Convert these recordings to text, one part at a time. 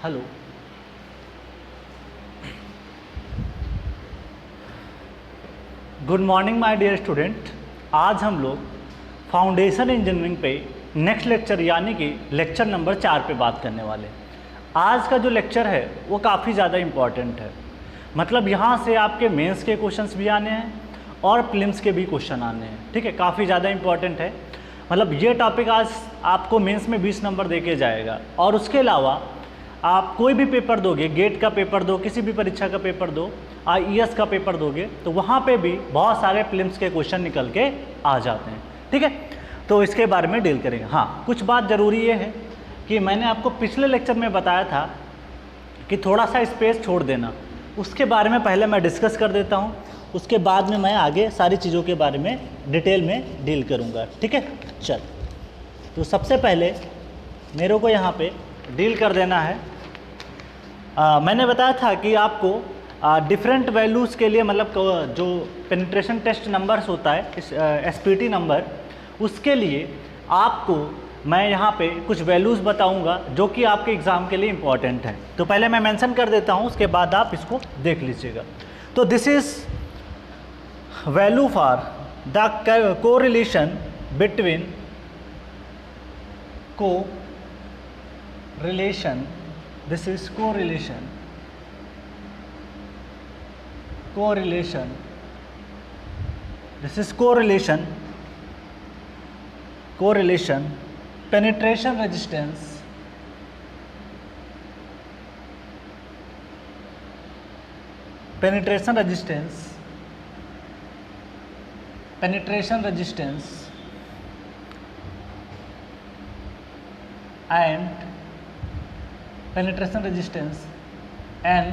Hello, good morning my dear student. आज हम लोग फाउंडेशन इंजीनियरिंग पे नेक्स्ट लेक्चर यानी कि लेक्चर नंबर 4 पे बात करने वाले। आज का जो लेक्चर है वो काफ़ी ज़्यादा इम्पॉर्टेंट है, मतलब यहाँ से आपके मेंस के क्वेश्चंस भी आने हैं और प्रीलिम्स के भी क्वेश्चन आने हैं। ठीक है, काफ़ी ज़्यादा इम्पॉर्टेंट है। मतलब ये टॉपिक आज आपको मेंस में 20 नंबर दे के जाएगा, और उसके अलावा आप कोई भी पेपर दोगे, गेट का पेपर दो, किसी भी परीक्षा का पेपर दो, IES का पेपर दोगे, तो वहाँ पे भी बहुत सारे प्रीलिम्स के क्वेश्चन निकल के आ जाते हैं। ठीक है, तो इसके बारे में डील करेंगे। हाँ, कुछ बात ज़रूरी ये है कि मैंने आपको पिछले लेक्चर में बताया था कि थोड़ा सा स्पेस छोड़ देना, उसके बारे में पहले मैं डिस्कस कर देता हूँ, उसके बाद में मैं आगे सारी चीज़ों के बारे में डिटेल में डील करूँगा। ठीक है, चल, तो सबसे पहले मेरे को यहाँ पे डील कर देना है। मैंने बताया था कि आपको डिफरेंट वैल्यूज़ के लिए, मतलब जो पेनिट्रेशन टेस्ट नंबर्स होता है, SPT नंबर, उसके लिए आपको मैं यहाँ पे कुछ वैल्यूज़ बताऊँगा जो कि आपके एग्ज़ाम के लिए इम्पॉर्टेंट हैं। तो पहले मैं मेंशन कर देता हूँ, उसके बाद आप इसको देख लीजिएगा। तो this is value for the correlation between this is correlation this is correlation penetration resistance and penetration resistance and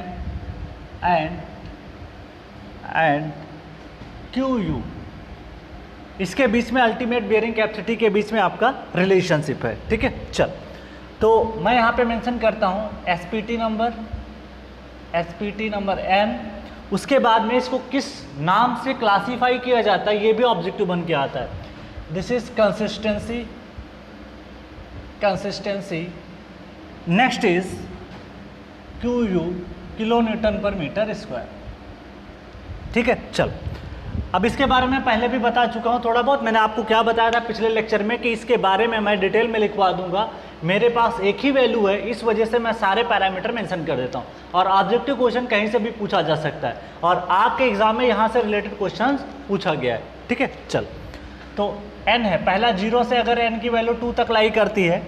QU, इसके बीच में अल्टीमेट बेयरिंग कैपेसिटी के बीच में आपका रिलेशनशिप है। ठीक है, चल, तो मैं यहाँ पे मेंशन करता हूँ SPT नंबर N। उसके बाद में इसको किस नाम से क्लासीफाई किया जाता है ये भी ऑब्जेक्टिव बन के आता है। This is consistency. Next is QU, kilo Newton पर मीटर स्क्वायर। ठीक है, चल, अब इसके बारे में पहले भी बता चुका हूँ थोड़ा बहुत। मैंने आपको क्या बताया था पिछले लेक्चर में कि इसके बारे में मैं डिटेल में लिखवा दूंगा। मेरे पास एक ही वैल्यू है, इस वजह से मैं सारे पैरामीटर मेंशन कर देता हूँ, और ऑब्जेक्टिव क्वेश्चन कहीं से भी पूछा जा सकता है, और आपके एग्जाम में यहाँ से रिलेटेड क्वेश्चन पूछा गया है। ठीक है, चल, तो N है पहला, 0 से अगर N की वैल्यू 2 तक लाई करती है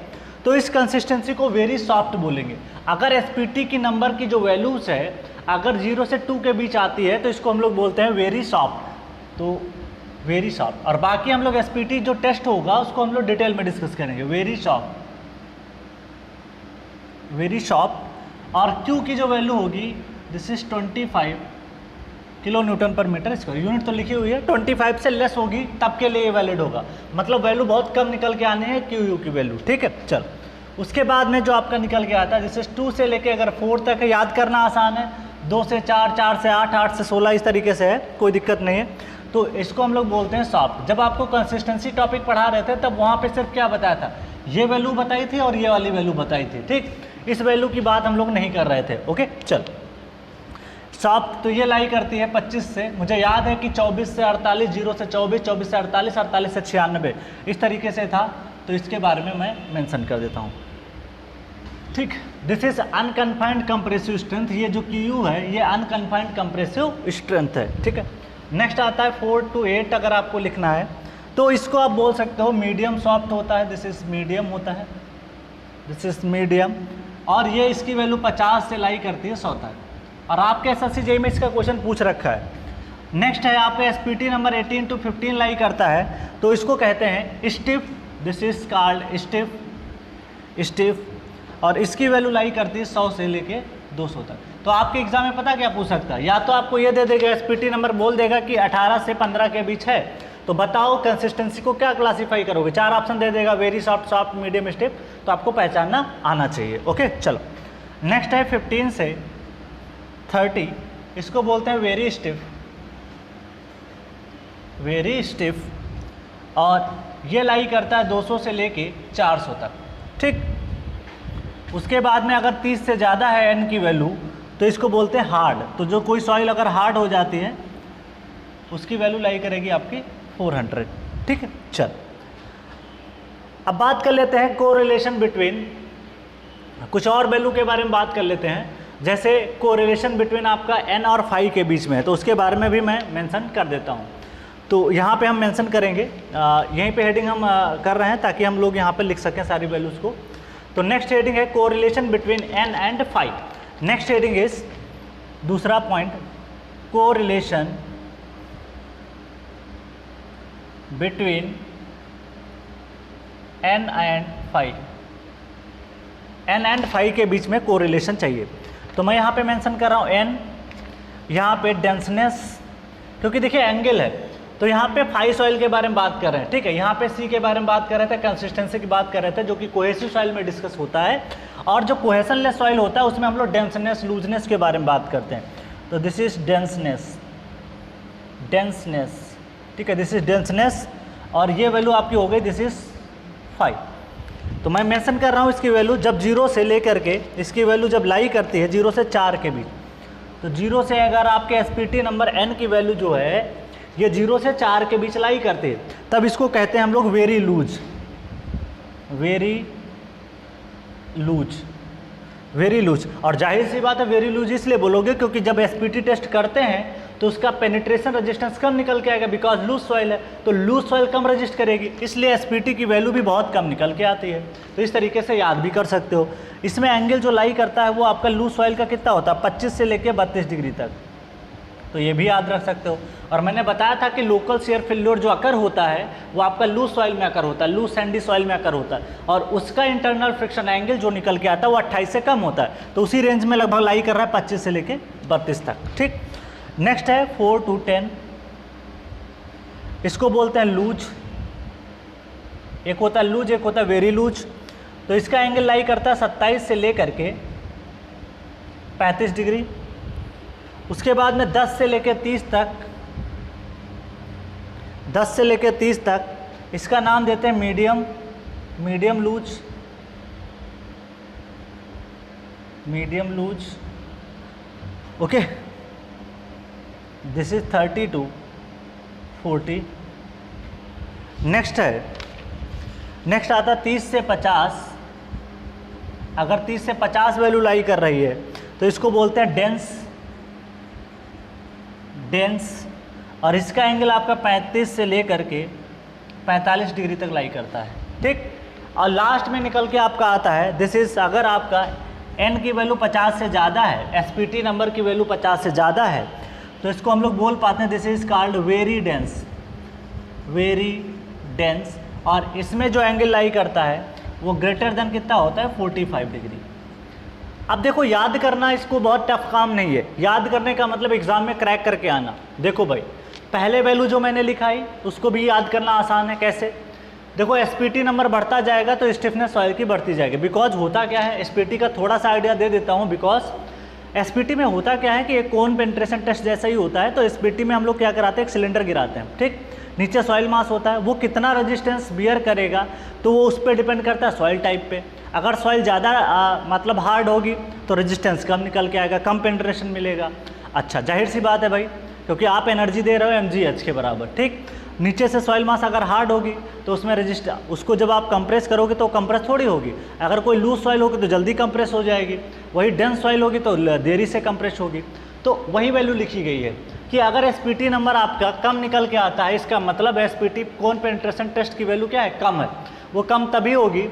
तो इस कंसिस्टेंसी को वेरी सॉफ्ट बोलेंगे। अगर SPT की नंबर की जो वैल्यूज है अगर 0 से 2 के बीच आती है तो इसको हम लोग बोलते हैं वेरी सॉफ्ट। तो वेरी सॉफ्ट, और बाकी हम लोग SPT जो टेस्ट होगा उसको हम लोग डिटेल में डिस्कस करेंगे। वेरी सॉफ्ट, और Q की जो वैल्यू होगी दिस इज 25 किलो न्यूटन पर मीटर स्क्वायर। यूनिट तो लिखी हुई है, 25 से लेस होगी तब के लिए ये वैलिड होगा, मतलब वैल्यू बहुत कम निकल के आने हैं QU की वैल्यू। ठीक है, चल, उसके बाद में जो आपका निकल के आता है जैसे 2 से लेके अगर 4 तक है, याद करना आसान है, 2 से 4, 4 से 8, 8 से 16, इस तरीके से है, कोई दिक्कत नहीं है। तो इसको हम लोग बोलते हैं सॉफ्ट। जब आपको कंसिस्टेंसी टॉपिक पढ़ा रहे थे तब वहाँ पे सिर्फ क्या बताया था, ये वैल्यू बताई थी और ये वाली वैल्यू बताई थी। ठीक, इस वैल्यू की बात हम लोग नहीं कर रहे थे। ओके, चल, सॉफ्ट तो ये लाई करती है 25 से, मुझे याद है कि 24 से 48, 0 से 24, 24 से 48, 48 से 96, इस तरीके से था, तो इसके बारे में मैं मेंशन कर देता हूँ। ठीक, this is unconfined compressive strength. ये जो QU है ये अनकन्फाइंड कंप्रेसिव स्ट्रेंथ है। ठीक है, नेक्स्ट आता है 4 to 8। अगर आपको लिखना है तो इसको आप बोल सकते हो मीडियम सॉफ्ट होता है, दिस इज मीडियम होता है, दिस इज मीडियम, और ये इसकी वैल्यू 50 से लाई करती है 100 तक, और आपके SSC में इसका क्वेश्चन पूछ रखा है। नेक्स्ट है आपके SPT नंबर 18 to 15 लाई करता है, तो इसको कहते हैं stiff, this is called stiff, और इसकी वैल्यू लाई करती है 100 से लेके 200 तक। तो आपके एग्जाम में पता क्या पूछ सकता है, या तो आपको ये दे देगा SPT नंबर बोल देगा कि 18 से 15 के बीच है, तो बताओ कंसिस्टेंसी को क्या क्लासीफाई करोगे। 4 ऑप्शन दे देगा, very soft, soft, medium, stiff, तो आपको पहचानना आना चाहिए। ओके, चलो, नेक्स्ट है 15 से 30, इसको बोलते हैं वेरी स्टिफ, और ये लाई करता है 200 से लेके 400 तक। ठीक, उसके बाद में अगर 30 से ज़्यादा है n की वैल्यू तो इसको बोलते हैं हार्ड। तो जो कोई सॉइल अगर हार्ड हो जाती है उसकी वैल्यू लाई करेगी आपकी 400। ठीक है, चल अब बात कर लेते हैं कोरिलेशन बिटवीन, कुछ और वैल्यू के बारे में बात कर लेते हैं, जैसे कोरिलेशन बिटवीन आपका n और फाई के बीच में है, तो उसके बारे में भी मैं मेंशन कर देता हूँ। तो यहाँ पे हम मेंशन करेंगे, यहीं पे हेडिंग हम कर रहे हैं ताकि हम लोग यहाँ पे लिख सकें सारी वैल्यूज़ को। तो नेक्स्ट हेडिंग है correlation between n and phi. Next heading is दूसरा point, correlation between n and phi. n and phi के बीच में कोरिलेशन चाहिए। तो मैं यहाँ पे मेंशन कर रहा हूँ n, यहाँ पे डेंसनेस, क्योंकि देखिए एंगल है, तो यहाँ पे फाई सॉइल के बारे में बात कर रहे हैं। ठीक है, यहाँ पे सी के बारे में बात कर रहे थे, कंसिस्टेंसी की बात कर रहे थे, जो कि कोहेसिव सॉइल में डिस्कस होता है, और जो कोहेशनलेस सॉइल होता है उसमें हम लोग डेंसनेस, लूजनेस के बारे में बात करते हैं। तो दिस इज डेंसनेस, डेंसनेस, ठीक है, दिस इज डेंसनेस, और ये वैल्यू आपकी हो गई, दिस इज फाई। तो मैं मेंशन कर रहा हूँ इसकी वैल्यू जब 0 से लेकर के, इसकी वैल्यू जब लाई करती है 0 से 4 के बीच, तो 0 से अगर आपके एसपीटी नंबर n की वैल्यू जो है ये 0 से 4 के बीच लाई करते हैं, तब इसको कहते हैं हम लोग very loose, very loose, very loose. और जाहिर सी बात है वेरी लूज इसलिए बोलोगे क्योंकि जब एसपीटी टेस्ट करते हैं तो उसका पेनिट्रेशन रेजिस्टेंस कम निकल के आएगा, बिकॉज लूज सॉइल है, तो लूज सॉइल कम रजिस्ट करेगी, इसलिए एसपीटी की वैल्यू भी बहुत कम निकल के आती है। तो इस तरीके से याद भी कर सकते हो। इसमें एंगल जो लाई करता है वो आपका लूज सॉइल का कितना होता है, 25 से लेकर 32 डिग्री तक, तो ये भी याद रख सकते हो। और मैंने बताया था कि लोकल शेयर फेल्योर जो अकर होता है वो आपका लूज सॉइल में अकर होता है, लूज सैंडी सॉइल में अकर होता है, और उसका इंटरनल फ्रिक्शन एंगल जो निकल के आता है वो 28 से कम होता है, तो उसी रेंज में लगभग लाई कर रहा है 25 से लेके 32 तक। ठीक, नेक्स्ट है 4 to 10, इसको बोलते हैं लूज। एक होता है लूज, एक होता है वेरी लूज। तो इसका एंगल लाई करता है 27 से लेकर के 35 डिग्री। उसके बाद में 10 से लेकर 30 तक, 10 से लेकर 30 तक इसका नाम देते हैं medium, medium loose, medium loose. Okay, this is 30 to 40। Next है, नेक्स्ट आता है 30 से 50। अगर 30 से 50 वैल्यू लाई कर रही है तो इसको बोलते हैं डेंस, डेंस, और इसका एंगल आपका 35 से लेकर के 45 डिग्री तक लाई करता है। ठीक, और लास्ट में निकल के आपका आता है दिस इज, अगर आपका n की वैल्यू 50 से ज़्यादा है, एसपीटी नंबर की वैल्यू 50 से ज़्यादा है, तो इसको हम लोग बोल पाते हैं this is called very dense, very dense. और इसमें जो एंगल लाई करता है वो ग्रेटर देन कितना होता है, 45 डिग्री। अब देखो याद करना इसको बहुत टफ काम नहीं है, याद करने का मतलब एग्जाम में क्रैक करके आना। देखो भाई, पहले वैल्यू जो मैंने लिखाई उसको भी याद करना आसान है। कैसे, देखो एसपीटी नंबर बढ़ता जाएगा तो स्टिफनेस सॉइल की बढ़ती जाएगी। बिकॉज होता क्या है, एसपीटी का थोड़ा सा आइडिया दे देता हूँ। बिकॉज एसपीटी में होता क्या है कि एक कोन पेनिट्रेशन टेस्ट जैसा ही होता है। तो एसपीटी में हम लोग क्या कराते हैं, एक सिलेंडर गिराते हैं। ठीक, नीचे सॉइल मास होता है, वो कितना रेजिस्टेंस बियर करेगा तो वो उस पर डिपेंड करता है सॉइल टाइप पे। अगर सॉइल ज़्यादा मतलब हार्ड होगी तो रेजिस्टेंस कम निकल के आएगा, कम पेनिट्रेशन मिलेगा। अच्छा, जाहिर सी बात है भाई, क्योंकि आप एनर्जी दे रहे हो mgh के बराबर। ठीक, नीचे से सॉइल मास अगर हार्ड होगी तो उसमें उसको जब आप कंप्रेस करोगे तो कंप्रेस थोड़ी होगी। अगर कोई लूज सॉइल होगी तो जल्दी कंप्रेस हो जाएगी, वही डेंस सॉइल होगी तो देरी से कंप्रेस होगी। तो वही वैल्यू लिखी गई है कि अगर एसपीटी नंबर आपका कम निकल के आता है, इसका मतलब एसपीटी कोन पेनिट्रेशन टेस्ट की वैल्यू क्या है, कम है। वो कम तभी होगी,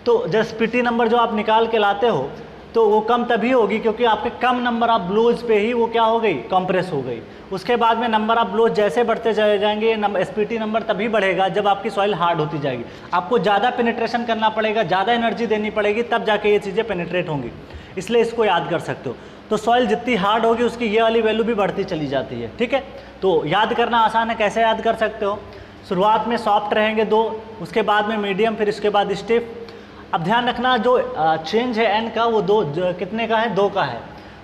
तो जो एसपीटी नंबर जो आप निकाल के लाते हो तो वो कम तभी होगी क्योंकि आपके कम नंबर ऑफ ब्लोज पे ही वो क्या हो गई, कंप्रेस हो गई। उसके बाद में नंबर ऑफ ब्लोज जैसे बढ़ते चले जाएंगे, एसपीटी नंबर तभी बढ़ेगा जब आपकी सॉइल हार्ड होती जाएगी। आपको ज़्यादा पेनिट्रेशन करना पड़ेगा, ज़्यादा एनर्जी देनी पड़ेगी, तब जाके ये चीज़ें पेनिट्रेट होंगी। इसलिए इसको याद कर सकते हो। तो सॉइल जितनी हार्ड होगी उसकी ये वाली वैल्यू भी बढ़ती चली जाती है। ठीक है, तो याद करना आसान है। कैसे याद कर सकते हो, शुरुआत में सॉफ्ट रहेंगे 2, उसके बाद में मीडियम, फिर इसके बाद स्टिफ। अब ध्यान रखना जो चेंज है n का वो 2 कितने का है, 2 का है,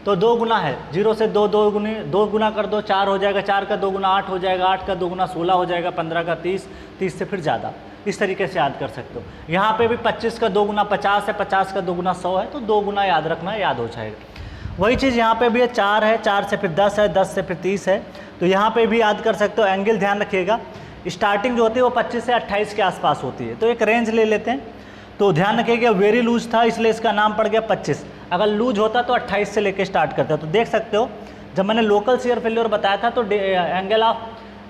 तो 2 गुना है। 0 से 2 गुना कर दो, 4 हो जाएगा, 4 का 2 गुना 8 हो जाएगा, 8 का 2 गुना 16 हो जाएगा, 15 का 30, 30 से फिर ज़्यादा। इस तरीके से याद कर सकते हो। यहाँ पे भी 25 का 2 गुना 50 है, 50 का 2 गुना 100 है, तो 2 गुना याद रखना, याद हो जाएगा। वही चीज़ यहाँ पे भी है, 4 है, 4 से फिर 10 है, 10 से फिर 30 है, तो यहाँ पे भी याद कर सकते हो। एंगल ध्यान रखिएगा, स्टार्टिंग जो होती है वो 25 से 28 के आसपास होती है, तो एक रेंज ले लेते हैं। तो ध्यान रखिएगा वेरी लूज था इसलिए इसका नाम पड़ गया 25, अगर लूज होता तो 28 से लेके स्टार्ट करता। तो देख सकते हो जब मैंने लोकल शियर फेल्योर बताया था तो एंगल ऑफ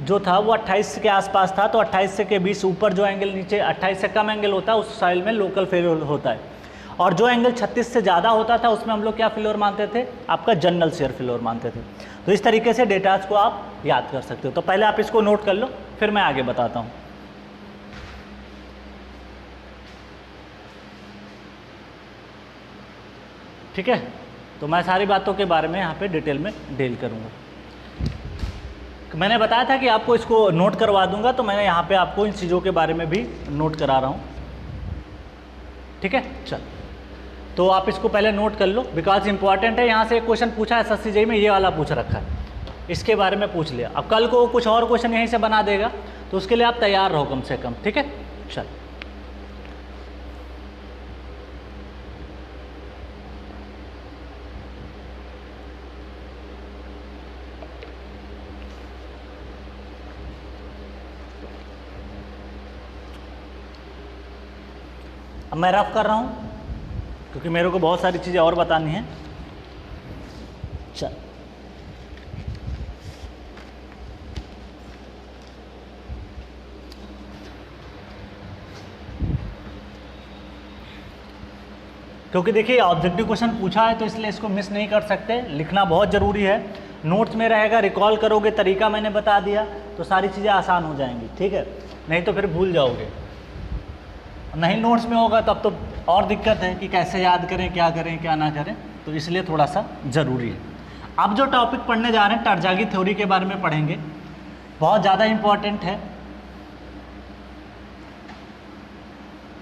जो था वो 28 के आसपास था, तो 28 के 20 ऊपर जो एंगल, नीचे 28 से कम एंगल होता है उस साइड में लोकल फेल्योर होता है, और जो एंगल 36 से ज़्यादा होता था उसमें हम लोग क्या फेल्योर मानते थे, आपका जनरल शियर फेल्योर मानते थे। तो इस तरीके से डेटाज को आप याद कर सकते हो। तो पहले आप इसको नोट कर लो, फिर मैं आगे बताता हूँ। ठीक है, तो मैं सारी बातों के बारे में यहाँ पे डिटेल में डील करूँगा। मैंने बताया था कि आपको इसको नोट करवा दूंगा, तो मैंने यहाँ पे आपको इन चीज़ों के बारे में भी नोट करा रहा हूँ। ठीक है, चल, तो आप इसको पहले नोट कर लो, बिकॉज इंपॉर्टेंट है। यहाँ से एक क्वेश्चन पूछा है SSCJ में, ये वाला पूछ रखा है, इसके बारे में पूछ लिया। अब कल को कुछ और क्वेश्चन यहीं से बना देगा, तो उसके लिए आप तैयार रहो कम से कम। ठीक है, चल, अब मैं रफ कर रहा हूँ क्योंकि मेरे को बहुत सारी चीज़ें और बतानी हैं। चल, क्योंकि देखिए ऑब्जेक्टिव क्वेश्चन पूछा है तो इसलिए इसको मिस नहीं कर सकते, लिखना बहुत ज़रूरी है। नोट्स में रहेगा, रिकॉल करोगे, तरीका मैंने बता दिया तो सारी चीज़ें आसान हो जाएंगी। ठीक है, नहीं तो फिर भूल जाओगे, नहीं नोट्स में होगा तब तो और दिक्कत है कि कैसे याद करें, क्या ना करें, तो इसलिए थोड़ा सा ज़रूरी है। अब जो टॉपिक पढ़ने जा रहे हैं टरजागी थ्योरी के बारे में पढ़ेंगे, बहुत ज़्यादा इम्पॉर्टेंट है।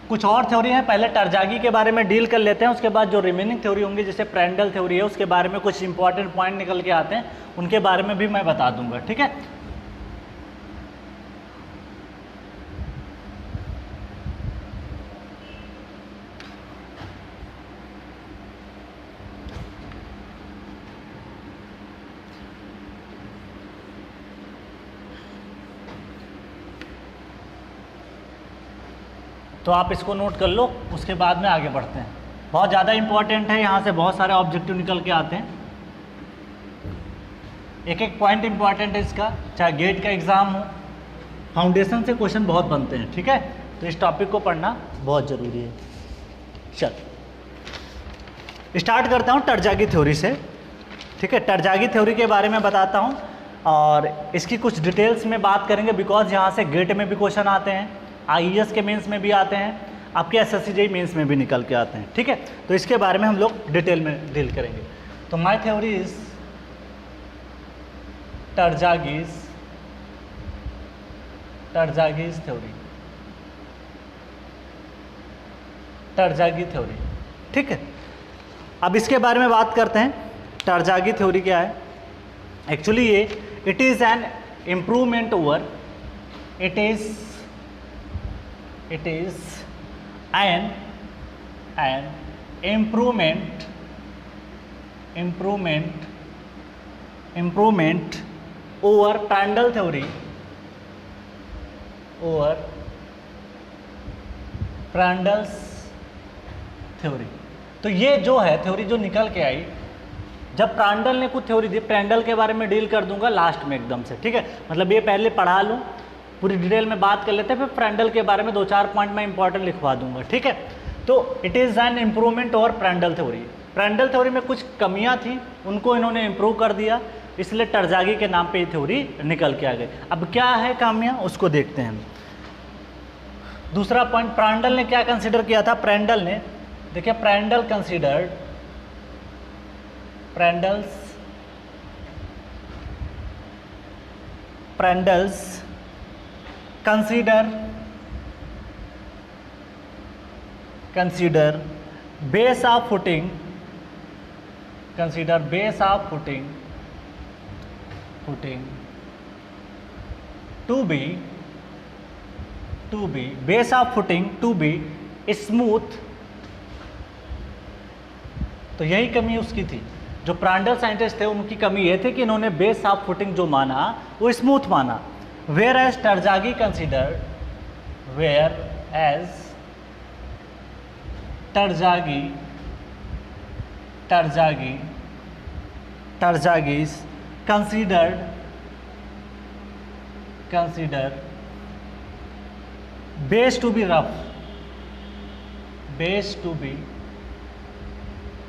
कुछ और थ्योरी है, पहले टरजागी के बारे में डील कर लेते हैं, उसके बाद जो रिमेनिंग थ्योरी होंगी जैसे प्रैंडल थ्योरी है उसके बारे में कुछ इंपॉर्टेंट पॉइंट निकल के आते हैं, उनके बारे में भी मैं बता दूंगा। ठीक है, तो आप इसको नोट कर लो, उसके बाद में आगे बढ़ते हैं। बहुत ज़्यादा इंपॉर्टेंट है, यहाँ से बहुत सारे ऑब्जेक्टिव निकल के आते हैं, एक एक पॉइंट इंपॉर्टेंट है इसका, चाहे गेट का एग्ज़ाम हो, फाउंडेशन से क्वेश्चन बहुत बनते हैं। ठीक है, तो इस टॉपिक को पढ़ना बहुत ज़रूरी है। चल स्टार्ट करता हूँ टरजागी थ्योरी से। ठीक है, टरजागी थ्योरी के बारे में बताता हूँ और इसकी कुछ डिटेल्स में बात करेंगे, बिकॉज यहाँ से गेट में भी क्वेश्चन आते हैं, IAS के मेंस में भी आते हैं, आपके SSCJ मेंस में भी निकल के आते हैं। ठीक है, तो इसके बारे में हम लोग डिटेल में डील करेंगे। तो my theory is Terzaghi's theory, Terzaghi theory. ठीक है, अब इसके बारे में बात करते हैं। टरजागी थ्योरी क्या है? एक्चुअली ये it is an improvement over, it is an improvement over Prandtl theory, over Prandtl's theory। तो ये जो है थ्योरी जो निकल के आई, जब प्रांडल ने कुछ थ्योरी दी, प्रांडल के बारे में डील कर दूंगा लास्ट में एकदम से। ठीक है, मतलब ये पहले पढ़ा लूँ, पूरी डिटेल में बात कर लेते हैं, फिर प्रांडल के बारे में 2-4 पॉइंट मैं इंपॉर्टेंट लिखवा दूंगा। ठीक है, तो it is an improvement over Prandtl theory. Prandtl theory में कुछ कमियां थी, उनको इन्होंने इम्प्रूव कर दिया, इसलिए टरजागी के नाम पे ये थ्योरी निकल के आ गई। अब क्या है कमियां, उसको देखते हैं। दूसरा पॉइंट, प्रांडल ने क्या कंसिडर किया था? प्रांडल ने, देखिए Prandtl considered, Prandtls consider base of footing to to be, base of footing to be smooth. तो यही कमी उसकी थी, जो प्रांडल साइंटिस्ट थे उनकी कमी ये थी कि इन्होंने बेस ऑफ फुटिंग जो माना वो स्मूथ माना। Whereas Terzaghi considered, whereas Terzaghi's consider base to be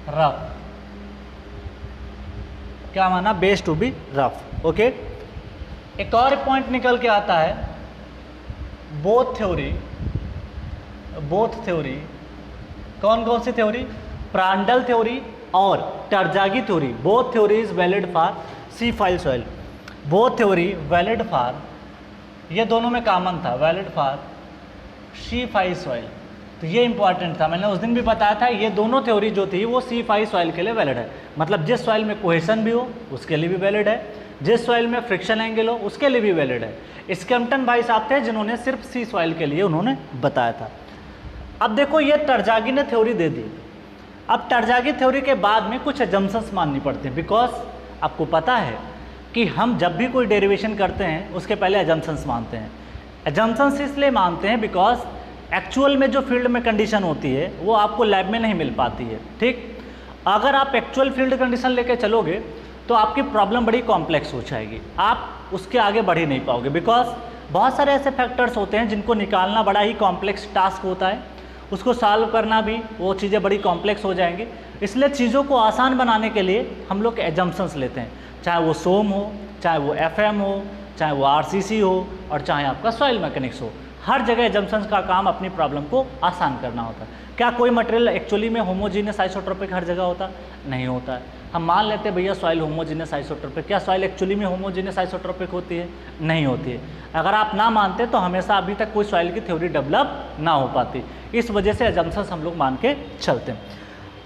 rough, क्या माना? Base to be rough. Okay, एक और पॉइंट निकल के आता है, बोथ थ्योरी। कौन कौन सी थ्योरी? प्रांडल थ्योरी और Terzaghi theory. Both theory is valid for C phi soil. Both theory valid for, ये दोनों में कॉमन था, valid for C phi soil. तो ये इंपॉर्टेंट था, मैंने उस दिन भी बताया था, ये दोनों थ्योरी जो थी वो सी फाइल सॉइल के लिए वैलिड है। मतलब जिस सॉइल में कोहेशन भी हो उसके लिए भी वैलिड है, जिस सॉइल में फ्रिक्शन एंगल हो उसके लिए भी वैलिड है। स्कैम्पटन भाई साहब थे जिन्होंने सिर्फ सी सॉइल के लिए उन्होंने बताया था। अब देखो ये टरजागी ने थ्योरी दे दी। अब टरजागी थ्योरी के बाद में कुछ एजम्पशंस माननी पड़ती हैं, बिकॉज आपको पता है कि हम जब भी कोई डेरिवेशन करते हैं उसके पहले एजम्पशंस मानते हैं। एजम्पशंस इसलिए मानते हैं बिकॉज एक्चुअल में जो फील्ड में कंडीशन होती है वो आपको लैब में नहीं मिल पाती है। ठीक, अगर आप एक्चुअल फील्ड कंडीशन लेके चलोगे तो आपकी प्रॉब्लम बड़ी कॉम्प्लेक्स हो जाएगी, आप उसके आगे बढ़ ही नहीं पाओगे, बिकॉज बहुत सारे ऐसे फैक्टर्स होते हैं जिनको निकालना बड़ा ही कॉम्प्लेक्स टास्क होता है, उसको सॉल्व करना भी वो चीज़ें बड़ी कॉम्प्लेक्स हो जाएंगी। इसलिए चीज़ों को आसान बनाने के लिए हम लोग एजम्पशंस लेते हैं, चाहे वो सोम हो, चाहे वो एफएम हो, चाहे वो आरसीसी हो, और चाहे आपका सॉइल मैकेनिक्स हो। हर जगह एजम्पशंस का काम अपनी प्रॉब्लम को आसान करना होता है। क्या कोई मटेरियल एक्चुअली में होमोजीनियस आइसोट्रोपिक हर जगह होता? नहीं होता है। हम मान लेते हैं भैया सॉइल होमोजीनियस आइसोट्रोपिक, क्या सॉइल एक्चुअली में होमोजीनियस आइसोट्रोपिक होती है? नहीं होती है। अगर आप ना मानते तो हमेशा अभी तक कोई सॉइल की थ्योरी डेवलप ना हो पाती। इस वजह से एजम्पशंस हम लोग मान के चलते हैं।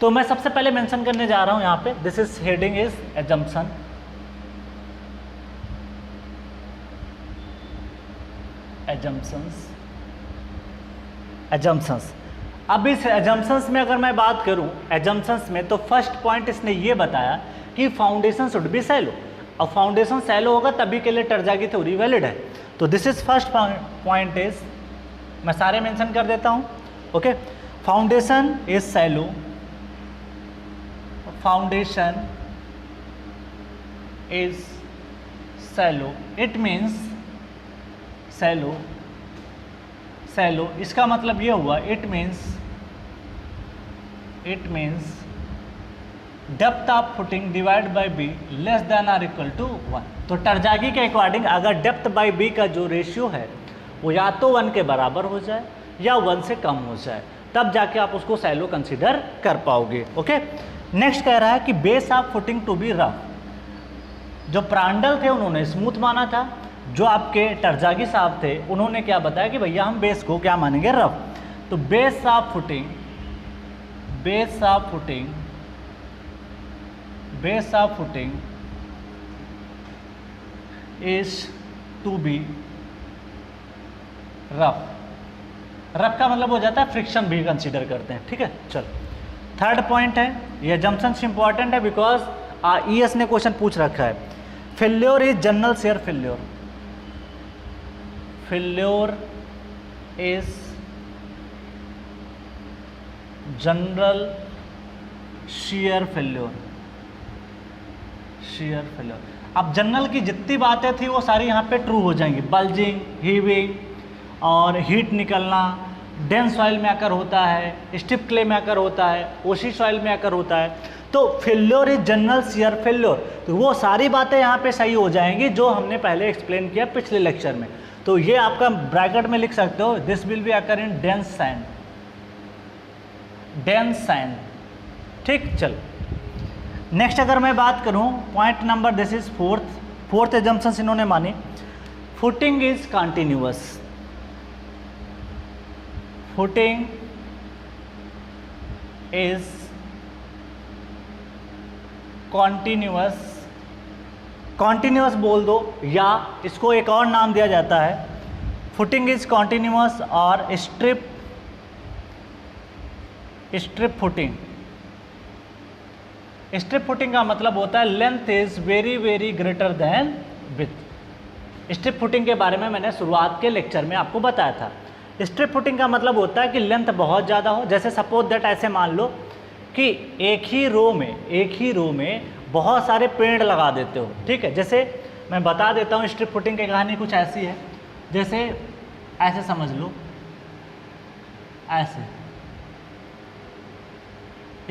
तो मैं सबसे पहले मेंशन करने जा रहा हूँ यहाँ पे, this is heading is assumption. Assumptions. अब इस एजम्पशंस में अगर मैं बात करूं, एजम्पशंस में तो फर्स्ट पॉइंट इसने ये बताया कि फाउंडेशन शुड बी सैलो। अब फाउंडेशन सैलो होगा तभी के लिए टरजागी थ्योरी वैलिड है। तो this is first point is, मैं सारे मेंशन कर देता हूं। Okay, foundation is shallow, foundation is shallow, it means shallow. इसका मतलब ये हुआ, it means depth of footing divide by B less than or equal to 1। तो टरजागी के अकॉर्डिंग अगर डेप्थ बाय बी का जो रेशियो है वो या तो 1 के बराबर हो जाए या 1 से कम हो जाए, तब जाके आप उसको सैलो कंसीडर कर पाओगे। ओके, नेक्स्ट कह रहा है कि base of footing to be rough. जो प्रांडल थे उन्होंने स्मूथ माना था, जो आपके टरजागी साहब थे उन्होंने क्या बताया कि भैया हम बेस को क्या मानेंगे? रफ। तो base of footing is to be rough. Rough का मतलब हो जाता है फ्रिक्शन भी कंसीडर करते हैं। ठीक है, चलो थर्ड पॉइंट है, ये जंक्शंस इंपॉर्टेंट है बिकॉज ईएस ने क्वेश्चन पूछ रखा है। Failure is general share failure. Failure is general shear failure. अब जनरल की जितनी बातें थी वो सारी यहाँ पे ट्रू हो जाएंगी। बल्जिंग, हीविंग और हीट निकलना, डेंस सॉइल में आकर होता है, स्टिफ क्ले में आकर होता है, ओसी सॉइल में आकर होता है। तो failure is general shear failure, तो वो सारी बातें यहाँ पे सही हो जाएंगी जो हमने पहले एक्सप्लेन किया पिछले लेक्चर में। तो ये आपका ब्रैकेट में लिख सकते हो, this will be occur in dense sand. ठीक, चल नेक्स्ट अगर मैं बात करूं point number, this is fourth assumption इन्होंने मानी, footing is continuous. Footing is continuous बोल दो, या इसको एक और नाम दिया जाता है फुटिंग इज कॉन्टिन्यूअस और स्ट्रिप फुटिंग। स्ट्रिप फुटिंग का मतलब होता है length is very very greater than width. Strip footing के बारे में मैंने शुरुआत के लेक्चर में आपको बताया था। स्ट्रिप फुटिंग का मतलब होता है कि लेंथ बहुत ज़्यादा हो। जैसे सपोज दैट ऐसे मान लो कि एक ही रो में बहुत सारे पेड़ लगा देते हो, ठीक है। जैसे मैं बता देता हूँ स्ट्रिप फुटिंग की कहानी कुछ ऐसी है, जैसे ऐसे समझ लो, ऐसे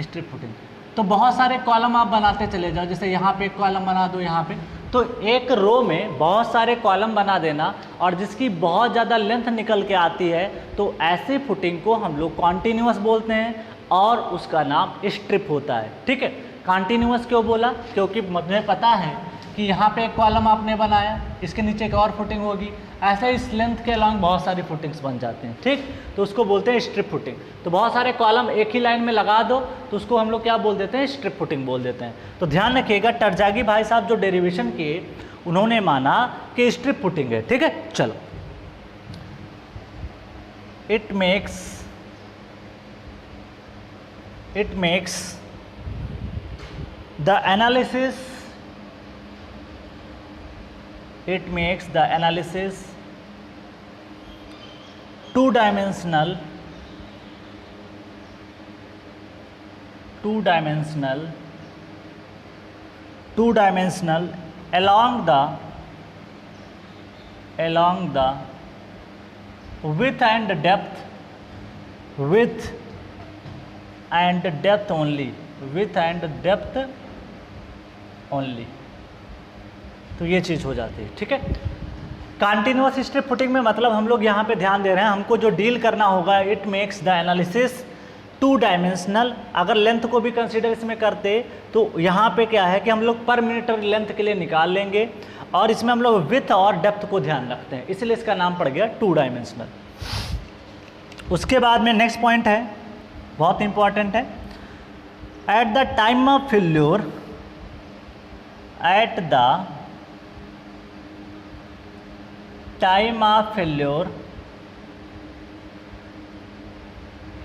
स्ट्रिप फुटिंग। तो बहुत सारे कॉलम आप बनाते चले जाओ, जैसे यहाँ पे एक कॉलम बना दो, यहाँ पे, तो एक रो में बहुत सारे कॉलम बना देना और जिसकी बहुत ज़्यादा लेंथ निकल के आती है, तो ऐसी फुटिंग को हम लोग कॉन्टिन्यूअस बोलते हैं और उसका नाम स्ट्रिप होता है, ठीक है। कॉन्टिन्यूअस क्यों बोला? क्योंकि मुझे पता है कि यहाँ पे एक कॉलम आपने बनाया, इसके नीचे एक और फुटिंग होगी, ऐसे इस लेंथ के अलॉन्ग बहुत सारी फुटिंग्स बन जाते हैं, ठीक। तो उसको बोलते हैं स्ट्रिप फुटिंग। तो बहुत सारे कॉलम एक ही लाइन में लगा दो तो उसको हम लोग क्या बोल देते हैं? स्ट्रिप फुटिंग बोल देते हैं। तो ध्यान रखिएगा, टरजागी भाई साहब जो डेरिवेशन किए उन्होंने माना कि स्ट्रिप फुटिंग है, ठीक है। चलो, it makes the analysis two-dimensional along the width and depth only। तो ये चीज़ हो जाती है, ठीक है। कंटिन्यूअस स्ट्रिप फुटिंग में मतलब हम लोग यहाँ पे ध्यान दे रहे हैं, हमको जो डील करना होगा, it makes the analysis two dimensional. अगर लेंथ को भी कंसीडर इसमें करते तो यहाँ पे क्या है कि हम लोग पर मीटर लेंथ के लिए निकाल लेंगे और इसमें हम लोग विथ और डेप्थ को ध्यान रखते हैं, इसलिए इसका नाम पड़ गया टू डायमेंशनल। उसके बाद में नेक्स्ट पॉइंट है, बहुत इंपॉर्टेंट है, at the time of failure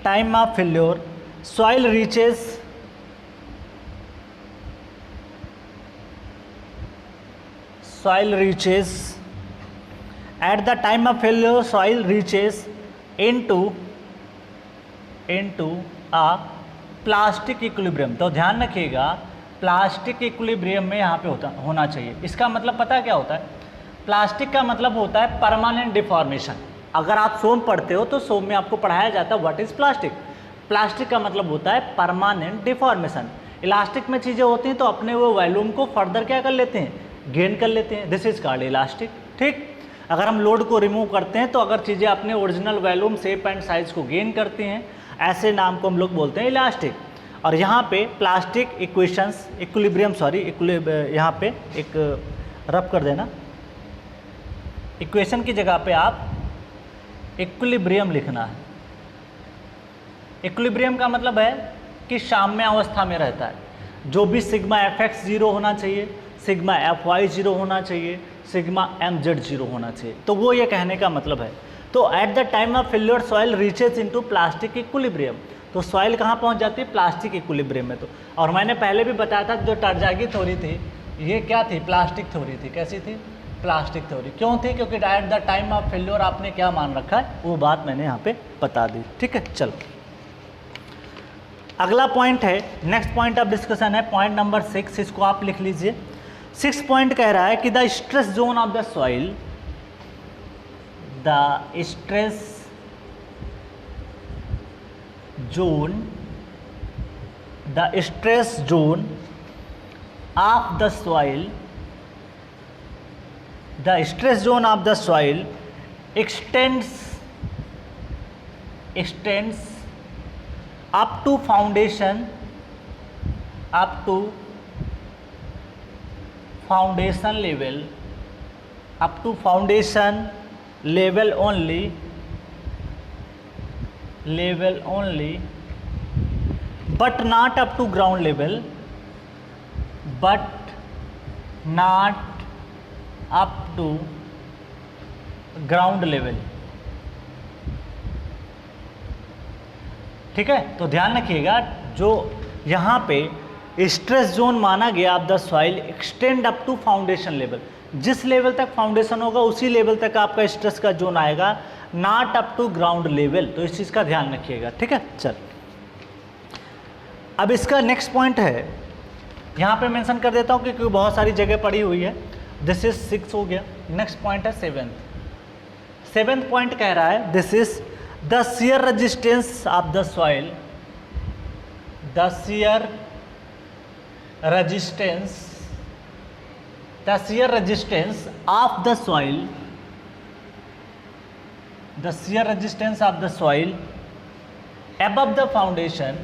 time of failure soil reaches at the time of failure soil reaches into a plastic equilibrium. तो ध्यान रखिएगा, प्लास्टिक इक्विलिब्रियम में यहाँ पे होना चाहिए। इसका मतलब पता क्या होता है? प्लास्टिक का मतलब होता है परमानेंट डिफॉर्मेशन। अगर आप सोम पढ़ते हो तो सोम में आपको पढ़ाया जाता है व्हाट इज प्लास्टिक। प्लास्टिक का मतलब होता है परमानेंट डिफॉर्मेशन। इलास्टिक में चीज़ें होती हैं तो अपने वो वॉल्यूम को फर्दर क्या कर लेते हैं? गेन कर लेते हैं। दिस इज कॉल्ड इलास्टिक, ठीक। अगर हम लोड को रिमूव करते हैं तो अगर चीज़ें अपने original volume, shape and size को गेन करती हैं, ऐसे नाम को हम लोग बोलते हैं इलास्टिक। और यहाँ पे प्लास्टिक यहाँ पे एक रब कर देना, इक्वेशन की जगह पे आप इक्विलिब्रियम लिखना है। इक्विलिब्रियम का मतलब है कि साम्य अवस्था में रहता है। जो भी सिग्मा fx 0 होना चाहिए, सिग्मा fy 0 होना चाहिए, सिग्मा mz 0 होना चाहिए। तो वो ये कहने का मतलब है। तो at the time of failure soil reaches into plastic equilibrium. तो सॉइल कहाँ पहुँच जाती है? प्लास्टिक इक्विलिब्रियम में। तो और मैंने पहले भी बताया था जो टरजागी थ्योरी थी ये क्या थी? प्लास्टिक थ्योरी थी। कैसी थी? Plastic theory. क्यों थी? क्योंकि at the time of failure आपने क्या मान रखा है वो बात मैंने यहाँ पे बता दी, ठीक है। चलो, अगला पॉइंट है, नेक्स्ट पॉइंट ऑफ डिस्कशन है पॉइंट नंबर 6। इसको आप लिख लीजिए। 6 पॉइंट कह रहा है कि the stress zone of the soil, the stress zone of the soil, the stress zone of the soil extends up to foundation level only, but not up to ground level, up to ground level। ठीक है, तो ध्यान रखिएगा जो यहाँ पे stress zone माना गया of the soil extend up to foundation level, जिस लेवल तक फाउंडेशन होगा उसी लेवल तक आपका स्ट्रेस का जोन आएगा, not up to ground level. तो इस चीज़ का ध्यान रखिएगा, ठीक है। चल अब इसका नेक्स्ट पॉइंट है, यहाँ पे मेंशन कर देता हूँ क्योंकि बहुत सारी जगह पड़ी हुई है। दिस इज 6 हो गया। नेक्स्ट पॉइंट है 7th पॉइंट कह रहा है this is the shear resistance of the soil, the shear resistance of the soil, the shear resistance of the soil above the foundation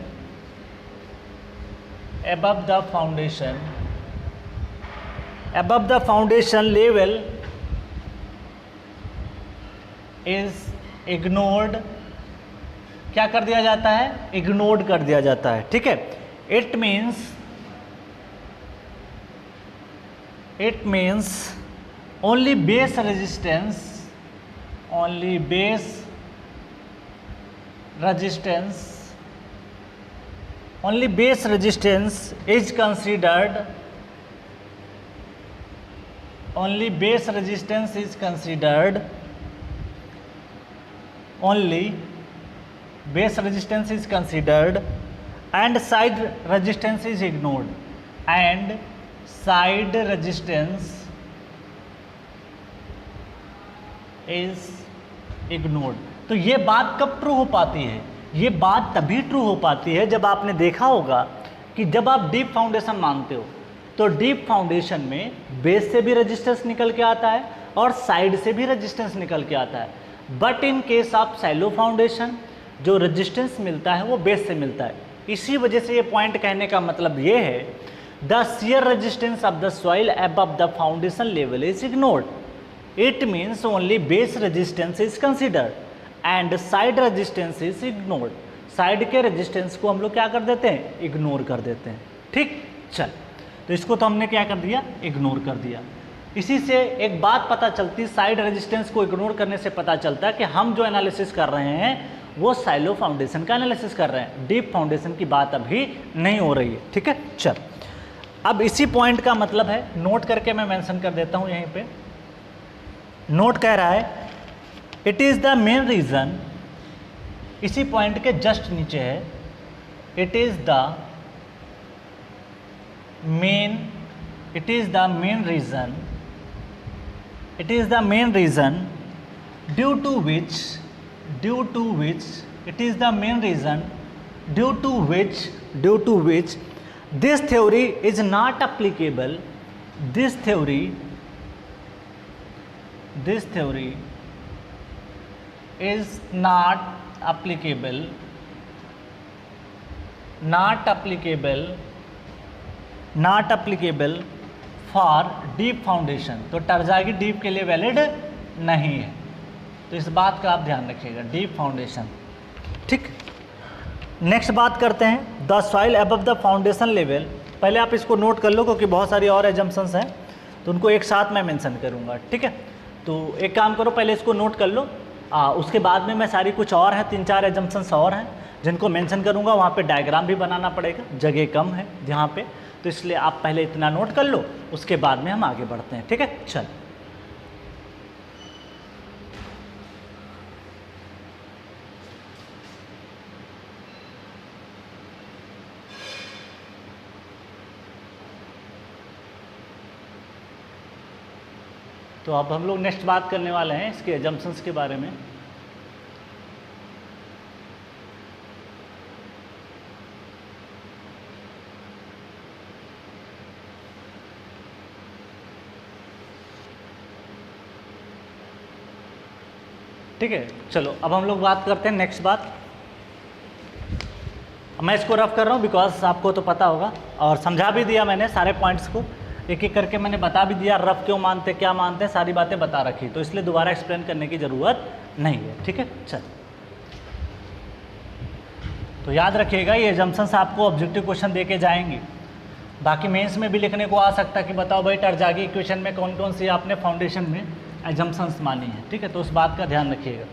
level is ignored। क्या कर दिया जाता है? इग्नोर्ड कर दिया जाता है, ठीक है। It means only base resistance is considered, only base resistance is considered and side resistance is ignored, is ignored. तो ये बात कब ट्रू हो पाती है? ये बात तभी ट्रू हो पाती है जब आपने देखा होगा कि जब आप डीप फाउंडेशन मानते हो तो डीप फाउंडेशन में बेस से भी रेजिस्टेंस निकल के आता है और साइड से भी रेजिस्टेंस निकल के आता है। But in case of shallow foundation जो रेजिस्टेंस मिलता है वो बेस से मिलता है। इसी वजह से ये पॉइंट कहने का मतलब ये है, the shear resistance of the soil above the foundation level is ignored. It means only base resistance is considered and side resistance is ignored। Side के रेजिस्टेंस को हम लोग क्या कर देते हैं? इग्नोर कर देते हैं, ठीक। चल, तो इसको तो हमने क्या कर दिया? इग्नोर कर दिया। इसी से एक बात पता चलती, साइड रेजिस्टेंस को इग्नोर करने से पता चलता है कि हम जो एनालिसिस कर रहे हैं वो शैलो फाउंडेशन का एनालिसिस कर रहे हैं, डीप फाउंडेशन की बात अभी नहीं हो रही है, ठीक है। चल, अब इसी पॉइंट का मतलब है, नोट करके मैं मेंशन कर देता हूँ यहीं पे। नोट कह रहा है it is the main reason, इसी पॉइंट के जस्ट नीचे है, it is the main reason due to which this theory is not applicable, this theory is not applicable for deep foundation। तो टरजागी डीप के लिए वैलिड नहीं है, तो इस बात का आप ध्यान रखिएगा, डीप फाउंडेशन, ठीक। नेक्स्ट बात करते हैं the soil above the foundation level. पहले आप इसको नोट कर लो क्योंकि बहुत सारी और एजम्पशंस हैं, तो उनको एक साथ मैं मेंशन करूँगा, ठीक है। तो एक काम करो, पहले इसको नोट कर लो, उसके बाद में मैं सारी कुछ और हैं, 3-4 एजम्पशंस और हैं जिनको मेंशन करूंगा। वहाँ पे डायग्राम भी बनाना पड़ेगा, जगह कम है यहाँ पे, तो इसलिए आप पहले इतना नोट कर लो, उसके बाद में हम आगे बढ़ते हैं, ठीक है। चल, तो अब हम लोग नेक्स्ट बात करने वाले हैं इसके एजम्पशंस के बारे में। ठीक है, चलो अब हम लोग बात करते हैं नेक्स्ट बात। मैं इसको रफ कर रहा हूँ बिकॉज आपको तो पता होगा और समझा भी दिया मैंने सारे पॉइंट्स को, एक एक करके मैंने बता भी दिया, रफ क्यों मानते क्या मानते हैं सारी बातें बता रखी, तो इसलिए दोबारा एक्सप्लेन करने की ज़रूरत नहीं है, ठीक है। चल, तो याद रखिएगा ये एजम्पशंस आपको ऑब्जेक्टिव क्वेश्चन दे के जाएंगे। बाकी मेंस में भी लिखने को आ सकता है कि बताओ भाई टरजागी इक्वेशन में कौन कौन सी आपने फाउंडेशन में एजम्पशंस मानी है, ठीक है, तो उस बात का ध्यान रखिएगा।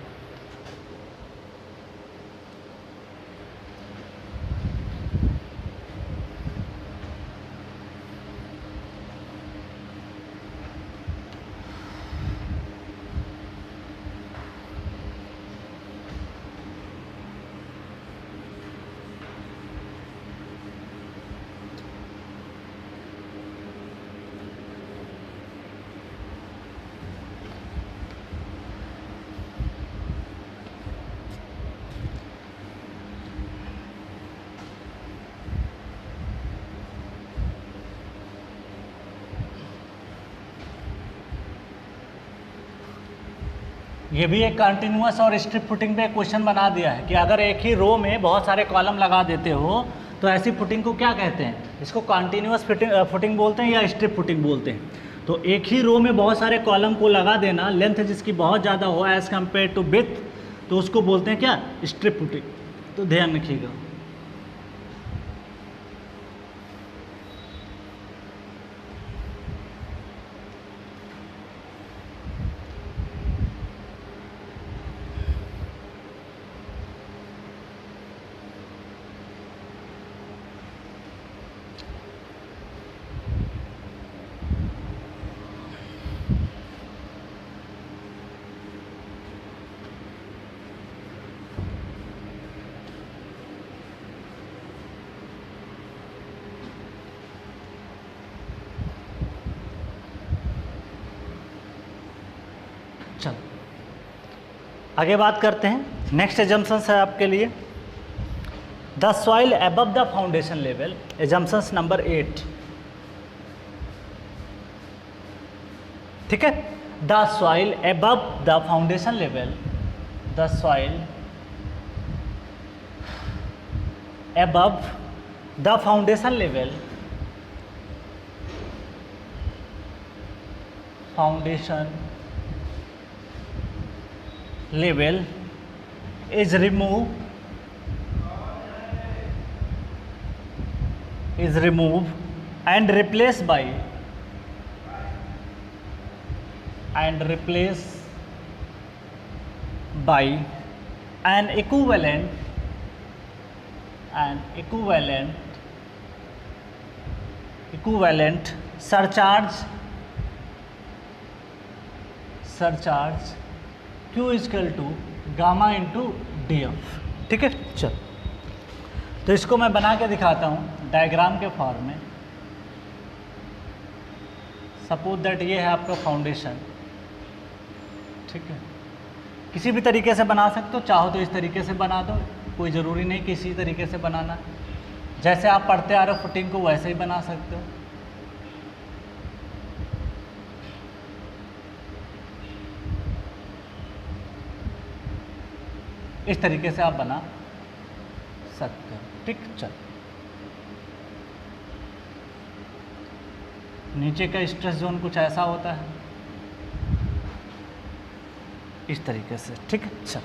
ये भी एक कंटिन्यूअस और स्ट्रिप फुटिंग पे क्वेश्चन बना दिया है कि अगर एक ही रो में बहुत सारे कॉलम लगा देते हो तो ऐसी फुटिंग को क्या कहते हैं? इसको कंटिन्यूअस फुटिंग बोलते हैं या स्ट्रिप फुटिंग बोलते हैं। तो एक ही रो में बहुत सारे कॉलम को लगा देना, लेंथ जिसकी बहुत ज़्यादा हो एज़ कम्पेयर टू विड्थ, तो उसको बोलते हैं क्या? Strip footing. तो ध्यान रखिएगा। चलो आगे बात करते हैं। नेक्स्ट एजम्पशंस है आपके लिए, the soil above the foundation level, assumptions number 8। ठीक है, the soil above the foundation level, the soil above the foundation level, foundation level is removed and replaced by an equivalent surcharge Q equal to gamma into D F. ठीक है, चल तो इसको मैं बना के दिखाता हूँ डायग्राम के फॉर्म में। सपोज दैट ये है आपका फाउंडेशन। ठीक है, किसी भी तरीके से बना सकते हो, चाहो तो इस तरीके से बना दो, कोई ज़रूरी नहीं कि इसी तरीके से बनाना। जैसे आप पढ़ते आ रहे हो फुटिंग को वैसे ही बना सकते हो। इस तरीके से आप बना सकते हो। ठीक, चल नीचे का स्ट्रेस जोन कुछ ऐसा होता है, इस तरीके से। ठीक है, चल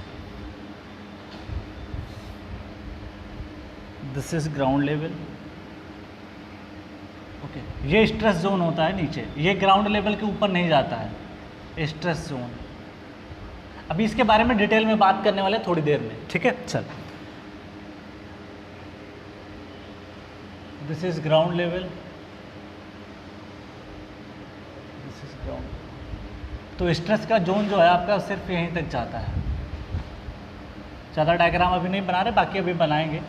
this is ground level. Okay, ये स्ट्रेस जोन होता है नीचे, ये ग्राउंड लेवल के ऊपर नहीं जाता है स्ट्रेस जोन। अभी इसके बारे में डिटेल में बात करने वाले थोड़ी देर में। ठीक है, चल this is ground level, this is ground. तो स्ट्रेस का जोन जो है आपका सिर्फ यहीं तक जाता है। ज़्यादा डायग्राम अभी नहीं बना रहे, बाकी अभी बनाएंगे।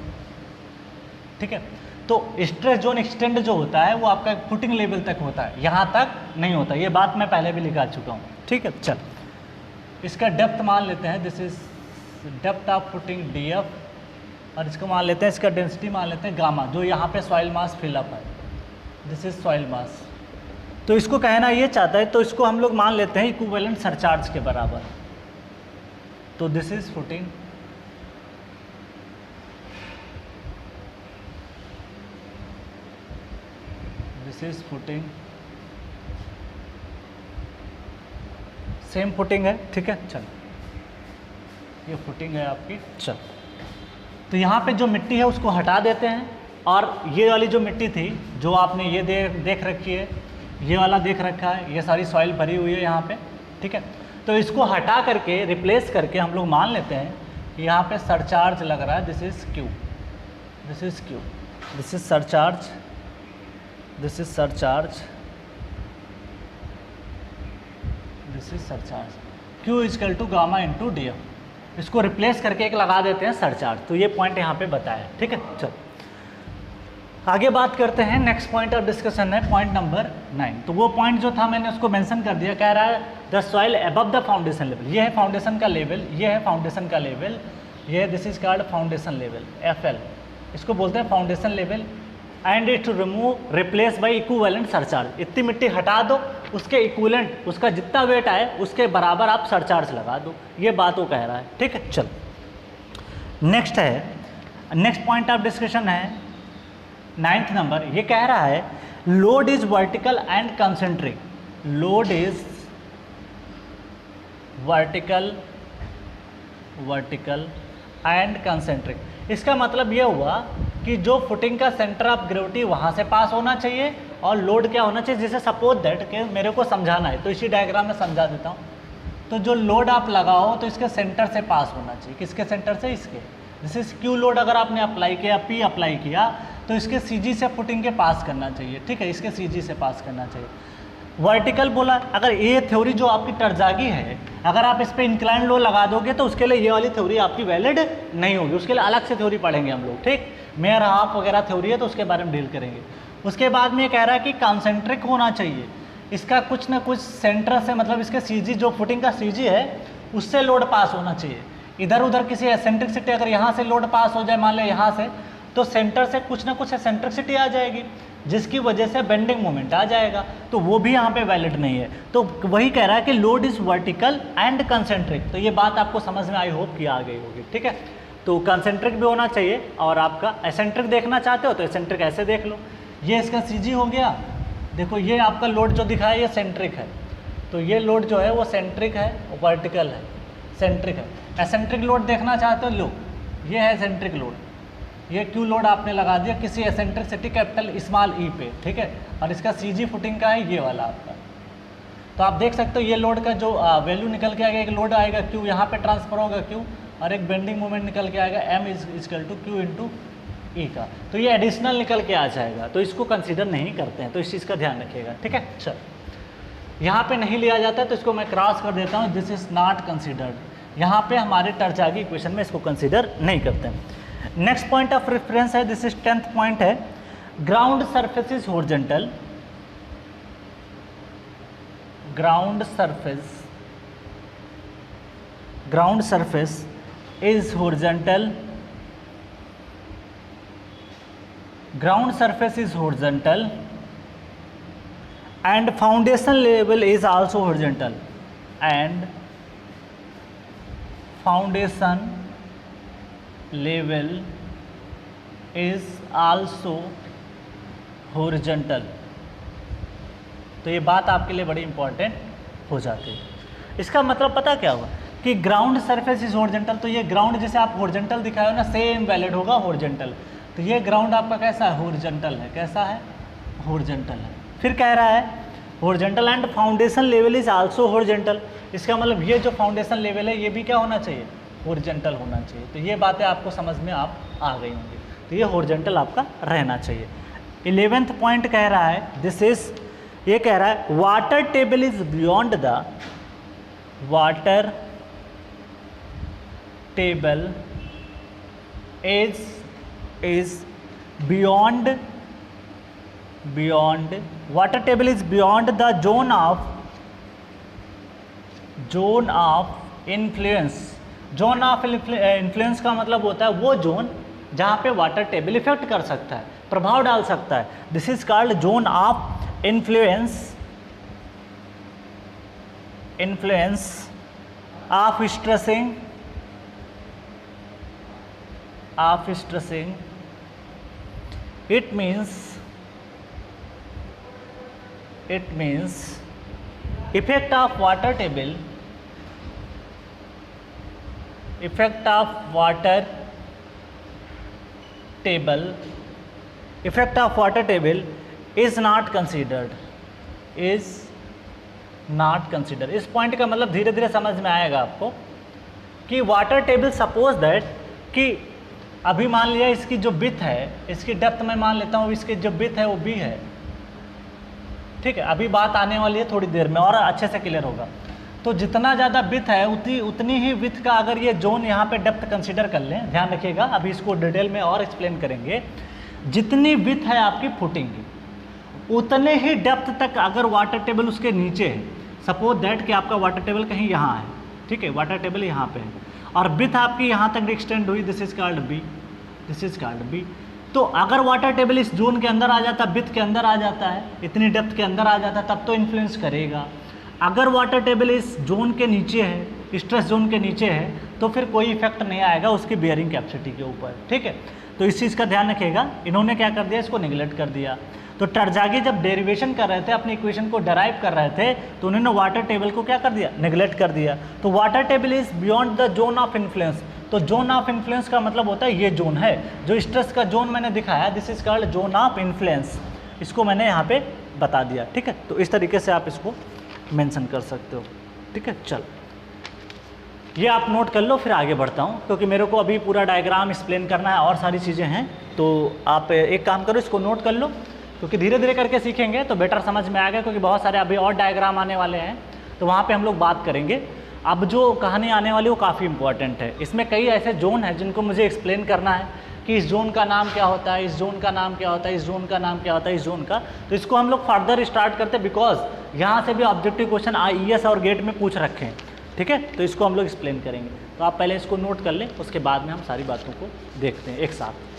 ठीक है, तो स्ट्रेस जोन एक्सटेंड जो होता है वो आपका फुटिंग लेवल तक होता है, यहाँ तक नहीं होता। ये बात मैं पहले भी लिखा चुका हूँ। ठीक है, चल इसका डेप्थ मान लेते हैं, this is depth of footing D F, और इसको मान लेते हैं, इसका डेंसिटी मान लेते हैं गामा, जो यहाँ पे सॉइल मास फिलअप है। दिस इज सॉइल मास। तो इसको कहना ये चाहता है, तो इसको हम लोग मान लेते हैं इक्विवेलेंट सरचार्ज के बराबर। तो this is footing, this is footing, same footing है। ठीक है, चल ये फुटिंग है आपकी। चल तो यहाँ पे जो मिट्टी है उसको हटा देते हैं, और ये वाली जो मिट्टी थी जो आपने ये देख रखी है, ये वाला देख रखा है, ये सारी सॉइल भरी हुई है यहाँ पे। ठीक है, तो इसको हटा करके रिप्लेस करके हम लोग मान लेते हैं कि यहाँ पे सरचार्ज लग रहा है। This is Q, this is Q, this is surcharge, this is surcharge, this is surcharge. Q equal to gamma into D F. इसको रिप्लेस करके एक लगा देते हैं सरचार्ज। तो ये पॉइंट यहाँ पे बताया। ठीक है, चलो आगे बात करते हैं। नेक्स्ट पॉइंट ऑफ डिस्कशन है पॉइंट नंबर 9। तो वो पॉइंट जो था मैंने उसको मेंशन कर दिया। कह रहा है the soil above the foundation level. ये है फाउंडेशन का लेवल, ये है फाउंडेशन का लेवल, ये this is called foundation level FL, इसको बोलते हैं foundation level. And it to remove replace by equivalent surcharge. इतनी मिट्टी हटा दो उसके इक्विवेलेंट, उसका जितना वेट आए उसके बराबर आप सरचार्ज लगा दो, ये बात वो कह रहा है। ठीक है, चलो नेक्स्ट है, नेक्स्ट पॉइंट ऑफ डिस्कशन है 9th नंबर। ये कह रहा है load is vertical and concentric, load is vertical and concentric. इसका मतलब ये हुआ कि जो फुटिंग का सेंटर ऑफ ग्रेविटी वहाँ से पास होना चाहिए और लोड क्या होना चाहिए, जैसे सपोज दैट कि मेरे को समझाना है तो इसी डायग्राम में समझा देता हूँ। तो जो लोड आप लगाओ तो इसके सेंटर से पास होना चाहिए, किसके सेंटर से, इसके। जैसे क्यू लोड अगर आपने अप्लाई किया, पी अप्लाई किया, तो इसके सीजी से फुटिंग के पास करना चाहिए। ठीक है, इसके सीजी से पास करना चाहिए। वर्टिकल बोला, अगर ये थ्योरी जो आपकी टरजागी है, अगर आप इस पर इंक्लाइन लोड लगा दोगे तो उसके लिए ये वाली थ्योरी आपकी वैलिड नहीं होगी, उसके लिए अलग से थ्योरी पढ़ेंगे हम लोग। ठीक, मेयर हाफ वगैरह थ्योरी है तो उसके बारे में डील करेंगे। उसके बाद में ये कह रहा है कि कॉन्सेंट्रिक होना चाहिए, इसका कुछ ना कुछ सेंटर से, मतलब इसके सीजी जो फुटिंग का सीजी है उससे लोड पास होना चाहिए। इधर उधर किसी एसेंट्रिसिटी, अगर यहाँ से लोड पास हो जाए मान ले यहाँ से, तो सेंटर से कुछ ना कुछ एसेंट्रिसिटी आ जाएगी जिसकी वजह से बेंडिंग मोमेंट आ जाएगा, तो वो भी यहाँ पे वैलिड नहीं है। तो वही कह रहा है कि load is vertical and concentric. तो ये बात आपको समझ में आई होप कि आ गई होगी। ठीक है, तो कंसेंट्रिक भी होना चाहिए और आपका एसेंट्रिक देखना चाहते हो तो एसेंट्रिक ऐसे देख लो, ये इसका सीजी हो गया। देखो ये आपका लोड जो दिखा है ये सेंट्रिक है, तो ये लोड जो है वो सेंट्रिक है, वर्टिकल है, सेंट्रिक है। एसेंट्रिक लोड देखना चाहते हो, लो ये है सेंट्रिक लोड, ये क्यू लोड आपने लगा दिया किसी एसेंट्रिसिटी कैपिटल स्मॉल ई पे। ठीक है, और इसका सीजी फुटिंग का है ये वाला आपका। तो आप देख सकते हो ये लोड का जो वैल्यू निकल के आएगा, एक लोड आएगा क्यू, यहाँ पे ट्रांसफर होगा क्यू, और एक बेंडिंग मोमेंट निकल के आएगा M is equal to Q into E का। तो ये एडिशनल निकल के आ जाएगा, तो इसको कंसीडर नहीं करते हैं, तो इस चीज़ का ध्यान रखिएगा। ठीक है, चल यहाँ पे नहीं लिया जाता है तो इसको मैं क्रॉस कर देता हूँ, दिस इज नॉट कंसिडर्ड। यहाँ पे हमारे टरजागी इक्वेशन में इसको कंसीडर नहीं करते हैं। नेक्स्ट पॉइंट ऑफ रेफरेंस है, दिस इज 10th पॉइंट है, ground surface is horizontal, ground surface is horizontal, ground surface is horizontal and foundation level is also horizontal, and foundation level is also horizontal। तो ये बात आपके लिए बड़ी important हो जाती है। इसका मतलब पता क्या हुआ कि ग्राउंड सरफेस इज हॉरिजॉन्टल, तो ये ग्राउंड जैसे आप हॉरिजॉन्टल दिखाए हो ना, सेम वैलिड होगा हॉरिजॉन्टल। तो ये ग्राउंड आपका कैसा है, हॉरिजॉन्टल है। कैसा है, हॉरिजॉन्टल है। फिर कह रहा है horizontal and foundation level is also horizontal, इसका मतलब ये जो फाउंडेशन लेवल है ये भी क्या होना चाहिए, हॉरिजॉन्टल होना चाहिए। तो ये बातें आपको समझ में आप आ गई होंगी, तो ये हॉरिजॉन्टल आपका रहना चाहिए। 11th पॉइंट कह रहा है, दिस इज, ये कह रहा है water table is beyond the, water table is beyond water table is beyond the zone of influence। Zone of influence का मतलब होता है वो जोन जहाँ पे वाटर टेबल इफेक्ट कर सकता है, प्रभाव डाल सकता है। This is called zone of influence of stressing it means effect of water table is not considered। इस पॉइंट का मतलब धीरे धीरे समझ में आएगा आपको कि वाटर टेबल, सपोज दैट कि अभी मान लिया इसकी जो विड्थ है, इसकी डेप्थ मैं मान लेता हूँ, इसकी जो विड्थ है वो b है। ठीक है, अभी बात आने वाली है थोड़ी देर में और अच्छे से क्लियर होगा। तो जितना ज़्यादा विड्थ है उतनी ही विड्थ का अगर ये जोन यहाँ पे डेप्थ कंसीडर कर लें, ध्यान रखिएगा, अभी इसको डिटेल में और एक्सप्लेन करेंगे। जितनी विड्थ है आपकी फुटिंग की, उतने ही डेप्थ तक अगर वाटर टेबल उसके नीचे है, सपोज दैट कि आपका वाटर टेबल कहीं यहाँ है, ठीक है, वाटर टेबल यहाँ पे है और विड्थ आपकी यहाँ तक एक्सटेंड हुई, दिस इज कॉल्ड बी, तो अगर वाटर टेबल इस जोन के अंदर आ जाता, विथ के अंदर आ जाता है, इतनी डेप्थ के अंदर आ जाता, तब तो इन्फ्लुएंस करेगा। अगर वाटर टेबल इस जोन के नीचे है, स्ट्रेस जोन के नीचे है, तो फिर कोई इफेक्ट नहीं आएगा उसकी बियरिंग कैपेसिटी के ऊपर, ठीक है। तो इस चीज़ का ध्यान रखिएगा। इन्होंने क्या कर दिया, इसको निगलेक्ट कर दिया। तो टरजागी जब डेरिवेशन कर रहे थे, अपनी इक्वेशन को डराइव कर रहे थे, तो उन्होंने वाटर टेबल को क्या कर दिया, निगलेक्ट कर दिया। तो water table is beyond the zone of influence. तो जोन ऑफ इन्फ्लुएंस का मतलब होता है ये जोन है, जो स्ट्रेस का जोन मैंने दिखाया, this is called zone of influence. इसको मैंने यहाँ पे बता दिया, ठीक है। तो इस तरीके से आप इसको मेंशन कर सकते हो, ठीक है। चल, ये आप नोट कर लो, फिर आगे बढ़ता हूँ, क्योंकि मेरे को अभी पूरा डायग्राम एक्सप्लेन करना है और सारी चीज़ें हैं। तो आप एक काम करो, इसको नोट कर लो, क्योंकि धीरे धीरे करके सीखेंगे तो बेटर समझ में आएगा, क्योंकि बहुत सारे अभी और डायग्राम आने वाले हैं, तो वहाँ पे हम लोग बात करेंगे। अब जो कहानी आने वाली वो काफ़ी इंपॉर्टेंट है। इसमें कई ऐसे जोन हैं जिनको मुझे एक्सप्लेन करना है कि इस जोन का नाम क्या होता है, इस जोन का नाम क्या होता है, इस जोन का नाम क्या होता है, इस जोन का। तो इसको हम लोग फर्दर स्टार्ट करते हैं, बिकॉज यहाँ से भी ऑब्जेक्टिव क्वेश्चन IES और गेट में पूछ रखे हैं, ठीक है। तो इसको हम लोग एक्सप्लेन करेंगे। तो आप पहले इसको नोट कर लें, उसके बाद में हम सारी बातों को देखते हैं एक साथ,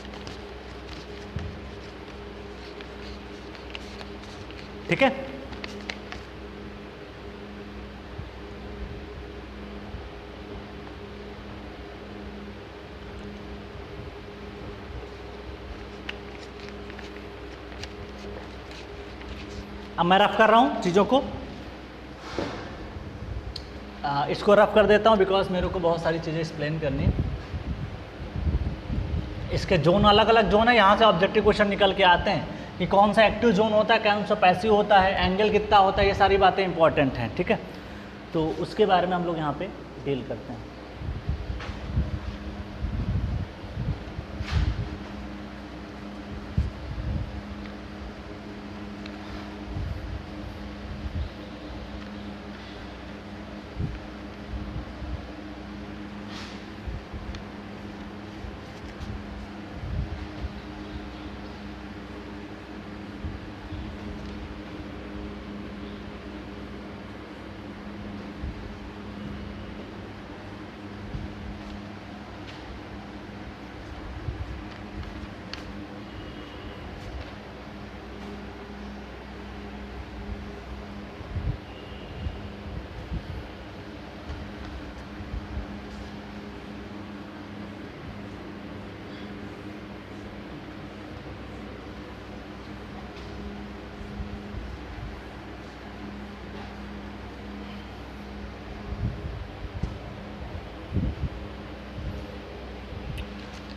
ठीक है। अब मैं रफ कर रहा हूँ चीज़ों को, इसको रफ कर देता हूँ बिकॉज मेरे को बहुत सारी चीज़ें एक्सप्लेन करनी है। इसके जोन अलग अलग जोन है, यहाँ से ऑब्जेक्टिव क्वेश्चन निकल के आते हैं कि कौन सा एक्टिव जोन होता है, कौन सा पैसिव होता है, एंगल कितना होता है, ये सारी बातें इंपॉर्टेंट हैं, ठीक है। तो उसके बारे में हम लोग यहाँ पे डील करते हैं।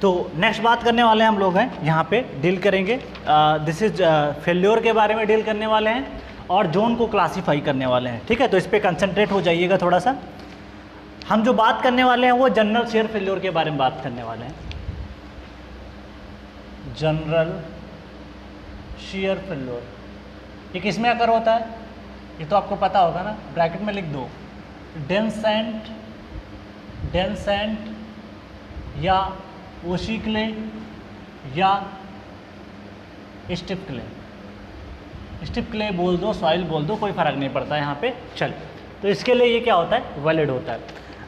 तो नेक्स्ट बात करने वाले हैं हम लोग हैं यहाँ पे डील करेंगे, दिस इज फेल्योर के बारे में डील करने वाले हैं और जोन को क्लासीफाई करने वाले हैं, ठीक है। तो इस पर कंसंट्रेट हो जाइएगा थोड़ा सा। हम जो बात करने वाले हैं वो जनरल शेयर फेल्योर के बारे में बात करने वाले हैं। जनरल शेयर फेल्योर ये किस में अगर होता है, ये तो आपको पता होगा ना, ब्रैकेट में लिख दो, डेंसेंट या ओशी क्ले या स्टिप क्ले। स्टिप क्ले बोल दो, सॉइल बोल दो, कोई फ़र्क नहीं पड़ता यहाँ पे। चल, तो इसके लिए ये क्या होता है, वैलिड होता है।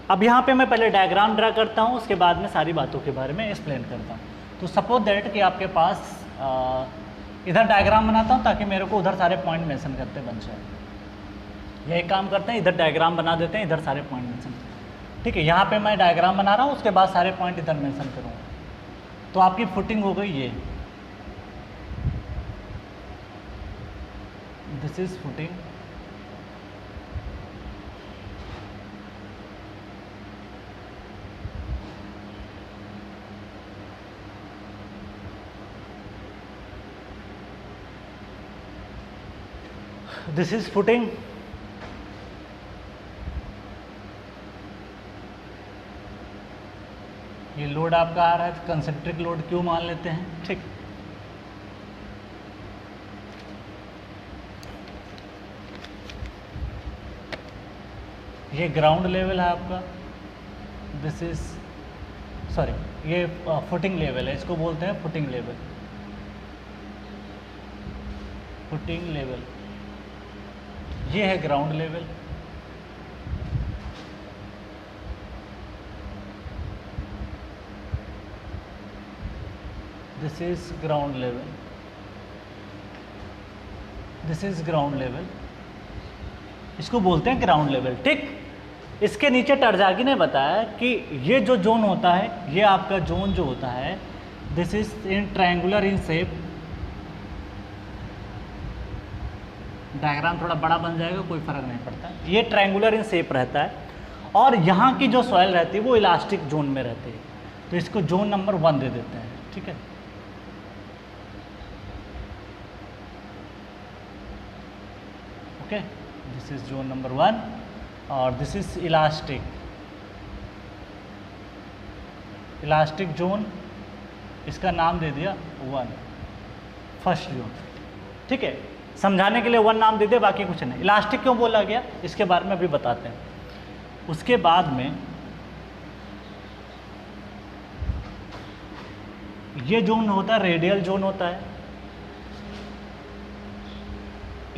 अब यहाँ पे मैं पहले डायग्राम ड्रा करता हूँ, उसके बाद में सारी बातों के बारे में एक्सप्लेन करता हूँ। तो सपोज दैट कि आपके पास इधर डायग्राम बनाता हूँ ताकि मेरे को उधर सारे पॉइंट मेंशन करते बन जाए। यही काम करते हैं, इधर डायग्राम बना देते हैं, इधर सारे पॉइंट मेंशन, ठीक है। यहाँ पे मैं डायग्राम बना रहा हूँ, उसके बाद सारे पॉइंट इधर मेंशन करूँगा। तो आपकी फुटिंग हो गई ये, this is footing, this is footing, ये लोड आपका आ रहा है, कंसेंट्रिक लोड क्यों मान लेते हैं, ठीक। ये ग्राउंड लेवल है आपका, दिस इज सॉरी, ये फुटिंग लेवल है, इसको बोलते हैं फुटिंग लेवल। फुटिंग लेवल ये है ground level. This is ground level, this is ground level, इसको बोलते हैं ग्राउंड लेवल। ठीक, इसके नीचे टरजागी ने बताया कि ये जो जोन होता है, ये आपका जोन जो होता है, this is in triangular in shape. Diagram थोड़ा बड़ा बन जाएगा, कोई फर्क नहीं पड़ता। ये ट्रायंगुलर इन शेप रहता है और यहाँ की जो सॉइल रहती है वो इलास्टिक जोन में रहती है, तो इसको जोन नंबर 1 दे देते हैं। ठीक है, okay, this is zone number 1 और this is elastic, elastic zone, इसका नाम दे दिया 1, फर्स्ट जोन। ठीक है, समझाने के लिए 1 नाम दे दे, बाकी कुछ नहीं। इलास्टिक क्यों बोला गया इसके बारे में अभी बताते हैं। उसके बाद में ये जोन होता है रेडियल जोन होता है,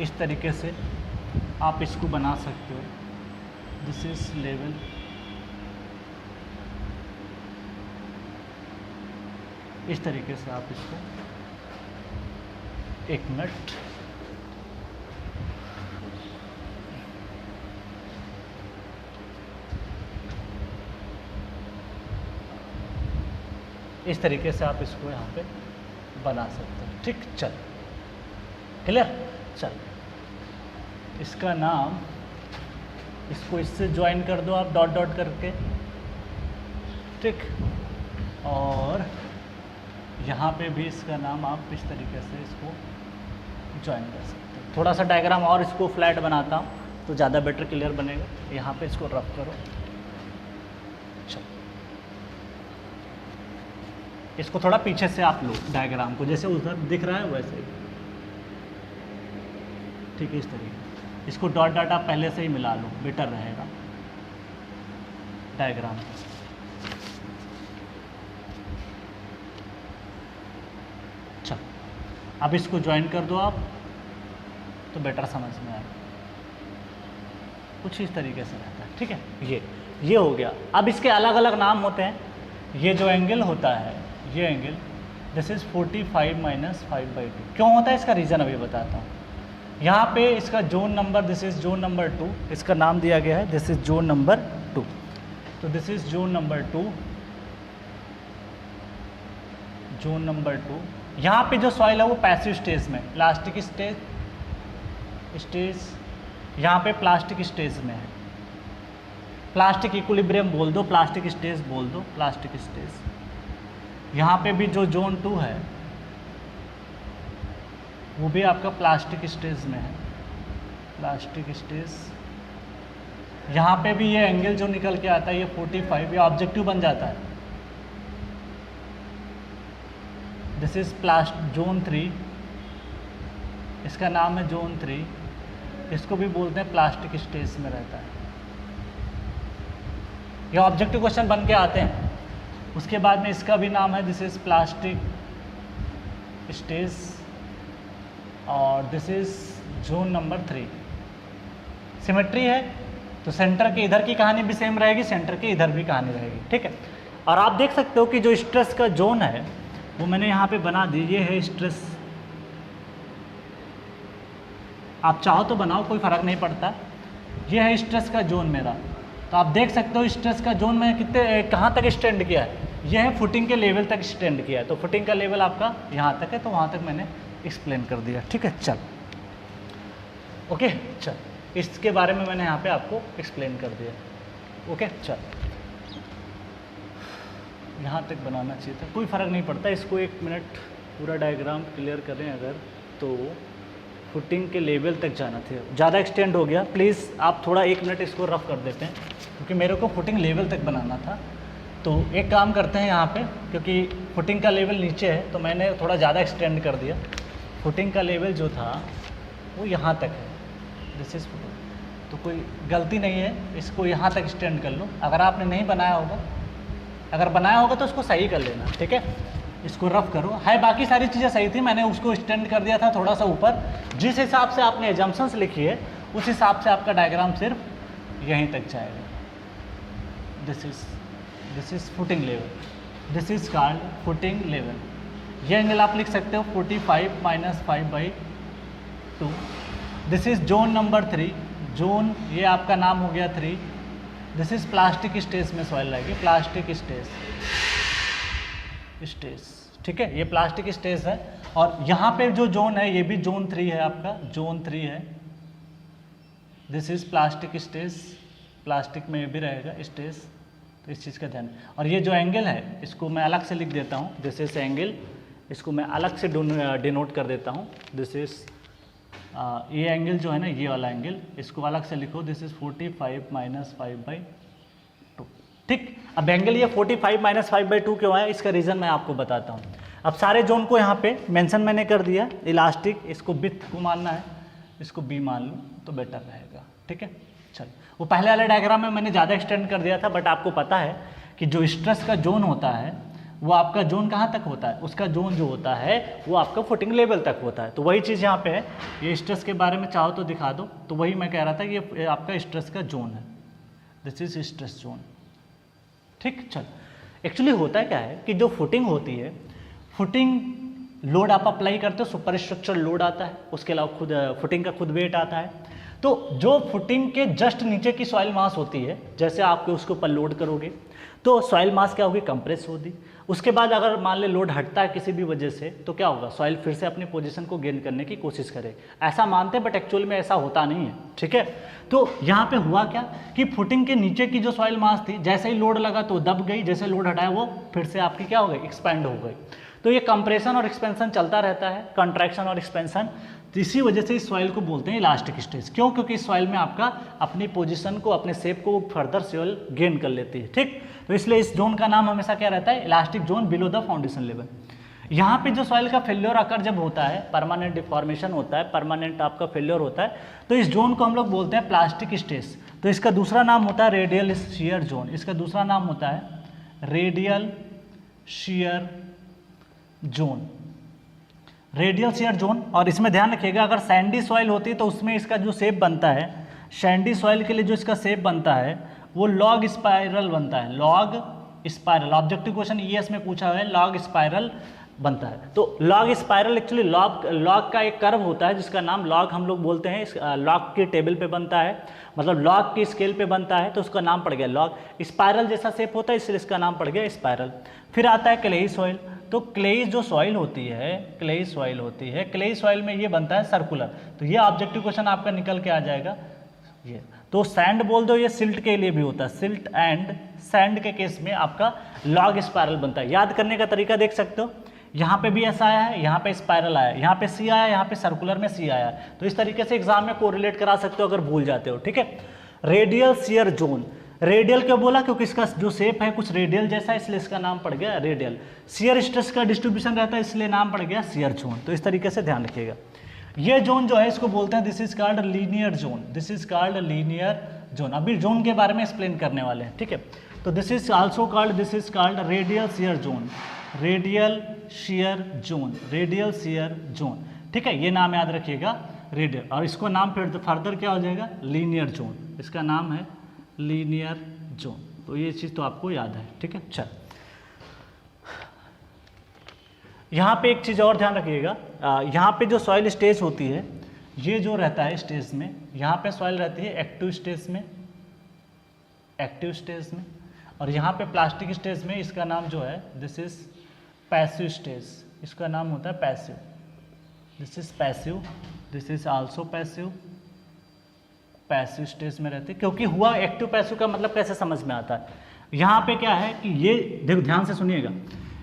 इस तरीके से आप इसको बना सकते हो। दिस इज लेवल, इस तरीके से आप इसको, एक मिनट, इस तरीके से आप इसको यहाँ पे बना सकते हो। ठीक, चल क्लियर। चल, इसका नाम, इसको इससे ज्वाइन कर दो आप डॉट डॉट करके। ठीक, और यहाँ पे भी इसका नाम आप इस तरीके से इसको ज्वाइन कर सकते हो। थोड़ा सा डायग्राम और इसको फ्लैट बनाता हूँ तो ज़्यादा बेटर क्लियर बनेगा। यहाँ पे इसको रफ करो, चलो इसको थोड़ा पीछे से आप लो डायग्राम को, जैसे उधर दिख रहा है वैसे ही। ठीक है, इस तरीके, इसको डॉट डॉट आप पहले से ही मिला लो, बेटर रहेगा डायग्राम। चल, अब इसको ज्वाइन कर दो आप तो बेटर समझ में आएगा। कुछ इस तरीके से रहता है। ठीक है, ये हो गया। अब इसके अलग अलग नाम होते हैं। ये जो एंगल होता है, ये एंगल, दिस इज 45 माइनस 5/2। क्यों होता है इसका रीज़न अभी बताता हूँ। यहाँ पे इसका zone number, this is zone number 2, इसका नाम दिया गया है, दिस इज जोन नंबर 2। तो this is zone number 2, zone number 2। यहाँ पे जो सॉइल है वो पैसिव स्टेज में, प्लास्टिक स्टेज, यहाँ पे प्लास्टिक स्टेज में है। प्लास्टिक इक्विलिब्रियम बोल दो, प्लास्टिक स्टेज बोल दो, प्लास्टिक स्टेज। यहाँ पे भी जो जोन 2 है वो भी आपका प्लास्टिक स्टेज में है, प्लास्टिक स्टेज। यहाँ पे भी ये एंगल जो निकल के आता है ये 45, ये ऑब्जेक्टिव बन जाता है। दिस इज जोन 3, इसका नाम है जोन 3, इसको भी बोलते हैं प्लास्टिक स्टेज में रहता है। ये ऑब्जेक्टिव क्वेश्चन बन के आते हैं। उसके बाद में इसका भी नाम है, दिस इज प्लास्टिक स्टेज और this is zone number 3। Symmetry है तो सेंटर के इधर की कहानी भी सेम रहेगी, सेंटर के इधर भी कहानी रहेगी। ठीक है, और आप देख सकते हो कि जो स्ट्रेस का जोन है वो मैंने यहाँ पे बना दी। ये है स्ट्रेस, आप चाहो तो बनाओ, कोई फ़र्क नहीं पड़ता। ये है स्ट्रेस का जोन मेरा। तो आप देख सकते हो स्ट्रेस का जोन में कितने कहाँ तक स्टैंड किया है। यह है फुटिंग के लेवल तक स्टैंड किया है। तो फुटिंग का लेवल आपका यहाँ तक है, तो वहाँ तक मैंने एक्सप्लेन कर दिया। ठीक है, चल ओके, चल इसके बारे में मैंने यहाँ पे आपको एक्सप्लेन कर दिया। ओके, चल यहाँ तक बनाना चाहिए था, कोई फ़र्क नहीं पड़ता। इसको 1 मिनट पूरा डायग्राम क्लियर करें अगर, तो फुटिंग के लेवल तक जाना था। ज़्यादा एक्सटेंड हो गया, प्लीज़ आप थोड़ा 1 मिनट इसको रफ कर देते हैं, क्योंकि मेरे को फुटिंग लेवल तक बनाना था। तो एक काम करते हैं यहाँ पे, क्योंकि फुटिंग का लेवल नीचे है तो मैंने थोड़ा ज़्यादा एक्सटेंड कर दिया। फुटिंग का लेवल जो था वो यहाँ तक है, दिस इज फुटिंग, तो कोई गलती नहीं है, इसको यहाँ तक एक्सटेंड कर लो। अगर आपने नहीं बनाया होगा, अगर बनाया होगा तो उसको सही कर लेना। ठीक है, इसको रफ करो। है बाकी सारी चीज़ें सही थी, मैंने उसको एक्सटेंड कर दिया था थोड़ा सा ऊपर। जिस हिसाब से आपने एजम्पशंस लिखी है उस हिसाब से आपका डायग्राम सिर्फ यहीं तक जाएगा। This is footing level, this is called footing level. ये एंगल आप लिख सकते हो 45 minus 5/2। This is zone number 3, zone ये आपका नाम हो गया 3। दिस इज प्लास्टिक स्टेज में सॉइल रहेगी, प्लास्टिक स्टेज, ठीक है, ये प्लास्टिक स्टेज है। और यहाँ पे जो जोन है ये भी जोन 3 है, आपका जोन 3 है। This is plastic stage, plastic में ये भी रहेगा स्टेज, तो इस चीज़ का ध्यान। और ये जो एंगल है इसको मैं अलग से लिख देता हूँ, दिस इज एंगल, इसको मैं अलग से डिनोट कर देता हूँ। दिस इज ये एंगल जो है ना, ये वाला एंगल, इसको अलग से लिखो, दिस इज 45 माइनस 5/2। ठीक, अब एंगल ये 45 माइनस 5/2 क्यों है, इसका रीज़न मैं आपको बताता हूँ। अब सारे जोन को यहाँ पे मेंशन मैंने कर दिया। इलास्टिक, इसको विड्थ को मानना है, इसको बी मान लूँ तो बेटर रहेगा। ठीक है, चलो, वो पहले वाले डायग्राम में मैंने ज़्यादा एक्सटेंड कर दिया था, बट आपको पता है कि जो स्ट्रेस का जोन होता है वो आपका जोन कहाँ तक होता है, उसका जोन जो होता है वो आपका फुटिंग लेवल तक होता है। तो वही चीज़ यहाँ पे है, ये स्ट्रेस के बारे में चाहो तो दिखा दो, तो वही मैं कह रहा था, ये आपका स्ट्रेस का जोन है, दिस इज स्ट्रेस जोन। ठीक, चलो, एक्चुअली होता क्या है कि जो फुटिंग होती है, फुटिंग लोड आप अप्लाई करते हो, सुपर स्ट्रक्चर लोड आता है, उसके अलावा खुद फुटिंग का खुद वेट आता है। तो जो फुटिंग के जस्ट नीचे की सॉइल मास होती है, जैसे आप उसके ऊपर लोड करोगे तो सॉइल मास क्या होगी, कंप्रेस होगी। उसके बाद अगर मान ले लोड हटता है किसी भी वजह से, तो क्या होगा, सॉइल फिर से अपनी पोजीशन को गेन करने की कोशिश करे। ऐसा मानते हैं, बट एक्चुअल में ऐसा होता नहीं है। ठीक है, तो यहाँ पे हुआ क्या कि फुटिंग के नीचे की जो सॉइल मास थी, जैसे ही लोड लगा तो दब गई, जैसे लोड हटाया वो फिर से आपकी क्या हो गई, एक्सपेंड हो गई। तो ये कंप्रेशन और एक्सपेंशन चलता रहता है, कंट्रैक्शन और एक्सपेंशन। तो इसी वजह से इस सॉइल को बोलते हैं इलास्टिक स्टेज। क्यों, क्योंकि इस सॉइल में आपका अपनी पोजीशन को, अपने शेप को फर्दर सॉइल गेन कर लेती है। ठीक, तो इसलिए इस जोन का नाम हमेशा क्या रहता है, elastic zone below the foundation level. यहाँ पे जो सॉइल का फेल्योर अकर जब होता है, परमानेंट डिफॉर्मेशन होता है, परमानेंट आपका फेल्योर होता है, तो इस जोन को हम लोग बोलते हैं प्लास्टिक स्टेज। तो इसका दूसरा नाम होता है रेडियल शियर जोन, इसका दूसरा नाम होता है radial shear zone, radial shear zone. और इसमें ध्यान रखिएगा, अगर सैंडी सॉइल होती है तो उसमें इसका जो शेप बनता है, सैंडी सॉइल के लिए जो इसका शेप बनता है वो लॉग स्पाइरल बनता है, log spiral. Objective question ES में पूछा हुआ है, लॉग स्पाइरल बनता है। तो लॉग स्पाइरल एक्चुअली लॉग का एक कर्व होता है जिसका नाम लॉग हम लोग बोलते हैं। लॉग के टेबल पे बनता है, मतलब लॉग की स्केल पे बनता है, तो उसका नाम पड़ गया लॉग। स्पाइरल जैसा शेप होता है, इसलिए इसका नाम पड़ गया स्पाइरल। फिर आता है क्लेई सॉइल। तो क्लेई जो सॉइल होती है, क्लेई सॉइल होती है, क्लेई सॉइल में ये बनता है सर्कुलर। तो ये ऑब्जेक्टिव क्वेश्चन आपका निकल के आ जाएगा ये। तो सैंड बोल दो, ये सिल्ट के लिए भी होता है, सिल्ट एंड सैंड के केस में आपका लॉग स्पाइरल बनता है। याद करने का तरीका देख सकते हो, यहाँ पे भी ऐसा आया है, यहाँ पे स्पाइरल आया, यहाँ पे सी आया, यहाँ पे सर्कुलर में सी आया। तो इस तरीके से एग्जाम में कोरिलेट करा सकते हो अगर भूल जाते हो। ठीक है, रेडियल शियर जोन, रेडियल क्यों बोला, क्योंकि इसका जो शेप है कुछ रेडियल जैसा है, इसलिए इसका नाम पड़ गया रेडियल। शियर स्ट्रेस का डिस्ट्रीब्यूशन रहता है, इसलिए नाम पड़ गया शियर जोन। तो इस तरीके से ध्यान रखिएगा। ये जोन जो है इसको बोलते हैं, this is called linear zone, this is called linear zone. अभी जोन के बारे में एक्सप्लेन करने वाले हैं। ठीक है, तो this is also called, this is called radial shear zone, radial shear zone, radial shear zone. ठीक है, ये नाम याद रखिएगा रेडियल। और इसको नाम फिर फर्दर क्या हो जाएगा, लीनियर जोन, इसका नाम है लीनियर जोन। तो ये चीज़ तो आपको याद है। ठीक है, चल, यहाँ पे एक चीज़ और ध्यान रखिएगा, यहाँ पे जो सॉइल स्टेज होती है, ये जो रहता है स्टेज में, यहाँ पे सॉइल रहती है एक्टिव स्टेज में, एक्टिव स्टेज में। और यहाँ पे प्लास्टिक स्टेज में इसका नाम जो है, दिस इज पैसिव स्टेज, इसका नाम होता है passive, this is passive, this is also passive, passive stage में रहते हैं। क्योंकि हुआ एक्टिव पैसिव का मतलब कैसे समझ में आता है, यहाँ पे क्या है कि ये देखो ध्यान से सुनिएगा,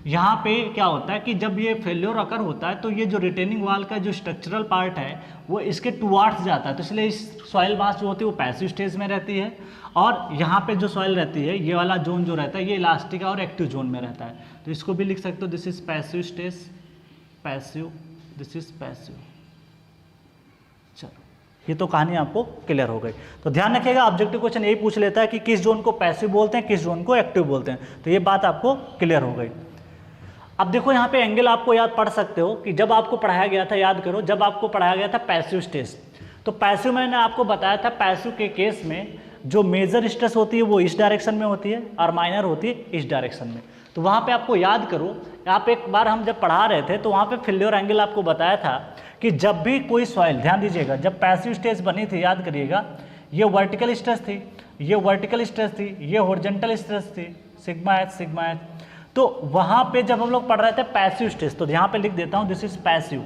यहाँ पे क्या होता है कि जब ये फेल्योर अकर होता है तो ये जो रिटेनिंग वाल का जो स्ट्रक्चरल पार्ट है वो इसके टुवार्ड्स जाता है, तो इसलिए इस सॉइल मास जो होती है वो पैसिव स्टेज में रहती है। और यहाँ पे जो सॉइल रहती है, ये वाला जोन जो रहता है, ये इलास्टिक और एक्टिव जोन में रहता है। तो इसको भी लिख सकते हो, this is passive stage, passive, this is passive. चलो, ये तो कहानी आपको क्लियर हो गई। तो ध्यान रखिएगा, ऑब्जेक्टिव क्वेश्चन यही पूछ लेता है कि किस जोन को पैसिव बोलते हैं, किस जोन को एक्टिव बोलते हैं। तो ये बात आपको क्लियर हो गई। अब देखो यहाँ पे एंगल आपको याद पढ़ सकते हो कि जब आपको पढ़ाया गया था, याद करो, जब आपको पढ़ाया गया था पैसिव स्टेज, तो पैसिव मैंने आपको बताया था, पैसिव के केस में जो मेजर स्ट्रेस होती है वो इस डायरेक्शन में होती है और माइनर होती है इस डायरेक्शन में। तो तो वहाँ पे आपको याद करो, आप एक बार हम जब पढ़ा रहे थे तो वहाँ पे फेल्योर एंगल आपको बताया था कि जब भी कोई सॉइल, ध्यान दीजिएगा, जब पैसिव स्टेज बनी थी, याद करिएगा, ये वर्टिकल स्ट्रेस थी, ये वर्टिकल स्ट्रेस थी, ये हॉरिजॉन्टल स्ट्रेस थी, सिग्मा एच। तो वहाँ पे जब हम लोग पढ़ रहे थे पैसिव स्टेज, तो यहाँ पे लिख देता हूँ this is passive,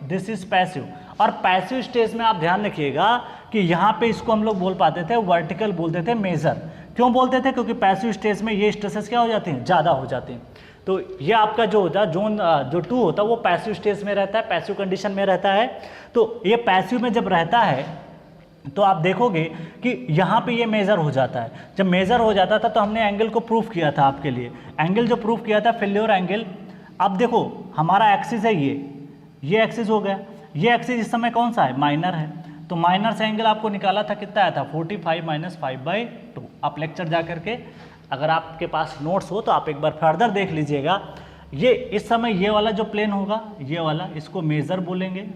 this is passive. और पैसिव स्टेज में आप ध्यान रखिएगा कि यहाँ पे इसको हम लोग बोल पाते थे वर्टिकल, बोलते थे मेजर। क्यों बोलते थे? क्योंकि पैसिव स्टेज में ये स्ट्रेसेस क्या हो जाती हैं, ज़्यादा हो जाती हैं। तो ये आपका जो होता है जोन जो 2 होता है वो पैसिव स्टेज में रहता है, पैसिव कंडीशन में रहता है। तो ये पैसिव में जब रहता है तो आप देखोगे कि यहाँ पे ये मेजर हो जाता है। जब मेजर हो जाता था तो हमने एंगल को प्रूफ किया था आपके लिए, एंगल जो प्रूफ किया था फेल्योर एंगल। अब देखो हमारा एक्सिस है ये एक्सिस हो गया, ये एक्सिस इस समय कौन सा है, माइनर है। तो माइनर से एंगल आपको निकाला था, कितना आया था, 45 - 5/2। आप लेक्चर जा करके, अगर आपके पास नोट्स हो तो आप एक बार फर्दर देख लीजिएगा। ये इस समय ये वाला जो प्लेन होगा, ये वाला, इसको मेजर बोलेंगे।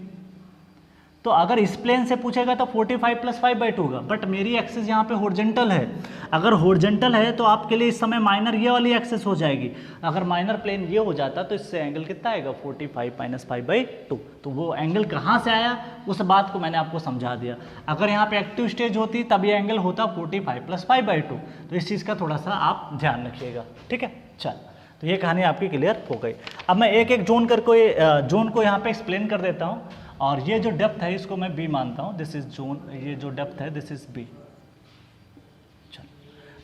तो अगर इस प्लेन से पूछेगा तो 45 + 5/2 होगा, बट मेरी एक्सिस यहाँ पे हॉरिजॉन्टल है। अगर हॉरिजॉन्टल है तो आपके लिए इस समय माइनर ये वाली एक्सिस हो जाएगी। अगर माइनर प्लेन ये हो जाता तो इससे एंगल कितना आएगा, 45 - 5/2। तो वो एंगल कहाँ से आया, उस बात को मैंने आपको समझा दिया। अगर यहाँ पे एक्टिव स्टेज होती तब ये एंगल होता 45 + 5/2। तो इस चीज़ का थोड़ा सा आप ध्यान रखिएगा, ठीक है। चल, तो ये कहानी आपकी क्लियर हो गई। अब मैं एक एक जोन को यहाँ पे एक्सप्लेन कर देता हूँ। और ये जो डेप्थ है इसको मैं बी मानता हूँ, दिस इज जोन, ये जो डेप्थ है दिस इज बी।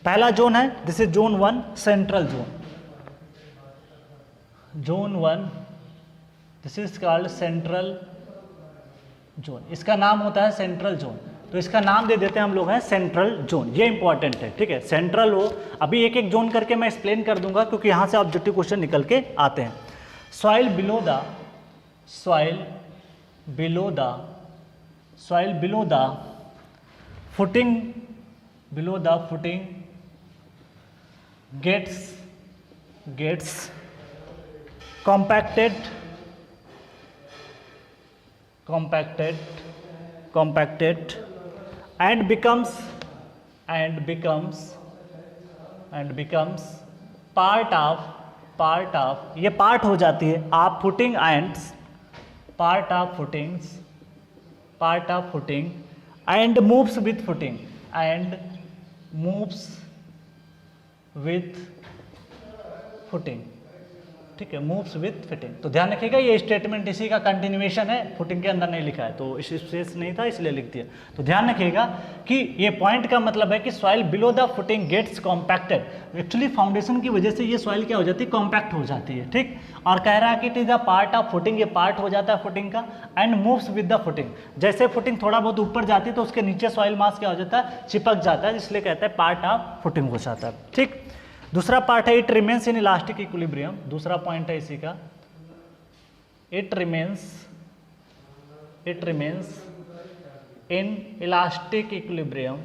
पहला जोन है, this is zone 1, central zone. Zone 1, this is called central zone. इसका नाम होता है सेंट्रल जोन, तो इसका नाम दे देते हैं हम लोग हैं सेंट्रल जोन। ये इंपॉर्टेंट है, ठीक है, सेंट्रल हो। अभी एक एक जोन करके मैं एक्सप्लेन कर दूंगा क्योंकि यहाँ से ऑब्जेक्टिव क्वेश्चन निकल के आते हैं। Soil below the footing gets compacted and becomes part of ये पार्ट हो जाती है आप footing ends, part of footing and moves with footing, ठीक है, मूव्स विथ फिटिंग। तो ध्यान रखिएगा ये स्टेटमेंट इसी का कंटिन्यूएशन है, फुटिंग के अंदर नहीं लिखा है, तो इस स्पेस नहीं था इसलिए लिख दिया। तो ध्यान रखिएगा कि ये पॉइंट का मतलब है कि soil below the footing gets compacted. Actually foundation की वजह से ये सॉइल क्या हो जाती है, कॉम्पैक्ट हो जाती है, ठीक। और कह रहा है कि it is the part of footing, ये पार्ट हो जाता है फुटिंग का, and moves with the footing. जैसे फुटिंग थोड़ा बहुत ऊपर जाती है तो उसके नीचे सॉइल मास क्या हो जाता है, चिपक जाता है, इसलिए कहते हैं पार्ट ऑफ फुटिंग हो जाता है, ठीक। दूसरा पार्ट है it remains in elastic equilibrium. दूसरा पॉइंट है इसी का, it remains in elastic equilibrium.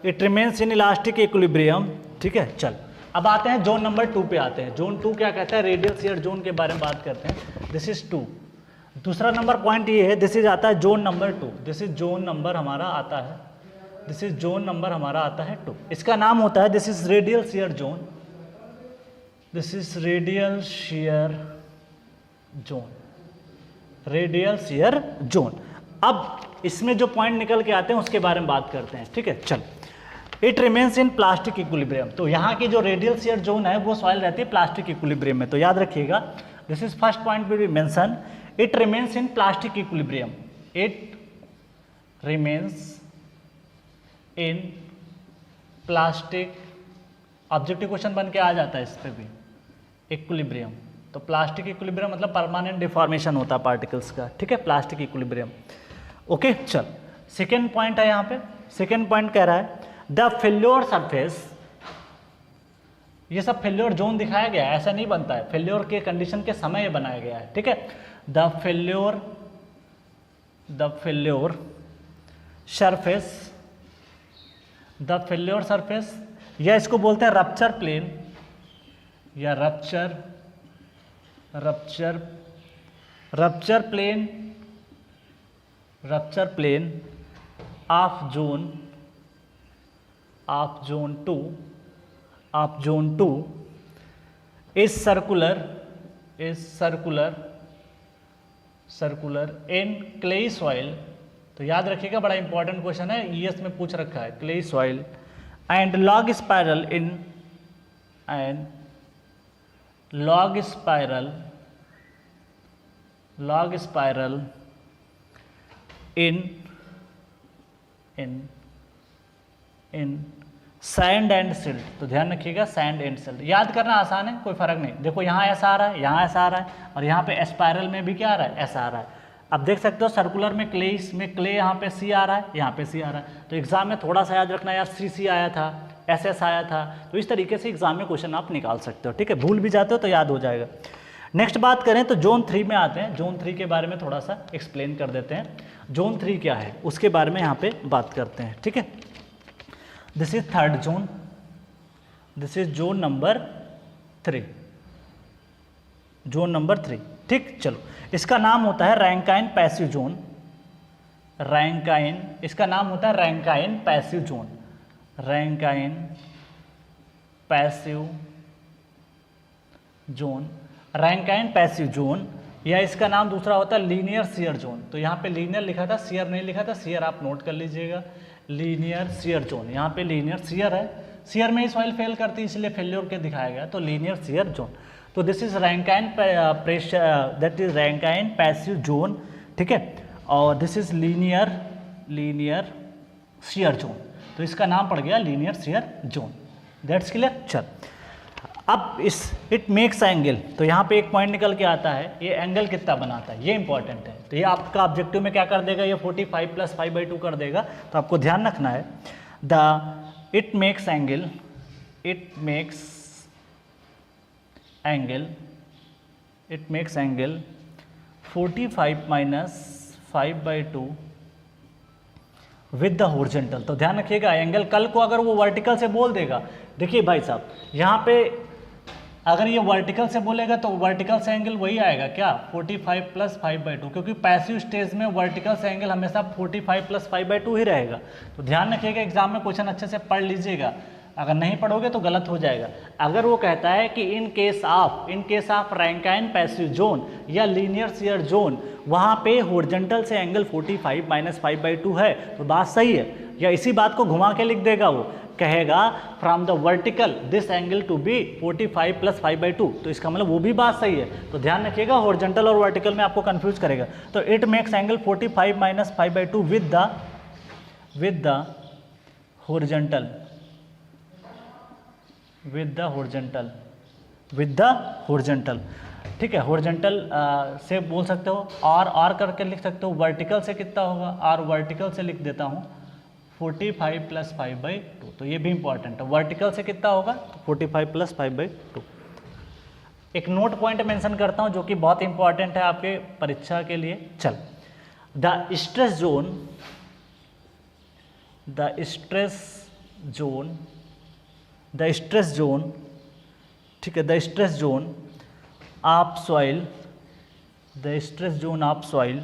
It remains in elastic equilibrium, ठीक है। चल, अब आते हैं जोन नंबर 2 पे आते हैं। जोन 2 क्या कहता है, रेडियल शियर जोन के बारे में बात करते हैं। This is 2। दूसरा नंबर पॉइंट ये है, दिस इज आता है zone number 2। This is zone number हमारा आता है 2। इसका नाम होता है this is radial shear zone. अब इसमें जो पॉइंट निकल के आते हैं उसके बारे में बात करते हैं, ठीक है। चल, it remains in plastic equilibrium. तो यहाँ की जो रेडियल शियर जोन है वो सॉइल रहती है प्लास्टिक इक्विलिब्रियम में। तो याद रखिएगा, this is first point will be mention, it remains in plastic equilibrium, objective question बन के आ जाता है इस पे भी, इक्विलिब्रियम। तो प्लास्टिक इक्विलिब्रियम मतलब परमानेंट डिफॉर्मेशन होता है पार्टिकल्स का, ठीक है, प्लास्टिक इक्विलिब्रियम। ओके, चल, सेकेंड पॉइंट है यहाँ पे। सेकेंड पॉइंट कह रहा है द फेल्योर सरफेस। ये सब फेल्योर जोन दिखाया गया है, ऐसा नहीं बनता है, फेल्योर के कंडीशन के समय ये बनाया गया है, ठीक है। द फेल्योर सरफेस, या इसको बोलते हैं रप्चर प्लेन, या rupture plane of zone two is circular in clay soil. तो याद रखिएगा, बड़ा इंपॉर्टेंट क्वेश्चन है, ईएस में पूछ रखा है, clayey soil and log spiral in sand and silt. तो ध्यान रखिएगा, सैंड एंड सिल्ट याद करना आसान है, कोई फर्क नहीं। देखो यहाँ ऐसा आ रहा है, यहाँ ऐसा आ रहा है, और यहाँ पे स्पाइरल में भी क्या आ रहा है, ऐसा आ रहा है। अब देख सकते हो सर्कुलर में क्ले यहाँ पे सी आ रहा है, यहाँ पे सी आ रहा है। तो एग्जाम में थोड़ा सा याद रखना यार, सी आया था, एस आया था। तो इस तरीके से एग्जाम में क्वेश्चन आप निकाल सकते हो, ठीक है। भूल भी जाते हो तो याद हो जाएगा। नेक्स्ट बात करें तो जोन 3 में आते हैं। जोन 3 के बारे में थोड़ा सा एक्सप्लेन कर देते हैं। जोन 3 क्या है उसके बारे में यहाँ पे बात करते हैं, ठीक है। This is third zone, this is zone number 3, zone number 3, ठीक। चलो, इसका नाम होता है रैंकाइन पैसिव जोन। इसका नाम होता है Rankine passive zone, Rankine passive zone, या इसका नाम दूसरा होता है लीनियर शियर जोन। तो यहाँ पे लीनियर लिखा था, शियर नहीं लिखा था, शियर आप नोट कर लीजिएगा, लीनियर शियर जोन। यहाँ पे लीनियर शियर है, शियर में ही सॉइल फेल करती है इसलिए फेल्योर के दिखाया गया, तो लीनियर शियर जोन। तो this is Rankine pressure, that is Rankine passive zone, ठीक है। और this is linear shear zone, तो इसका नाम पड़ गया linear shear zone. That's clear. चल, अब इट मेक्स एंगल। तो यहाँ पे एक पॉइंट निकल के आता है, ये एंगल कितना बनाता है, ये इंपॉर्टेंट है। तो ये आपका ऑब्जेक्टिव में क्या कर देगा, ये 45 + 5/2 कर देगा। तो आपको ध्यान रखना है, it makes angle 45 - 5/2 with the horizontal. तो ध्यान रखिएगा, एंगल कल को अगर वो वर्टिकल से बोल देगा, देखिए भाई साहब, यहाँ पे अगर ये वर्टिकल से बोलेगा तो वर्टिकल से एंगल वही आएगा क्या, 45 + 5/2, क्योंकि पैसिव स्टेज में वर्टिकल से एंगल हमेशा 45 + 5/2 ही रहेगा। तो ध्यान रखिएगा, एग्जाम में क्वेश्चन अच्छे से पढ़ लीजिएगा, अगर नहीं पढ़ोगे तो गलत हो जाएगा। अगर वो कहता है कि in case of Rankine passive zone या लीनियर शियर जोन, वहाँ पे हॉरिजॉन्टल से एंगल 45 - 5/2 है, तो बात सही है। या इसी बात को घुमा के लिख देगा, वो कहेगा from the vertical this angle to be 45 + 5/2, तो इसका मतलब वो भी बात सही है। तो ध्यान रखिएगा, हॉरिजॉन्टल और वर्टिकल में आपको कंफ्यूज करेगा। तो it makes angle 45 - 5/2 with the horizontal, ठीक है। हॉरिजॉन्टल से बोल सकते हो, और करके लिख सकते हो। वर्टिकल से कितना होगा, और वर्टिकल से लिख देता हूँ 45 + 5/2। तो ये भी इंपॉर्टेंट है, वर्टिकल से कितना होगा, 45 + 5/2। एक नोट पॉइंट मेंशन करता हूँ जो कि बहुत इंपॉर्टेंट है आपके परीक्षा के लिए। चल, द स्ट्रेस जोन, ठीक है, the stress zone of soil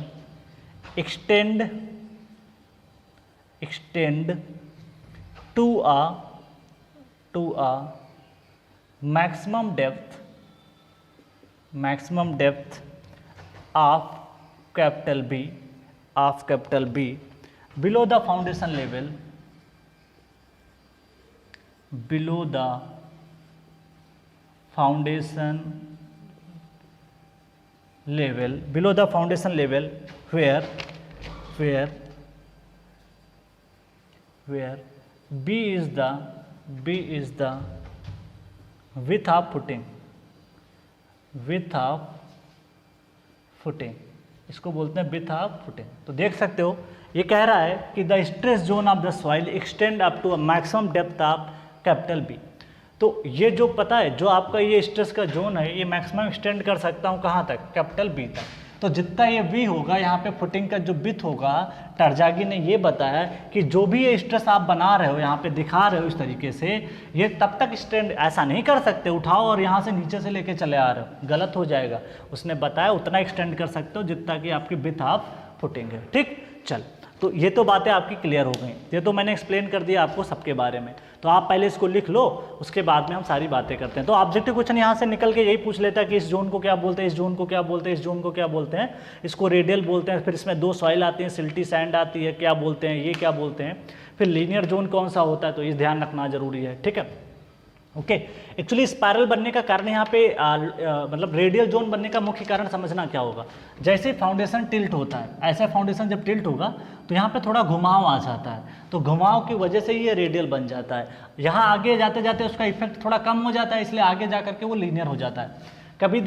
extend to a maximum depth of capital B below the foundation level, where B is the width of footing, इसको बोलते हैं width of footing। तो देख सकते हो, ये कह रहा है कि the stress zone of the soil extend up to a maximum depth of capital B. तो ये जो पता है, जो आपका ये स्ट्रेस का जोन है, ये मैक्सिमम एक्सटेंड कर सकता हूँ कहाँ तक, कैपिटल बी तक। तो जितना ये वी होगा, यहाँ पे फुटिंग का जो विथ होगा, टरजागी ने ये बताया कि जो भी ये स्ट्रेस आप बना रहे हो, यहाँ पे दिखा रहे हो इस तरीके से, ये तब तक स्टैंड ऐसा नहीं कर सकते उठाओ और यहाँ से नीचे से लेके चले आ रहे हो, गलत हो जाएगा। उसने बताया उतना एक्सटेंड कर सकते हो जितना कि आपकी विथ ऑफ फुटिंग है, ठीक। चल, तो ये तो बातें आपकी क्लियर हो गई, ये तो मैंने एक्सप्लेन कर दिया आपको सबके बारे में। तो आप पहले इसको लिख लो, उसके बाद में हम सारी बातें करते हैं। तो ऑब्जेक्टिव क्वेश्चन यहाँ से निकल के यही पूछ लेता है कि इस जोन को क्या बोलते हैं, इस जोन को क्या बोलते हैं, इस जोन को क्या बोलते हैं, इसको रेडियल बोलते हैं, फिर इसमें 2 सॉइल आती हैं, सिल्टी सैंड आती है, क्या बोलते हैं, ये क्या बोलते हैं, फिर लीनियर जोन कौन सा होता है, तो इस ध्यान रखना जरूरी है, ठीक है। ओके, एक्चुअली स्पायरल बनने का कारण यहाँ पे मतलब रेडियल जोन बनने का मुख्य कारण समझना क्या होगा, जैसे फाउंडेशन टिल्ट होता है, ऐसा फाउंडेशन जब टिल्ट होगा तो यहाँ पे थोड़ा घुमाव आ जाता है, तो घुमाव की वजह से ये रेडियल बन जाता है। यहाँ आगे जाते जाते उसका इफेक्ट थोड़ा कम हो जाता है, इसलिए आगे जा करके वो लीनियर हो जाता है। कभी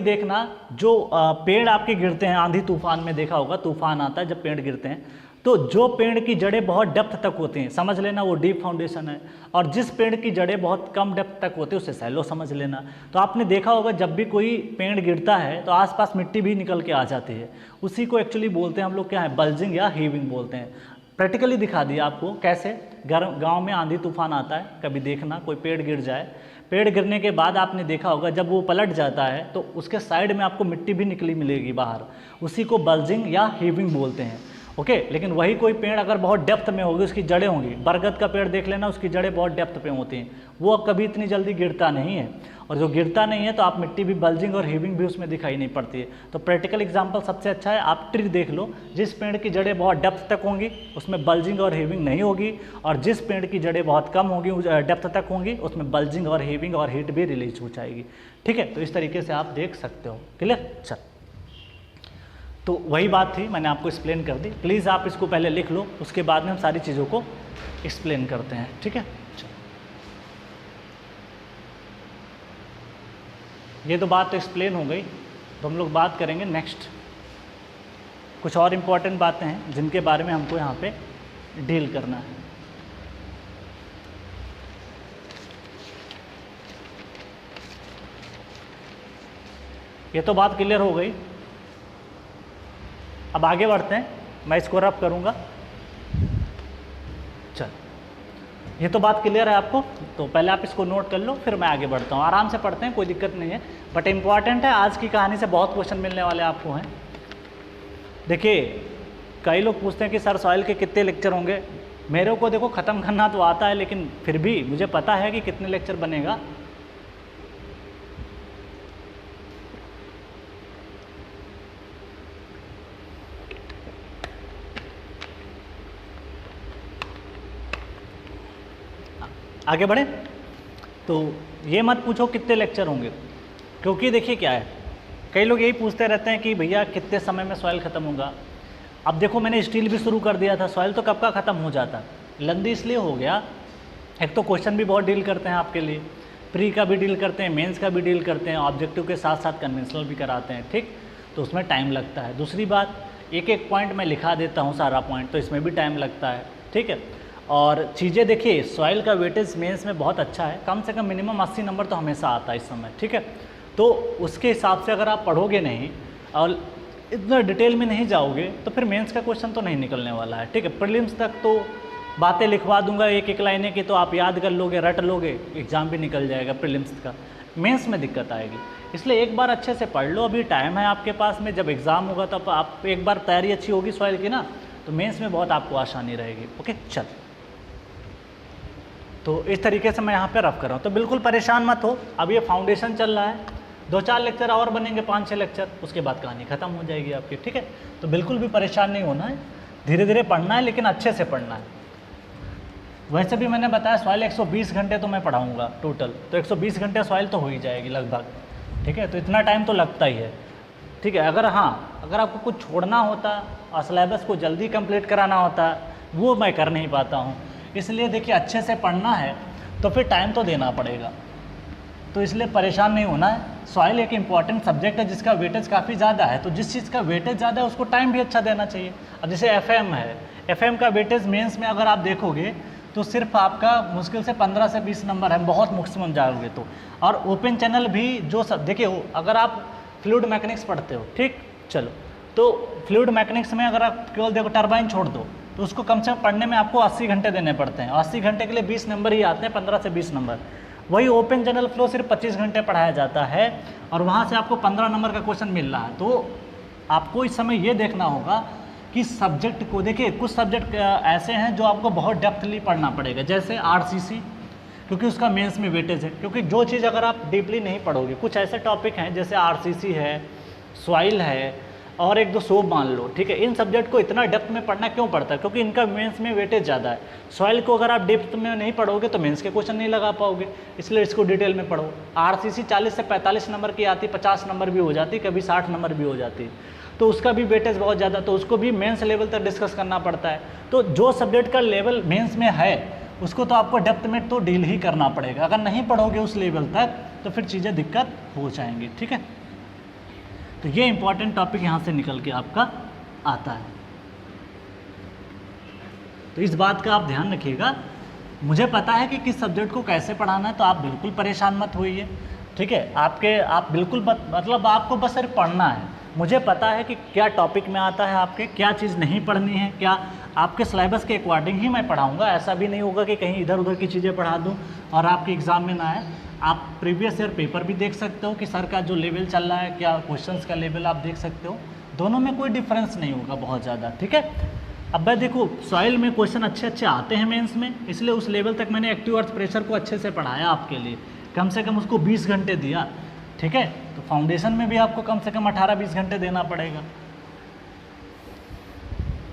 देखना जो पेड़ आपके गिरते हैं आंधी तूफान में, देखा होगा तूफान आता है जब पेड़ गिरते हैं, तो जो पेड़ की जड़ें बहुत डेप्थ तक होती हैं समझ लेना वो डीप फाउंडेशन है, और जिस पेड़ की जड़ें बहुत कम डेप्थ तक होती है उसे सैलो समझ लेना। तो आपने देखा होगा जब भी कोई पेड़ गिरता है तो आसपास मिट्टी भी निकल के आ जाती है, उसी को एक्चुअली बोलते हैं हम लोग क्या है, बल्जिंग या हीविंग बोलते हैं। प्रैक्टिकली दिखा दिया आपको कैसे। गाँव में आंधी तूफान आता है, कभी देखना कोई पेड़ गिर जाए, पेड़ गिरने के बाद आपने देखा होगा जब वो पलट जाता है तो उसके साइड में आपको मिट्टी भी निकली मिलेगी बाहर, उसी को बल्जिंग या हीविंग बोलते हैं। ओके, लेकिन वही कोई पेड़ अगर बहुत डेप्थ में होगी, उसकी जड़ें होंगी, बरगद का पेड़ देख लेना, उसकी जड़ें बहुत डेप्थ पे होती हैं, वो कभी इतनी जल्दी गिरता नहीं है, और जो गिरता नहीं है तो आप मिट्टी भी बल्जिंग और हीविंग भी उसमें दिखाई नहीं पड़ती है। तो प्रैक्टिकल एग्जांपल सबसे अच्छा है, आप ट्री देख लो, जिस पेड़ की जड़ें बहुत डेप्थ तक होंगी उसमें बल्जिंग और हीविंग नहीं होगी, और जिस पेड़ की जड़ें बहुत कम होंगी डेप्थ तक होंगी उसमें बल्जिंग और हीविंग और हीट भी रिलीज हो जाएगी, ठीक है। तो इस तरीके से आप देख सकते हो, क्लियर। चल, तो वही बात थी, मैंने आपको एक्सप्लेन कर दी। प्लीज़ आप इसको पहले लिख लो, उसके बाद में हम सारी चीज़ों को एक्सप्लेन करते हैं, ठीक है। ये तो बात तो एक्सप्लेन हो गई, तो हम लोग बात करेंगे नेक्स्ट। कुछ और इम्पॉर्टेंट बातें हैं जिनके बारे में हमको यहाँ पे डील करना है। ये तो बात क्लियर हो गई, अब आगे बढ़ते हैं, मैं इसको रफ करूँगा। चल, ये तो बात क्लियर है आपको, तो पहले आप इसको नोट कर लो, फिर मैं आगे बढ़ता हूँ। आराम से पढ़ते हैं, कोई दिक्कत नहीं है, बट इम्पॉर्टेंट है, आज की कहानी से बहुत क्वेश्चन मिलने वाले आपको हैं। देखिए, कई लोग पूछते हैं कि सर सॉइल के कितने लेक्चर होंगे। मेरे को देखो ख़त्म करना तो आता है, लेकिन फिर भी मुझे पता है कि कितने लेक्चर बनेगा। आगे बढ़े, तो ये मत पूछो कितने लेक्चर होंगे, क्योंकि देखिए क्या है, कई लोग यही पूछते रहते हैं कि भैया कितने समय में सॉइल ख़त्म होगा। अब देखो मैंने स्टील भी शुरू कर दिया था, सॉइल तो कब का ख़त्म हो जाता। लंदी इसलिए हो गया, एक तो क्वेश्चन भी बहुत डील करते हैं आपके लिए, प्री का भी डील करते हैं, मेंस का भी डील करते हैं, ऑब्जेक्टिव के साथ साथ कन्वेंशनल भी कराते हैं, ठीक, तो उसमें टाइम लगता है। दूसरी बात, एक एक पॉइंट मैं लिखा देता हूँ सारा पॉइंट, तो इसमें भी टाइम लगता है, ठीक है। और चीज़ें देखिए, सॉइल का वेटेज मेंस में बहुत अच्छा है, कम से कम मिनिमम 80 नंबर तो हमेशा आता है इस समय, ठीक है। तो उसके हिसाब से अगर आप पढ़ोगे नहीं और इतना डिटेल में नहीं जाओगे तो फिर मेंस का क्वेश्चन तो नहीं निकलने वाला है, ठीक है। प्रीलिम्स तक तो बातें लिखवा दूंगा एक एक लाइनें की, तो आप याद कर लोगे, रट लोगे, एग्ज़ाम भी निकल जाएगा प्रीलिम्स का। मेंस में दिक्कत आएगी, इसलिए एक बार अच्छे से पढ़ लो, अभी टाइम है आपके पास में, जब एग्ज़ाम होगा तब आप एक बार तैयारी अच्छी होगी सॉइल की ना, तो मेंस में बहुत आपको आसानी रहेगी। ओके, चल, तो इस तरीके से मैं यहाँ पे रफ कर रहा हूँ, तो बिल्कुल परेशान मत हो। अब ये फाउंडेशन चल रहा है, 2-4 लेक्चर और बनेंगे, 5-6 लेक्चर, उसके बाद कहानी ख़त्म हो जाएगी आपकी, ठीक है। तो बिल्कुल भी परेशान नहीं होना है, धीरे धीरे पढ़ना है, लेकिन अच्छे से पढ़ना है। वैसे भी मैंने बताया सॉइल 120 घंटे तो मैं पढ़ाऊँगा टोटल, तो 120 घंटे सॉइल तो हो ही जाएगी लगभग, ठीक है। तो इतना टाइम तो लगता ही है, ठीक है। अगर आपको कुछ छोड़ना होता और सिलेबस को जल्दी कंप्लीट कराना होता, वो मैं कर नहीं पाता हूँ, इसलिए देखिए अच्छे से पढ़ना है तो फिर टाइम तो देना पड़ेगा, तो इसलिए परेशान नहीं होना है। सॉइल एक इम्पॉर्टेंट सब्जेक्ट है जिसका वेटेज काफ़ी ज़्यादा है, तो जिस चीज़ का वेटेज ज़्यादा है उसको टाइम भी अच्छा देना चाहिए। अब जैसे एफएम है, एफएम का वेटेज मेंस में अगर आप देखोगे तो सिर्फ आपका मुश्किल से 15 से 20 नंबर है, बहुत मैक्सिमम जाओगे तो। और ओपन चैनल भी जो सब देखिए, अगर आप फ्लूइड मैकेनिक्स पढ़ते हो, ठीक, चलो, तो फ्लूइड मैकेनिक्स में अगर आप केवल देखो टरबाइन छोड़ दो तो उसको कम से कम पढ़ने में आपको 80 घंटे देने पड़ते हैं, 80 घंटे के लिए 20 नंबर ही आते हैं, 15 से 20 नंबर। वही ओपन चैनल फ्लो सिर्फ 25 घंटे पढ़ाया जाता है और वहाँ से आपको 15 नंबर का क्वेश्चन मिल रहा है। तो आपको इस समय ये देखना होगा किस सब्जेक्ट को, देखिए कुछ सब्जेक्ट ऐसे हैं जो आपको बहुत डेप्थली पढ़ना पड़ेगा, जैसे आरसीसी, क्योंकि उसका मेंस में वेटेज है, क्योंकि जो चीज़ अगर आप डीपली नहीं पढ़ोगे, कुछ ऐसे टॉपिक हैं जैसे आरसीसी है, सॉइल है और एक दो सोप मान लो, ठीक है, इन सब्जेक्ट को इतना डेप्थ में पढ़ना क्यों पड़ता है, क्योंकि इनका मेंस में वेटेज ज़्यादा है। सॉइल को अगर आप डेप्थ में नहीं पढ़ोगे तो मेंस के क्वेश्चन नहीं लगा पाओगे, इसलिए इसको डिटेल में पढ़ो। आरसीसी 40 से 45 नंबर की आती, 50 नंबर भी हो जाती, कभी 60 नंबर भी हो जाती, तो उसका भी वेटेज बहुत ज़्यादा, तो उसको भी मेंस लेवल तक डिस्कस करना पड़ता है। तो जो सब्जेक्ट का लेवल मेंस में है उसको तो आपको डेप्थ में तो डील ही करना पड़ेगा, अगर नहीं पढ़ोगे उस लेवल तक तो फिर चीज़ें दिक्कत हो जाएंगी, ठीक है। तो ये इंपॉर्टेंट टॉपिक यहाँ से निकल के आपका आता है, तो इस बात का आप ध्यान रखिएगा। मुझे पता है कि किस सब्जेक्ट को कैसे पढ़ाना है, तो आप बिल्कुल परेशान मत होइए, ठीक है। आप बिल्कुल मतलब आपको बस सिर्फ पढ़ना है। मुझे पता है कि क्या टॉपिक में आता है, आपके क्या चीज़ नहीं पढ़नी है, क्या आपके सिलेबस के अकॉर्डिंग ही मैं पढ़ाऊँगा। ऐसा भी नहीं होगा कि कहीं इधर उधर की चीज़ें पढ़ा दूँ और आपके एग्ज़ाम में ना आए। आप प्रीवियस ईयर पेपर भी देख सकते हो कि सर का जो लेवल चल रहा है, क्या क्वेश्चंस का लेवल आप देख सकते हो, दोनों में कोई डिफरेंस नहीं होगा बहुत ज़्यादा, ठीक है। अब भाई देखो, सॉइल में क्वेश्चन अच्छे अच्छे आते हैं मेंस में, इसलिए उस लेवल तक मैंने एक्टिव अर्थ प्रेशर को अच्छे से पढ़ाया आपके लिए, कम से कम उसको 20 घंटे दिया, ठीक है। तो फाउंडेशन में भी आपको कम से कम 18-20 घंटे देना पड़ेगा।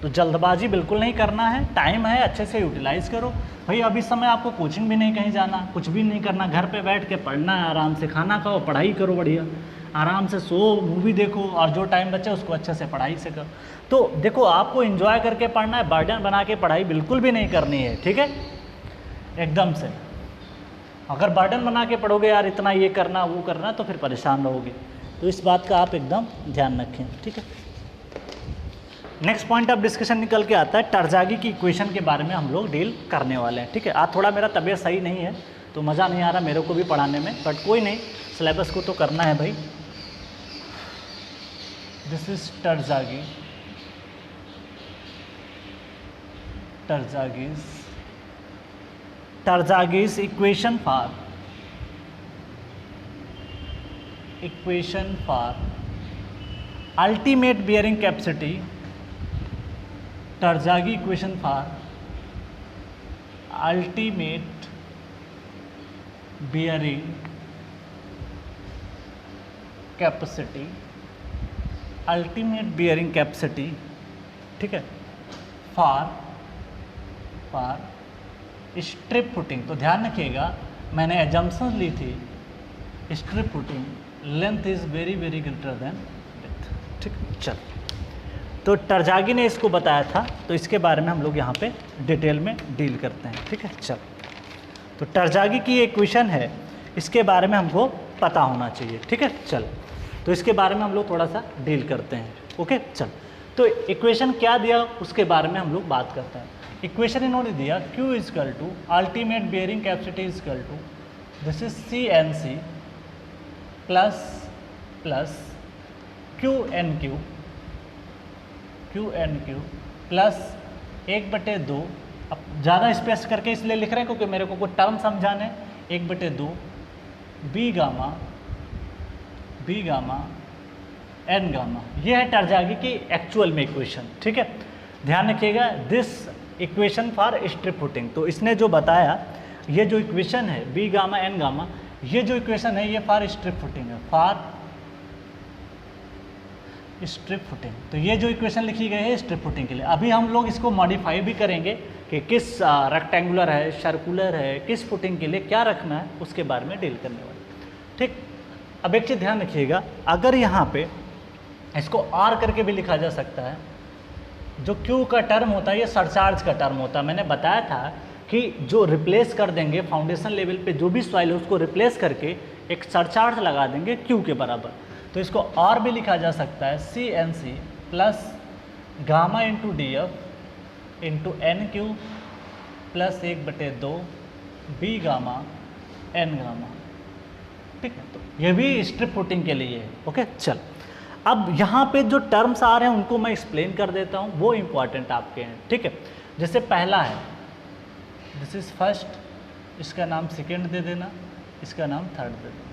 तो जल्दबाजी बिल्कुल नहीं करना है, टाइम है, अच्छे से यूटिलाइज़ करो भाई। अभी समय आपको कोचिंग भी नहीं कहीं जाना, कुछ भी नहीं करना, घर पे बैठ के पढ़ना है, आराम से खाना खाओ, पढ़ाई करो बढ़िया, आराम से सो, मूवी देखो, और जो टाइम बचे उसको अच्छे से पढ़ाई से करो। तो देखो, आपको एंजॉय करके पढ़ना है, बर्डन बना के पढ़ाई बिल्कुल भी नहीं करनी है, ठीक है, एकदम से। अगर बर्डन बना के पढ़ोगे यार इतना ये करना वो करना, तो फिर परेशान रहोगे। तो इस बात का आप एकदम ध्यान रखें, ठीक है। नेक्स्ट पॉइंट ऑफ डिस्कशन निकल के आता है टरजागी की इक्वेशन के बारे में हम लोग डील करने वाले हैं, ठीक है। आज थोड़ा मेरा तबीयत सही नहीं है तो मज़ा नहीं आ रहा मेरे को भी पढ़ाने में, बट कोई नहीं, सिलेबस को तो करना है भाई। This is Terzaghi's equation for ultimate bearing capacity, Terzaghi equation for ultimate bearing capacity, ठीक है, फॉर स्ट्रिप फुटिंग। तो ध्यान रखिएगा, मैंने एजम्पशन ली थी, strip footing length is very very greater than width, ठीक। चल, तो टरजागी ने इसको बताया था, तो इसके बारे में हम लोग यहाँ पे डिटेल में डील करते हैं, ठीक है। चल, तो टरजागी की एक इक्वेशन है, इसके बारे में हमको पता होना चाहिए, ठीक है। चल, तो इसके बारे में हम लोग थोड़ा सा डील करते हैं, ओके। चल, तो इक्वेशन क्या दिया उसके बारे में हम लोग बात करते हैं। इक्वेशन इन्होंने दिया Q equal to ultimate bearing capacity equal to, this is CNC plus QNQ plus 1/2, अब ज़्यादा स्पेस करके इसलिए लिख रहे हैं क्योंकि मेरे को कुछ टर्म समझाने, 1/2 बी गामा एन गामा। ये है टरजागी की एक्चुअल में इक्वेशन, ठीक है। ध्यान रखिएगा, this equation for strip footing. तो इसने जो बताया, ये जो इक्वेशन है बी गामा एन गामा, ये जो इक्वेशन है ये फॉर स्ट्रिप फुटिंग है, फॉर स्ट्रिप फुटिंग। तो ये जो इक्वेशन लिखी गई है स्ट्रिप फुटिंग के लिए। अभी हम लोग इसको मॉडिफाई भी करेंगे कि किस रेक्टेंगुलर है, सर्कुलर है, किस फुटिंग के लिए क्या रखना है, उसके बारे में डील करने वाले, ठीक। अब एक चीज़ ध्यान रखिएगा, अगर यहाँ पे इसको आर करके भी लिखा जा सकता है, जो क्यू का टर्म होता है ये सरचार्ज का टर्म होता है। मैंने बताया था कि जो रिप्लेस कर देंगे फाउंडेशन लेवल पे जो भी सॉइल है उसको रिप्लेस करके एक सरचार्ज लगा देंगे क्यू के बराबर। तो इसको और भी लिखा जा सकता है CNC plus gamma into DF into NQ plus 1/2 B gamma N gamma, ठीक है। तो ये भी स्ट्रिप फुटिंग के लिए है, ओके। चल, अब यहाँ पे जो टर्म्स आ रहे हैं उनको मैं एक्सप्लेन कर देता हूँ, वो इम्पॉर्टेंट आपके हैं, ठीक है। जैसे पहला है, दिस इज़ फर्स्ट, इसका नाम सेकेंड दे देना, इसका नाम थर्ड दे देना।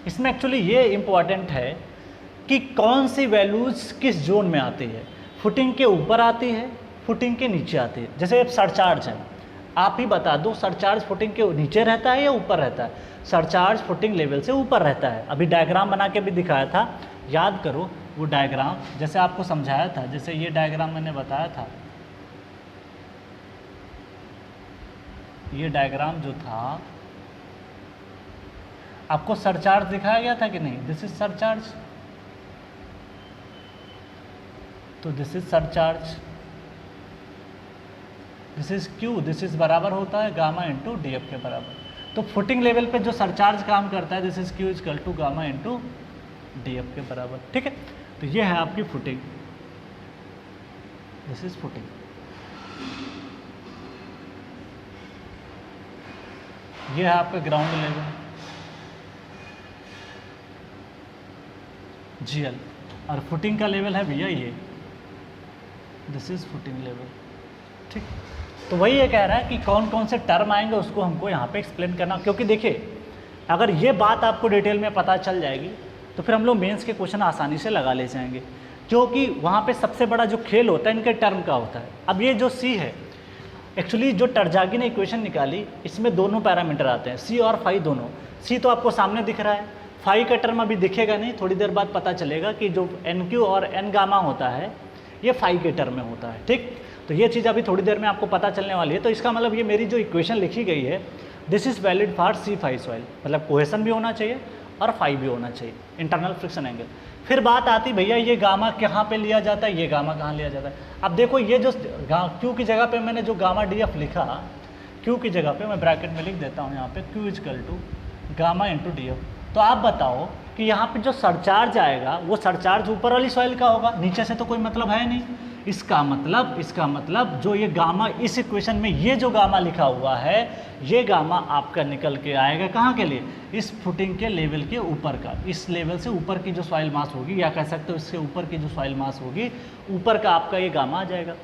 इसमें एक्चुअली ये इम्पॉर्टेंट है कि कौन सी वैल्यूज़ किस जोन में आती है। फुटिंग के ऊपर आती है, फुटिंग के नीचे आती है। जैसे अब सरचार्ज है, आप ही बता दो सरचार्ज फुटिंग के नीचे रहता है या ऊपर रहता है? सरचार्ज फुटिंग लेवल से ऊपर रहता है। अभी डायग्राम बना के भी दिखाया था, याद करो वो डायग्राम, जैसे आपको समझाया था, जैसे ये डायग्राम मैंने बताया था, ये डायग्राम जो था आपको सरचार्ज दिखाया गया था कि नहीं? दिस इज सरचार्ज, तो this is surcharge, this is Q, this is बराबर होता है गामा इंटू डी एफ के बराबर। तो फुटिंग लेवल पे जो सरचार्ज काम करता है this is Q equal to gamma into D F के बराबर, ठीक है। तो ये है आपकी फुटिंग, दिस इज फुटिंग। ये है आपका ग्राउंड लेवल जीएल, और फुटिंग का लेवल है भैया ये, दिस इज फुटिंग लेवल, ठीक। तो वही ये कह रहा है कि कौन कौन से टर्म आएंगे उसको हमको यहाँ पे एक्सप्लेन करना, क्योंकि देखिए अगर ये बात आपको डिटेल में पता चल जाएगी तो फिर हम लोग मेंस के क्वेश्चन आसानी से लगा ले जाएंगे, क्योंकि वहाँ पे सबसे बड़ा जो खेल होता है इनके टर्म का होता है। अब ये जो सी है, एक्चुअली जो टरजागी ने इक्वेशन निकाली इसमें दोनों पैरामीटर आते हैं, सी और फाई दोनों। सी तो आपको सामने दिख रहा है, फाई का टर्म अभी दिखेगा नहीं, थोड़ी देर बाद पता चलेगा कि जो एन क्यू और एन गामा होता है ये फाई के टर्म में होता है, ठीक। तो ये चीज़ अभी थोड़ी देर में आपको पता चलने वाली है। तो इसका मतलब ये मेरी जो इक्वेशन लिखी गई है this is valid for C phi soil, मतलब कोहेसन भी होना चाहिए और फाई भी होना चाहिए, इंटरनल फ्रिक्शन एंगल। फिर बात आती भैया ये गामा कहाँ पे लिया जाता है, ये गामा कहाँ लिया जाता है। अब देखो ये जो क्यू की जगह पे मैंने जो गामा डी एफ लिखा, क्यू की जगह पे मैं ब्रैकेट में लिख देता हूँ यहाँ पे Q equal to gamma into D F. तो आप बताओ कि यहाँ पे जो सरचार्ज आएगा वो सरचार्ज ऊपर वाली सॉइल का होगा, नीचे से तो कोई मतलब है नहीं। इसका मतलब जो ये गामा इस इक्वेशन में ये जो गामा लिखा हुआ है ये गामा आपका निकल के आएगा कहाँ के लिए, इस फुटिंग के लेवल के ऊपर का, इस लेवल से ऊपर की जो सॉइल मास होगी, या कह सकते हो इससे ऊपर की जो सॉइल मास होगी ऊपर का आपका ये गामा आ जाएगा।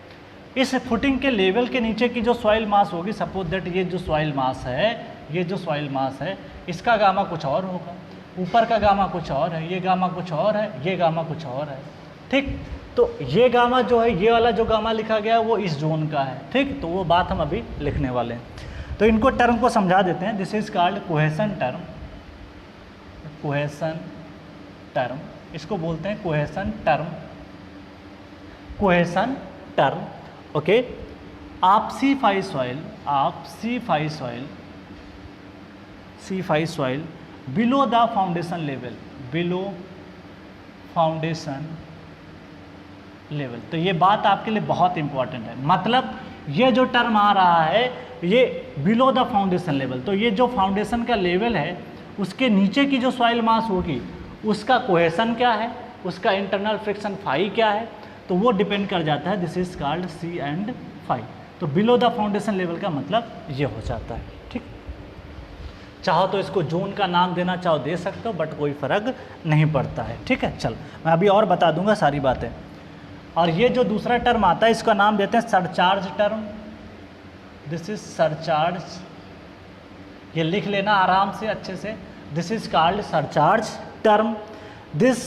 इस फुटिंग के लेवल के नीचे की जो सॉइल मास होगी, सपोज दैट ये जो सॉइल मास है, ये जो सॉइल मास है इसका गामा कुछ और होगा, ऊपर का गामा कुछ और है, ये गामा कुछ और है, ये गामा कुछ और है, ठीक। तो ये गामा जो है, ये वाला जो गामा लिखा गया है वो इस जोन का है, ठीक। तो वो बात हम अभी लिखने वाले हैं। तो इनको टर्म को समझा देते हैं। This is called cohesion term, cohesion term, इसको बोलते हैं cohesion term, cohesion term, okay. आप सी फाई सॉइल, आप C phi soil, C phi soil below the foundation level, below foundation level. तो ये बात आपके लिए बहुत इंपॉर्टेंट है, मतलब ये जो टर्म आ रहा है ये बिलो द फाउंडेशन लेवल, तो ये जो फाउंडेशन का लेवल है उसके नीचे की जो सॉइल मास होगी उसका कोहेसन क्या है, उसका इंटरनल फ्रिक्शन फाई क्या है, तो वो डिपेंड कर जाता है। This is called C and phi. तो बिलो द फाउंडेशन लेवल का मतलब ये हो जाता है, ठीक। चाहो तो इसको जोन का नाम देना चाहो दे सकते हो, बट कोई फर्क नहीं पड़ता है, ठीक है। चल मैं अभी और बता दूंगा सारी बातें। और ये जो दूसरा टर्म आता है इसका नाम देते हैं surcharge term, this is surcharge, ये लिख लेना आराम से अच्छे से। This is called surcharge term. This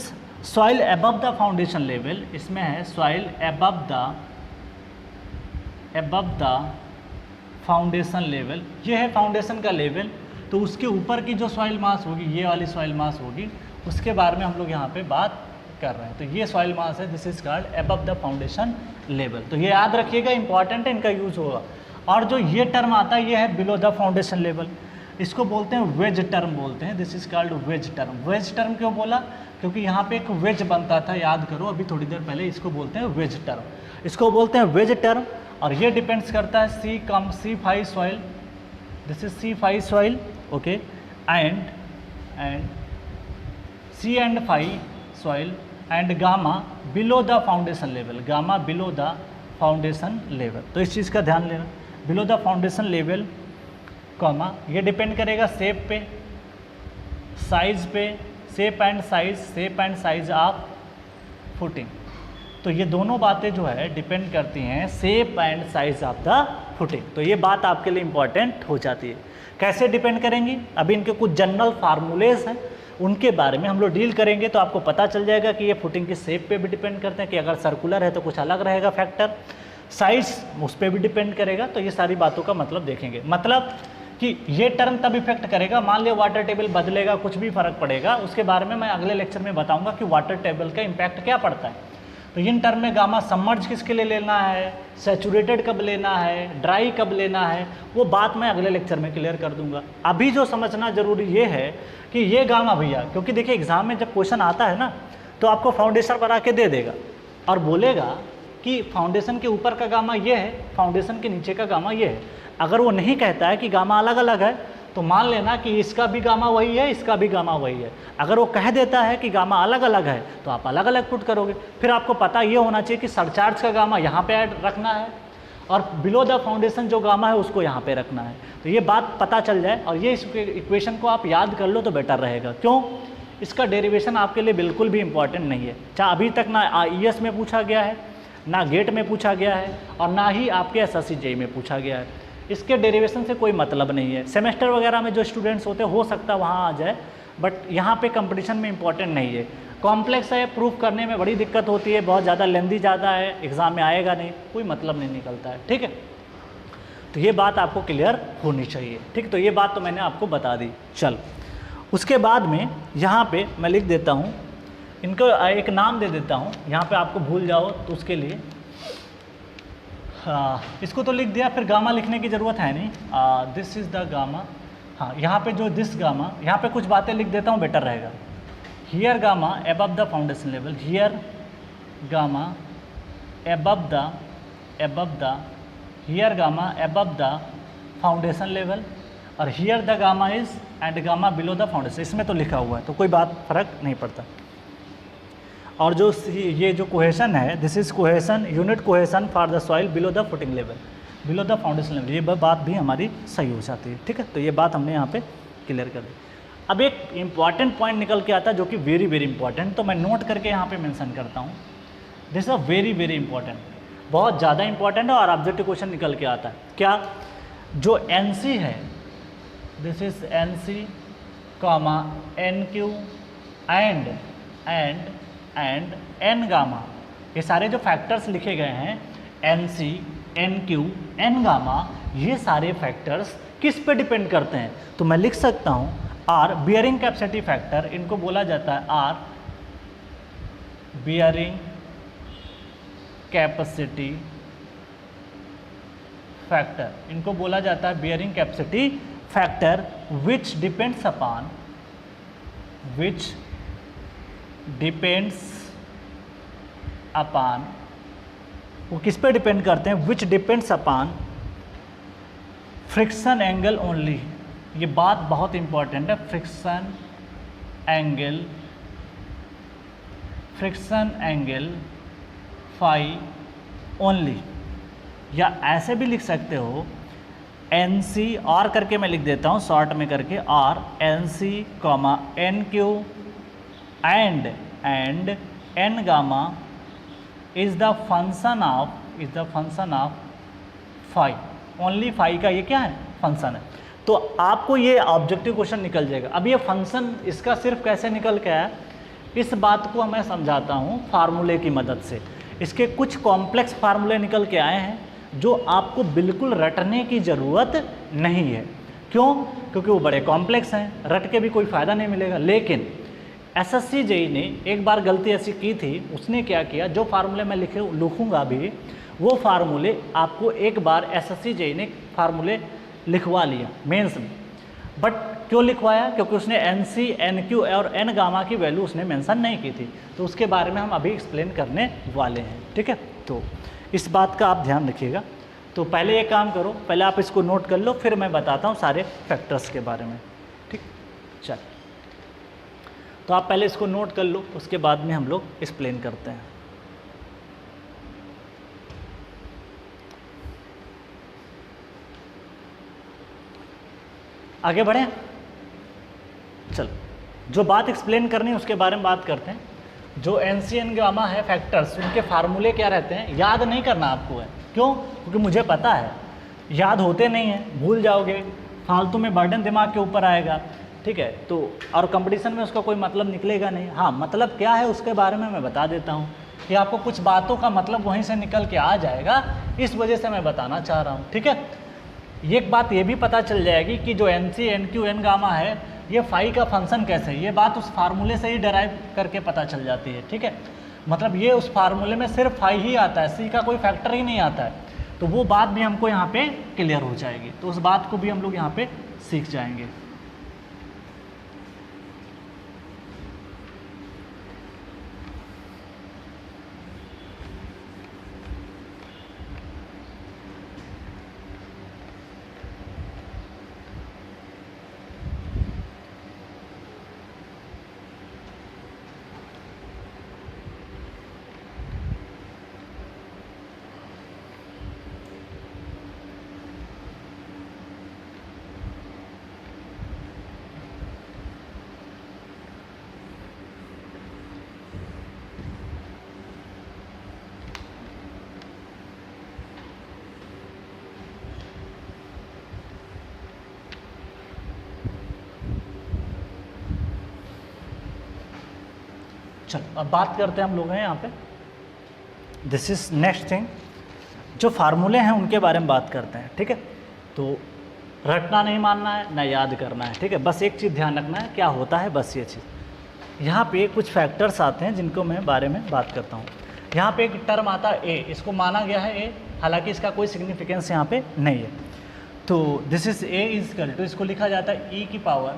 soil above the foundation level, इसमें है soil above the foundation level, ये है फाउंडेशन का लेवल। तो उसके ऊपर की जो सॉइल मास होगी, ये वाली सॉइल मास होगी, उसके बारे में हम लोग यहाँ पे बात कर रहे हैं। तो ये सॉइल मास है, this is called above the foundation level. तो ये याद रखिएगा, इंपॉर्टेंट है, इनका यूज होगा। और जो ये टर्म आता है ये है बिलो द फाउंडेशन लेवल, इसको बोलते हैं वेज टर्म बोलते हैं। This is called wedge term. Wedge term क्यों बोला, क्योंकि यहाँ पे एक वेज बनता था, याद करो अभी थोड़ी देर पहले, इसको बोलते हैं वेज टर्म, इसको बोलते हैं वेज टर्म। और ये डिपेंड्स करता है C phi soil, this is C phi soil, okay, and C and phi soil and gamma below the foundation level, gamma below the foundation level. तो इस चीज़ का ध्यान लेना, below the foundation level, comma, ये depend करेगा shape पे, size पे, shape and size of footing. तो ये दोनों बातें जो है डिपेंड करती हैं shape and size of the footing. तो ये बात आपके लिए इंपॉर्टेंट हो जाती है। कैसे डिपेंड करेंगी, अभी इनके कुछ जनरल फार्मूलेज हैं, उनके बारे में हम लोग डील करेंगे। तो आपको पता चल जाएगा कि ये फुटिंग की शेप पे भी डिपेंड करते हैं कि अगर सर्कुलर है तो कुछ अलग रहेगा फैक्टर, साइड्स उस पर भी डिपेंड करेगा। तो ये सारी बातों का मतलब देखेंगे, मतलब कि ये टर्म तब इफेक्ट करेगा, मान लिया वाटर टेबल बदलेगा, कुछ भी फर्क पड़ेगा, उसके बारे में मैं अगले लेक्चर में बताऊंगा कि वाटर टेबल का इम्पैक्ट क्या पड़ता है। तो इन टर्म में गामा सबमर्ज किसके लिए लेना है, सैचुरेटेड कब लेना है, ड्राई कब लेना है, वो बात मैं अगले लेक्चर में क्लियर कर दूंगा। अभी जो समझना जरूरी ये है कि ये गामा भैया, क्योंकि देखिए एग्जाम में जब क्वेश्चन आता है ना तो आपको फाउंडेशन बना के दे देगा और बोलेगा कि फाउंडेशन के ऊपर का गामा ये है, फाउंडेशन के नीचे का गामा ये है। अगर वो नहीं कहता है कि गामा अलग अलग है तो मान लेना कि इसका भी गामा वही है, इसका भी गामा वही है। अगर वो कह देता है कि गामा अलग अलग है तो आप अलग अलग पुट करोगे। फिर आपको पता ये होना चाहिए कि सरचार्ज का गामा यहाँ पे ऐड रखना है और बिलो द फाउंडेशन जो गामा है उसको यहाँ पे रखना है। तो ये बात पता चल जाए और ये इक्वेशन को आप याद कर लो तो बेटर रहेगा। क्यों? इसका डेरिवेशन आपके लिए बिल्कुल भी इंपॉर्टेंट नहीं है। चाहे अभी तक ना IES में पूछा गया है, ना गेट में पूछा गया है और ना ही आपके SSC JEE में पूछा गया है। इसके डेरिवेशन से कोई मतलब नहीं है। सेमेस्टर वगैरह में जो स्टूडेंट्स होते हैं हो सकता है वहाँ आ जाए, बट यहाँ पे कंपटीशन में इंपॉर्टेंट नहीं है। कॉम्प्लेक्स है, प्रूफ करने में बड़ी दिक्कत होती है, बहुत ज़्यादा लेंदी ज़्यादा है, एग्ज़ाम में आएगा नहीं, कोई मतलब नहीं निकलता है। ठीक है, तो ये बात आपको क्लियर होनी चाहिए। ठीक, तो ये बात तो मैंने आपको बता दी। चल, उसके बाद में यहाँ पे मैं लिख देता हूँ, इनको एक नाम दे देता हूँ, यहाँ पे आपको भूल जाओ तो उसके लिए हाँ, इसको तो लिख दिया, फिर गामा लिखने की ज़रूरत है नहीं। This is the gamma. हाँ, यहाँ पे जो दिस गामा, यहाँ पे कुछ बातें लिख देता हूँ, बेटर रहेगा। Here gamma above the foundation level, here gamma above the here gamma above the foundation level और here the gamma is and gamma below the foundation. इसमें तो लिखा हुआ है तो कोई बात फर्क नहीं पड़ता। और जो ये जो कोहेशन है, this is cohesion, unit cohesion for the soil below the footing level, below the foundation level, ये बात भी हमारी सही हो जाती है। ठीक है, तो ये बात हमने यहाँ पे क्लियर कर दी। अब एक इम्पॉर्टेंट पॉइंट निकल के आता है जो कि वेरी वेरी इंपॉर्टेंट, तो मैं नोट करके यहाँ पे मेंशन करता हूँ। This is a very very important, बहुत ज़्यादा इंपॉर्टेंट है और ऑब्जेक्टिव क्वेश्चन निकल के आता है। क्या? जो NC है, this is NC comma NQ and N gamma, ये सारे जो फैक्टर्स लिखे गए हैं NC, NQ, N गामा, ये सारे फैक्टर्स किस पे डिपेंड करते हैं? तो मैं लिख सकता हूँ R बियरिंग कैपेसिटी फैक्टर, इनको बोला जाता है R बियरिंग कैपेसिटी फैक्टर, इनको बोला जाता है bearing capacity factor which depends upon वो किस पे डिपेंड करते हैं? Which depends upon friction angle only. ये बात बहुत इंपॉर्टेंट है, फ्रिक्शन एंगल फाई ओनली, या ऐसे भी लिख सकते हो NC और करके मैं लिख देता हूँ शॉर्ट में करके R NC comma NQ and N gamma is the function of phi, only phi का ये क्या है? फंक्शन है। तो आपको ये ऑब्जेक्टिव क्वेश्चन निकल जाएगा। अब ये फंक्शन इसका सिर्फ कैसे निकल के आया, इस बात को मैं समझाता हूँ फार्मूले की मदद से। इसके कुछ कॉम्प्लेक्स फार्मूले निकल के आए हैं जो आपको बिल्कुल रटने की ज़रूरत नहीं है। क्यों? क्योंकि वो बड़े कॉम्प्लेक्स हैं, रट के भी कोई फ़ायदा नहीं मिलेगा। लेकिन SSC JEE ने एक बार गलती ऐसी की थी, उसने क्या किया, जो फार्मूले मैं लिखूँगा अभी, वो फार्मूले आपको एक बार SSC JEE ने फार्मूले लिखवा लिया मेंस में। बट क्यों लिखवाया? क्योंकि उसने NC, NQ और N गामा की वैल्यू उसने मेंशन नहीं की थी। तो उसके बारे में हम अभी एक्सप्लेन करने वाले हैं। ठीक है, तो इस बात का आप ध्यान रखिएगा। तो पहले ये काम करो, पहले आप इसको नोट कर लो, फिर मैं बताता हूँ सारे फैक्टर्स के बारे में। ठीक, चल, तो आप पहले इसको नोट कर लो, उसके बाद में हम लोग एक्सप्लेन करते हैं। आगे बढ़ें, चलो, जो बात एक्सप्लेन करनी है उसके बारे में बात करते हैं। जो NC N गामा है फैक्टर्स, उनके फार्मूले क्या रहते हैं, याद नहीं करना आपको है। क्यों? क्योंकि मुझे पता है याद होते नहीं हैं, भूल जाओगे, फालतू में बर्डन दिमाग के ऊपर आएगा। ठीक है। तो और कंपटीशन में उसका कोई मतलब निकलेगा नहीं। हाँ, मतलब क्या है उसके बारे में मैं बता देता हूँ कि आपको कुछ बातों का मतलब वहीं से निकल के आ जाएगा, इस वजह से मैं बताना चाह रहा हूँ, ठीक है। एक बात ये भी पता चल जाएगी कि जो N C N Q N gamma है ये फाई का फंक्शन कैसे है, ये बात उस फार्मूले से ही डराइव करके पता चल जाती है, ठीक है। मतलब ये उस फार्मूले में सिर्फ फाई ही आता है, सी का कोई फैक्टर ही नहीं आता है। तो वो बात भी हमको यहाँ पे क्लियर हो जाएगी, तो उस बात को भी हम लोग यहाँ पे सीख जाएंगे। चलो अब बात करते हैं हम लोग हैं यहाँ पे, दिस इज नेक्स्ट थिंग, जो फार्मूले हैं उनके बारे में बात करते हैं, ठीक है। तो रटना नहीं मानना है ना याद करना है, ठीक है। बस एक चीज़ ध्यान रखना है क्या होता है, बस ये चीज़। यहाँ पे कुछ फैक्टर्स आते हैं जिनको मैं बारे में बात करता हूँ। यहाँ पे एक टर्म आता है ए, इसको माना गया है ए, हालांकि इसका कोई सिग्निफिकेंस यहाँ पे नहीं है। तो this is A equal to, इसको लिखा जाता है ई की power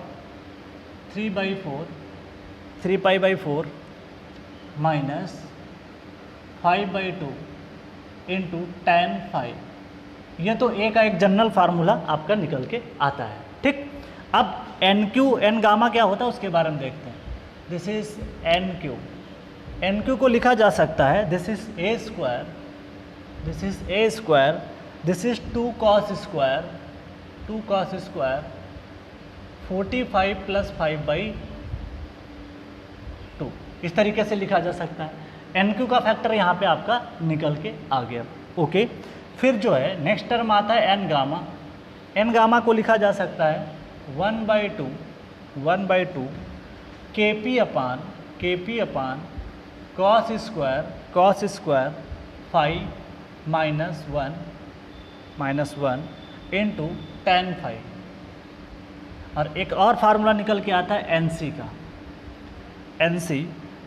3/4 minus 5/2 into tan phi. ये तो ए का एक जनरल फार्मूला आपका निकल के आता है, ठीक। अब एन क्यू एन गामा क्या होता है उसके बारे में देखते हैं। दिस इज एन क्यू को लिखा जा सकता है, this is A square, this is 2 cos square 45 + 5/2, इस तरीके से लिखा जा सकता है। एन क्यू का फैक्टर यहाँ पे आपका निकल के आ गया, ओके। फिर जो है नेक्स्ट टर्म आता है एन गामा को लिखा जा सकता है 1/2 kp upon cos square 5 - 1 into tan phi. और एक और फार्मूला निकल के आता है एनसी का,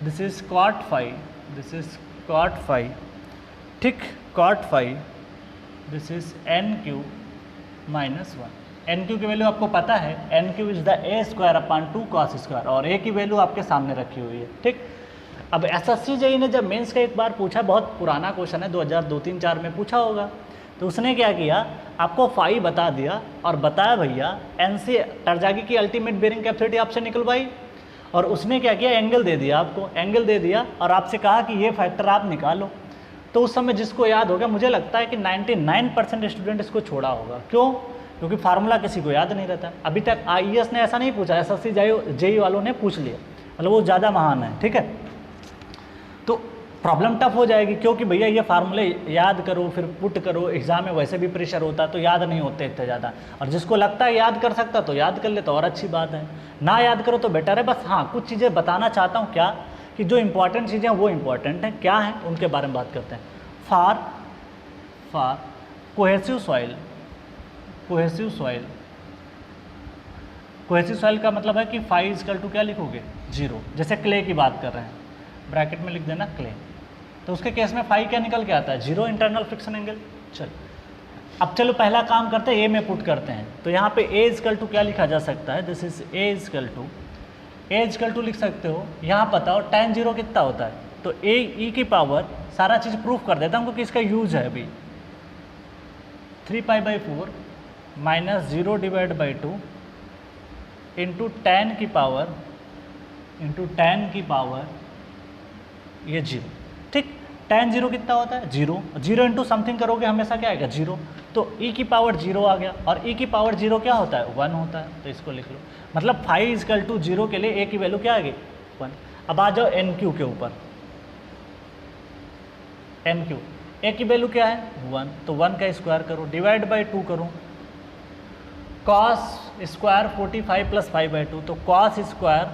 दिस इज cot फाई, ठीक, cot phi, this is NQ - 1। NQ की वैल्यू आपको पता है, NQ is the A square upon 2 cos square, और A की वैल्यू आपके सामने रखी हुई है, ठीक। अब SSC JEE ने जब मेंस का एक बार पूछा, बहुत पुराना क्वेश्चन है, 2002-3-4 में पूछा होगा, तो उसने क्या किया, आपको फाई बता दिया और बताया भैया NC टरजागी की अल्टीमेट बेरिंग कैपेसिटी आपसे निकलवाई, और उसने क्या किया, एंगल दे दिया आपको, और आपसे कहा कि ये फैक्टर आप निकालो। तो उस समय जिसको याद होगा, मुझे लगता है कि 99% स्टूडेंट इसको छोड़ा होगा। क्यों? क्योंकि फार्मूला किसी को याद नहीं रहता। अभी तक IAS ने ऐसा नहीं पूछा, SSC JEE वालों ने पूछ लिया, मतलब वो ज़्यादा महान है, ठीक है। तो प्रॉब्लम टफ हो जाएगी, क्योंकि भैया ये फार्मूले याद करो फिर पुट करो, एग्जाम में वैसे भी प्रेशर होता है तो याद नहीं होते इतने ज़्यादा, और जिसको लगता है याद कर सकता तो याद कर ले तो और अच्छी बात है, ना याद करो तो बेटर है। बस हाँ, कुछ चीज़ें बताना चाहता हूँ, क्या कि जो इंपॉर्टेंट चीज़ें हैं वो इंपॉर्टेंट हैं, क्या हैं उनके बारे में बात करते हैं। फार कोहेसिव सॉइल का मतलब है कि फाई इजकल टू क्या लिखोगे, 0। जैसे क्ले की बात कर रहे हैं, ब्रैकेट में लिख देना क्ले, तो उसके केस में फाई क्या निकल के आता है, 0 इंटरनल फ्रिक्शन एंगल। अब चलो पहला काम करते हैं, ए में पुट करते हैं। तो यहाँ पे ए इजकल टू क्या लिखा जा सकता है, this is A equal to लिख सकते हो। यहाँ बताओ tan 0 कितना होता है, तो ए ई की पावर, सारा चीज़ प्रूफ कर देता हूँ क्योंकि इसका यूज है अभी, 3π/4 - 0/2 इंटू tan की पावर ये 0, ठीक। tan 0 कितना होता है, 0 इंटू समथिंग करोगे हमेशा क्या आएगा, 0। तो e की पावर 0 आ गया, और e की पावर 0 क्या होता है, 1 होता है, तो इसको लिख लो। मतलब फाई इजकल टू 0 के लिए a की वैल्यू क्या आ गई, 1। अब आ जाओ NQ के ऊपर, NQ a की वैल्यू क्या है, 1, तो 1 का स्क्वायर करो, डिवाइड बाई 2 करो, कॉस स्क्वायर 45 प्लस 5/2, तो कॉस स्क्वायर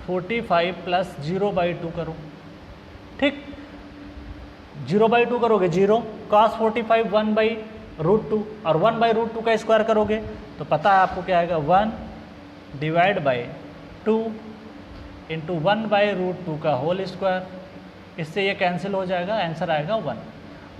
45 प्लस 0/2 करो, ठीक, 0/2 करोगे 0, कॉस 45 1/√2 और 1/√2 का स्क्वायर करोगे तो पता है आपको क्या आएगा 1 डिवाइड बाई 2 इंटू 1/√2 का होल स्क्वायर, इससे ये कैंसिल हो जाएगा, आंसर आएगा 1।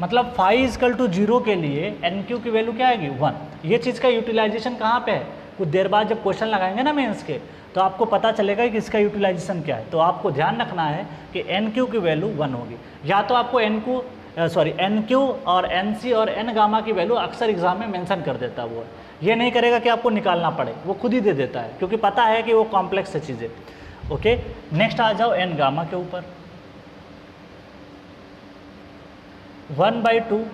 मतलब फाई इजकल टू 0 के लिए एन क्यू की वैल्यू क्या आएगी 1। ये चीज़ का यूटिलाइजेशन कहाँ पे है, कुछ देर बाद जब क्वेश्चन लगाएंगे ना मेंस के तो आपको पता चलेगा कि इसका यूटिलाइजेशन क्या है। तो आपको ध्यान रखना है कि एन क्यू की वैल्यू 1 होगी, या तो आपको एन क्यू और एन सी और एन गामा की वैल्यू अक्सर एग्जाम में मेंशन कर देता है, वो ये नहीं करेगा कि आपको निकालना पड़े, वो खुद ही दे देता है क्योंकि पता है कि वो कॉम्प्लेक्स है चीज़ें। ओके, नेक्स्ट आ जाओ एन गामा के ऊपर, 1/2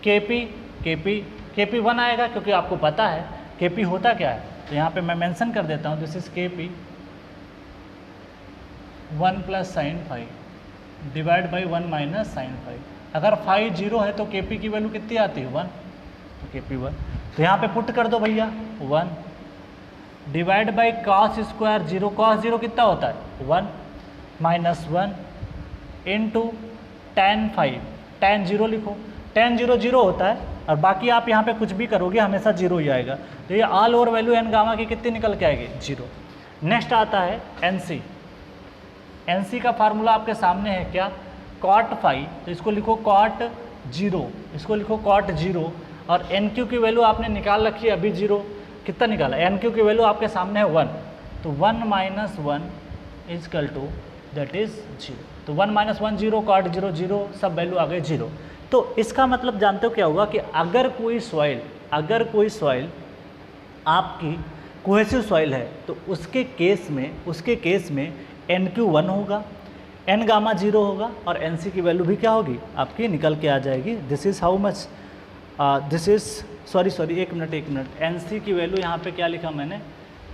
केपी 1 आएगा क्योंकि आपको पता है केपी होता क्या है, तो यहाँ पे मैं मेंशन कर देता हूँ this is KP 1 plus sine phi divide by 1 minus sine phi. अगर फाई 0 है तो केपी की वैल्यू कितनी आती है 1, तो केपी 1, तो यहाँ पे पुट कर दो भैया 1 divide by cos square 0, cos 0 कितना होता है 1 माइनस 1 इंटू tan 5, tan 0 लिखो, tan 0 0 होता है और बाकी आप यहाँ पे कुछ भी करोगे हमेशा 0 ही आएगा, तो ये overall value N gamma की कितनी निकल के आएगी 0। नेक्स्ट आता है एनसी, एनसी का फार्मूला आपके सामने है क्या, कॉट 5, तो इसको लिखो कॉट 0, इसको लिखो कॉट 0 और एन क्यू की वैल्यू आपने निकाल रखी है अभी 0, कितना निकाला, एन क्यू की वैल्यू आपके सामने है 1, तो 1 minus 1 equal to that is 0, तो 1 माइनस 1 0, कॉट 0 0, सब वैल्यू आ गए 0। तो इसका मतलब जानते हो क्या होगा कि अगर कोई सॉइल आपकी कोहेसिव सॉइल है तो उसके केस में एन क्यू 1 होगा, एन गामा 0 होगा और एन सी की वैल्यू भी क्या होगी आपकी निकल के आ जाएगी। This is how much, this is sorry एक मिनट, एन सी की वैल्यू यहाँ पे क्या लिखा मैंने,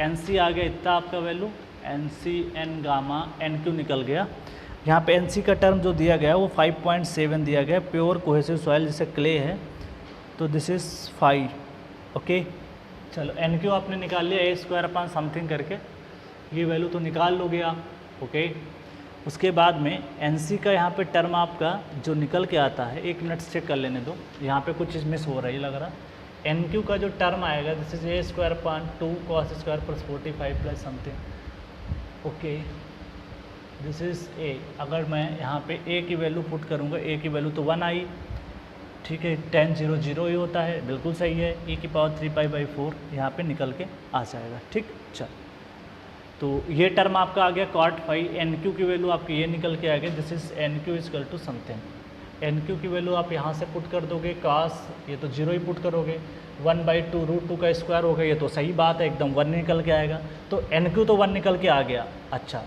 एन सी आ गया इतना आपका value, N C N gamma N Q निकल गया। यहाँ पे एन सी का टर्म जो दिया गया वो 5.7 दिया गया, प्योर कोहेसिव सॉइल जैसे क्ले है, तो दिस इज़ 5। ओके, चलो एन क्यू आपने निकाल लिया ए स्क्वायर अपॉन समथिंग करके, ये वैल्यू तो निकाल लोगे आप। ओके, उसके बाद में एन सी का यहाँ पे टर्म आपका जो निकल के आता है, एक मिनट चेक कर लेने दो, यहाँ पे कुछ चीज़ मिस हो रही लग रहा। एन क्यू का जो टर्म आएगा this is A square upon 2 cos square plus 45 plus something. Okay, this is a, अगर मैं यहाँ पे ए की वैल्यू पुट करूँगा, ए की वैल्यू तो 1 आई, ठीक है, tan 0 0 ही होता है, बिल्कुल सही है, e की पावर 3π/4 यहाँ पे निकल के आ जाएगा। ठीक, चल, तो ये टर्म आपका आ गया cot 5, एन क्यू की वैल्यू आपकी ये निकल के आ गई, this is N Q equal to something, N Q की वैल्यू आप यहाँ से पुट कर दोगे, cos ये तो 0 ही पुट करोगे, 1/2√2 का स्क्वायर हो गया, ये तो सही बात है एकदम 1 निकल के आएगा, तो एन क्यू तो 1 निकल के आ गया। अच्छा,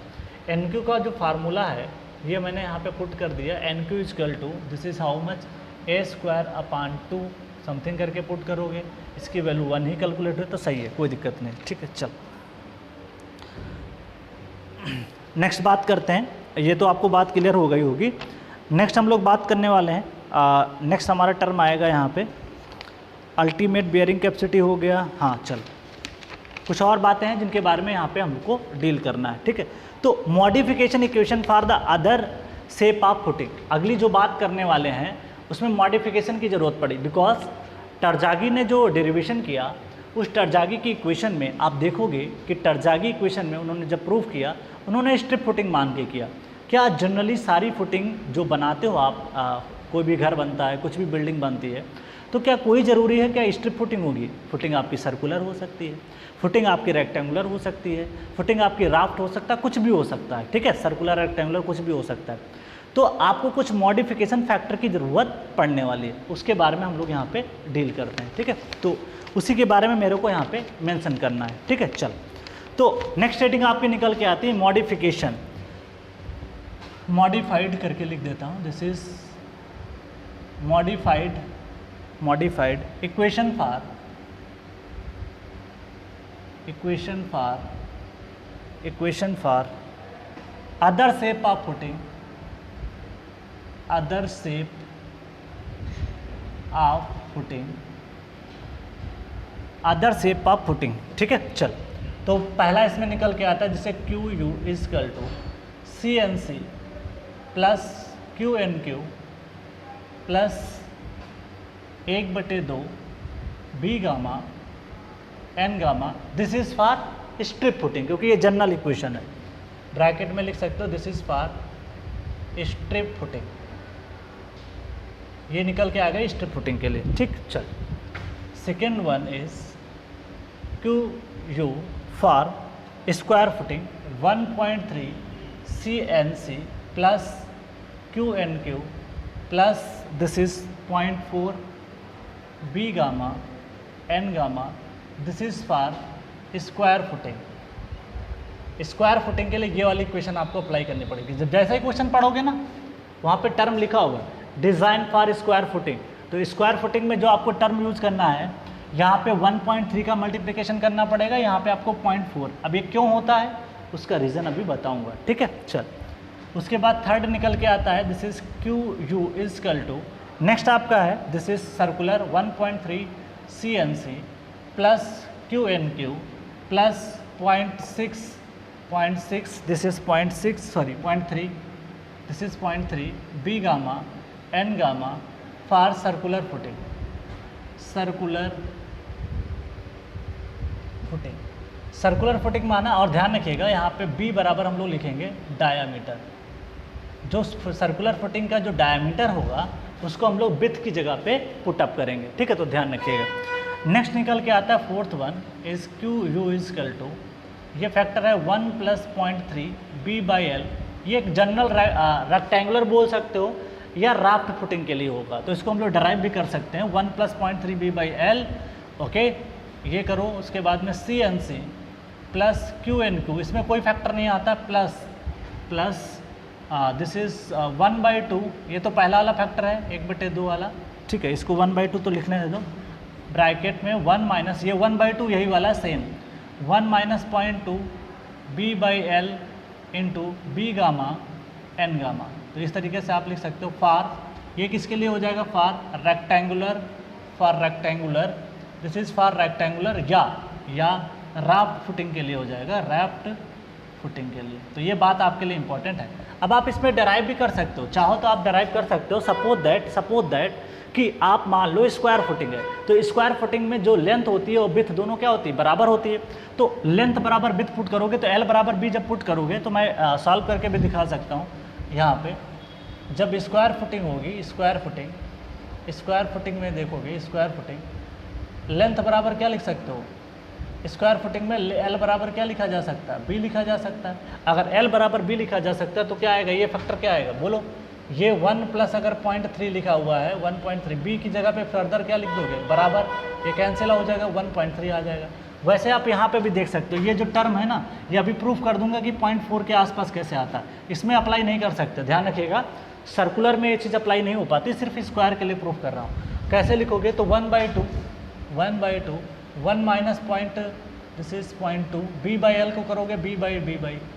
एन क्यू का जो फार्मूला है ये मैंने यहाँ पे पुट कर दिया, N Q equal to this is how much A square upon 2 something करके पुट करोगे, इसकी वैल्यू 1 ही कैलकुलेट हुई तो सही है, कोई दिक्कत नहीं। ठीक है, चल नेक्स्ट बात करते हैं, ये तो आपको बात क्लियर हो गई होगी। नेक्स्ट हम लोग बात करने वाले हैं, नेक्स्ट हमारा टर्म आएगा यहाँ पे अल्टीमेट बियरिंग कैपेसिटी हो गया। हाँ, चल कुछ और बातें हैं जिनके बारे में यहाँ पे हमको डील करना है। ठीक है, तो modification equation for the other shape of footing, अगली जो बात करने वाले हैं उसमें मॉडिफिकेशन की ज़रूरत पड़ी, बिकॉज टरजागी ने जो डेरिवेशन किया उस टरजागी की इक्वेशन में आप देखोगे कि टरजागी इक्वेशन में उन्होंने जब प्रूव किया उन्होंने स्ट्रिप फुटिंग मान के किया। क्या जनरली सारी फुटिंग जो बनाते हो आप, कोई भी घर बनता है, कुछ भी बिल्डिंग बनती है, तो क्या कोई ज़रूरी है क्या स्ट्रिप फुटिंग होगी? फुटिंग आपकी सर्कुलर हो सकती है, फुटिंग आपकी रेक्टेंगुलर हो सकती है, फुटिंग आपकी राफ्ट हो सकता है, कुछ भी हो सकता है। ठीक है, सर्कुलर रेक्टेंगुलर कुछ भी हो सकता है। तो आपको कुछ मॉडिफिकेशन फैक्टर की ज़रूरत पड़ने वाली है, उसके बारे में हम लोग यहाँ पे डील करते हैं। ठीक है, तो उसी के बारे में मेरे को यहाँ पे मेंशन करना है। ठीक है, चल, तो नेक्स्ट हेडिंग आपकी निकल के आती है मॉडिफिकेशन, मॉडिफाइड करके लिख देता हूँ, this is modified equation for other shape of footing, other shape of footing, ठीक है। चल, तो पहला इसमें निकल के आता है जिसे Q U equal to C N C plus Q N Q plus 1/2 B gamma N gamma. This is for strip footing, क्योंकि ये जनरल इक्वेशन है, ब्रैकेट में लिख सकते हो this is for strip footing. ये निकल के आ गई स्ट्रिप फुटिंग के लिए, ठीक। चल, second one is Q U for square footing 1.3 C N C plus Q N Q plus this is 0.4 B gamma N gamma. This is for square footing. Square footing के लिए ये वाली equation आपको apply करनी पड़ेगी। जब जैसा ही question पढ़ोगे ना, वहाँ पे टर्म लिखा होगा डिज़ाइन फॉर स्क्वायर फुटिंग, तो स्क्वायर फुटिंग में जो आपको टर्म यूज़ करना है, यहाँ पे 1.3 का मल्टीप्लिकेशन करना पड़ेगा, यहाँ पे आपको 0.4। अब ये क्यों होता है उसका रीज़न अभी बताऊँगा, ठीक है। चल, उसके बाद थर्ड निकल के आता है this is Q U equal to, next आपका है this is circular 1.3 C N C plus Q N Q plus 0.6 this is 0.3 this is 0.3 B gamma N gamma for circular footing. Circular footing माना, और ध्यान रखिएगा यहाँ पे B बराबर हम लोग लिखेंगे डायामीटर। जो सर्कुलर फुटिंग का जो डायामीटर होगा उसको हम लोग विड्थ की जगह पे पुट अप करेंगे, ठीक है, तो ध्यान रखिएगा। नेक्स्ट निकल के आता है fourth one is Q U equal to, ये फैक्टर है 1 + 0.3 बी बाई एल। ये एक जनरल रेक्टेंगुलर बोल सकते हो या राफ्ट फुटिंग के लिए होगा, तो इसको हम लोग डराइव भी कर सकते हैं 1 + 0.3 बी बाई एल। ओके, ये करो। उसके बाद में C N C plus Q N Q, इसमें कोई फैक्टर नहीं आता, प्लस दिस इज़ 1/2, ये तो पहला वाला फैक्टर है 1/2 वाला, ठीक है, इसको 1/2 तो लिखने दे दो, ब्रैकेट में 1 माइनस ये 1/2 यही वाला same 1 - 0.2 B by L into B gamma N gamma. तो इस तरीके से आप लिख सकते हो फॉर, ये किसके लिए हो जाएगा, for rectangular this is for rectangular या राफ्ट फुटिंग के लिए हो जाएगा, राफ्ट फुटिंग के लिए। तो ये बात आपके लिए इंपॉर्टेंट है। अब आप इसमें डराइव भी कर सकते हो, चाहो तो आप डराइव कर सकते हो। सपोज दैट कि आप मान लो स्क्वायर फुटिंग है, तो स्क्वायर फुटिंग में जो लेंथ होती है और विड्थ दोनों क्या होती है, बराबर होती है। तो लेंथ बराबर विड्थ पुट करोगे तो एल बराबर बी जब पुट करोगे, तो मैं सॉल्व करके भी दिखा सकता हूँ। यहाँ पे जब स्क्वायर फुटिंग होगी, स्क्वायर फुटिंग में देखोगे, स्क्वायर फुटिंग लेंथ बराबर क्या लिख सकते हो, स्क्वायर फुटिंग में एल बराबर क्या लिखा जा सकता है, बी लिखा जा सकता है। अगर एल बराबर बी लिखा जा सकता है तो क्या आएगा, ये फैक्टर क्या आएगा, बोलो। ये 1 प्लस अगर 0.3 लिखा हुआ है 1.3, बी की जगह पे फर्दर क्या लिख दोगे, बराबर, ये कैंसिल हो जाएगा, 1.3 आ जाएगा। वैसे आप यहाँ पे भी देख सकते हो, ये जो टर्म है ना, ये अभी प्रूफ कर दूंगा कि 0.4 के आसपास कैसे आता है, इसमें अप्लाई नहीं कर सकते, ध्यान रखिएगा। सर्कुलर में ये चीज़ अप्लाई नहीं हो पाती, सिर्फ स्क्वायर के लिए प्रूफ कर रहा हूँ। कैसे लिखोगे तो 1/2 1 minus point this is 0.2 B by L को करोगे B by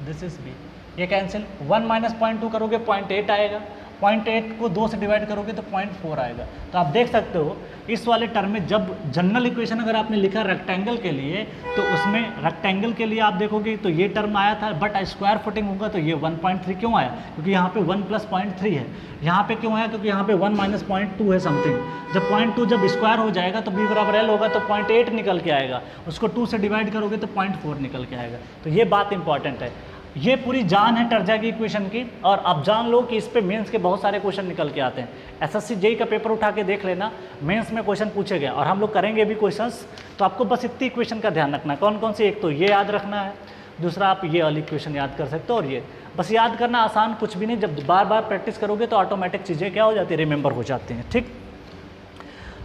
this is B, ये कैंसिल। 1 माइनस 0.2 करोगे 0.8 आएगा, 0.8 को 2 से डिवाइड करोगे तो 0.4 आएगा। तो आप देख सकते हो इस वाले टर्म में जब जनरल इक्वेशन अगर आपने लिखा रेक्टेंगल के लिए, तो उसमें रेक्टेंगल के लिए आप देखोगे तो ये टर्म आया था, बट स्क्वायर फुटिंग होगा तो ये 1.3 क्यों आया, क्योंकि यहाँ पे 1 + 0.3 है। यहाँ पे क्यों आया, क्योंकि यहाँ पे 1 - 0.2 है समथिंग। जब 0.2 जब स्क्वायर हो जाएगा तो बी बराबर एल होगा, तो 0.8 निकल के आएगा, उसको 2 से डिवाइड करोगे तो 0.4 निकल के आएगा। तो ये बात इंपॉर्टेंट है, ये पूरी जान है टर्जा की इक्वेशन की। और अब जान लो कि इस पे मेंस के बहुत सारे क्वेश्चन निकल के आते हैं। एसएससी जेईई का पेपर उठा के देख लेना, मेंस में क्वेश्चन पूछे गए और हम लोग करेंगे भी क्वेश्चंस। तो आपको बस इतनी इक्वेशन का ध्यान रखना है, कौन कौन सी, एक तो ये याद रखना है, दूसरा आप ये वाली इक्वेशन याद कर सकते हो, और ये बस याद करना आसान कुछ भी नहीं। जब बार बार प्रैक्टिस करोगे तो ऑटोमेटिक चीज़ें क्या हो जाती है, रिमेंबर हो जाती हैं, ठीक।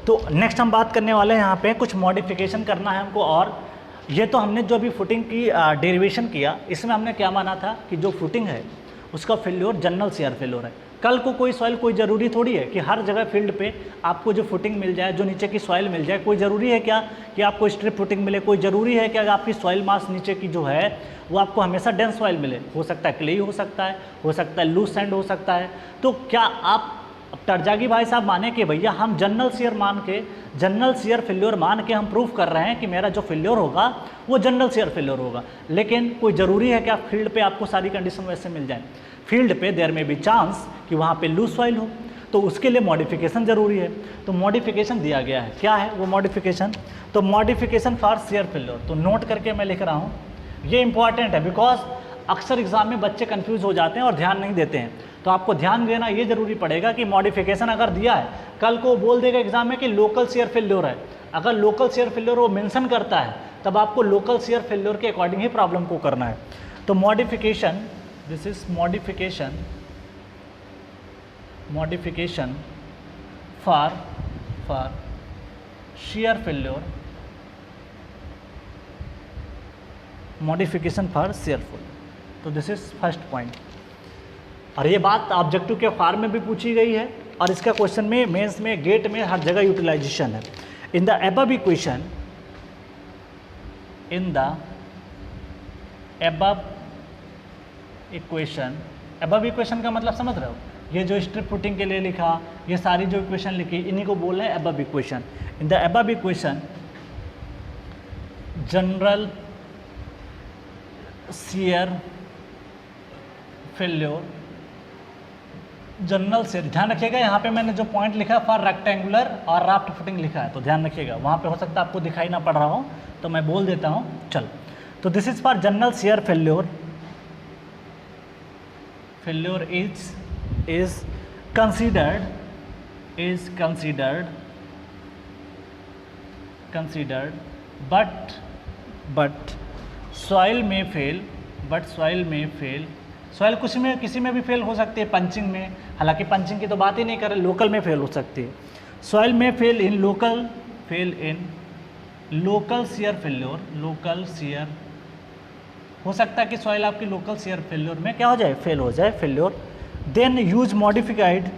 तो नेक्स्ट हम बात करने वाले हैं, यहाँ पे कुछ मॉडिफिकेशन करना है हमको। और ये तो हमने जो अभी फुटिंग की डेरिवेशन किया, इसमें हमने क्या माना था कि जो फुटिंग है उसका फेल्योर जनरल शेयर फेल्योर है। कल को कोई सॉइल, कोई ज़रूरी थोड़ी है कि हर जगह फील्ड पे आपको जो फुटिंग मिल जाए, जो नीचे की सॉइल मिल जाए। कोई ज़रूरी है क्या कि आपको स्ट्रिप फुटिंग मिले, कोई ज़रूरी है कि अगर आपकी सॉइल मास नीचे की जो है वो आपको हमेशा डेंस सॉइल मिले। हो सकता है क्ले हो सकता है लूज सैंड हो सकता है। तो क्या आप अब टरजागी भाई साहब माने कि भैया हम जनरल शेयर फेल्योर मान के हम प्रूफ कर रहे हैं कि मेरा जो फेल्योर होगा वो जनरल शेयर फेल्योर होगा, लेकिन कोई ज़रूरी है कि आप फील्ड पे आपको सारी कंडीशन वैसे मिल जाए? फील्ड पे देयर में भी चांस कि वहाँ पे लूज सॉइल हो, तो उसके लिए मॉडिफिकेशन ज़रूरी है। तो मॉडिफिकेशन दिया गया है, क्या है वो मॉडिफिकेशन? तो मॉडिफिकेशन फॉर शेयर फेल्योर, तो नोट करके मैं लिख रहा हूँ, ये इंपॉर्टेंट है बिकॉज अक्सर एग्जाम में बच्चे कंफ्यूज हो जाते हैं और ध्यान नहीं देते हैं। तो आपको ध्यान देना ये जरूरी पड़ेगा कि मॉडिफिकेशन अगर दिया है, कल को बोल देगा एग्जाम में कि लोकल शेयर फेल्योर है, अगर लोकल शेयर फेल्योर वो मेंशन करता है तब आपको लोकल शेयर फेल्योर के अकॉर्डिंग ही प्रॉब्लम को करना है। तो modification, this is modification for share failure, modification for share failure. तो दिस इज फर्स्ट पॉइंट, और ये बात ऑब्जेक्टिव के फॉर्म में भी पूछी गई है और इसका क्वेश्चन में मेंस में गेट में हर जगह यूटिलाइजेशन है। In the above equation, above equation का मतलब समझ रहे हो? ये जो स्ट्रिप फुटिंग के लिए लिखा, ये सारी जो इक्वेशन लिखी, इन्हीं को बोल रहे हैं above equation. In the above equation general share failure, general share, ध्यान रखिएगा यहाँ पे मैंने जो पॉइंट लिखा है फॉर रेक्टेंगुलर और राफ्ट फुटिंग लिखा है, तो ध्यान रखिएगा, वहाँ पे हो सकता है आपको दिखाई ना पड़ रहा हो तो मैं बोल देता हूँ। चलो, तो this is for general share failure, is considered but soil may fail, soil किसी में भी फेल हो सकती है, पंचिंग में, हालांकि पंचिंग की तो बात ही नहीं कर रहे, लोकल में फेल हो सकती है। सॉइल में फेल इन लोकल शेयर फेल्योर, हो सकता है कि सॉइल आपकी लोकल शेयर फेल्योर में क्या हो जाए, फेल हो जाए, failure. Then use modified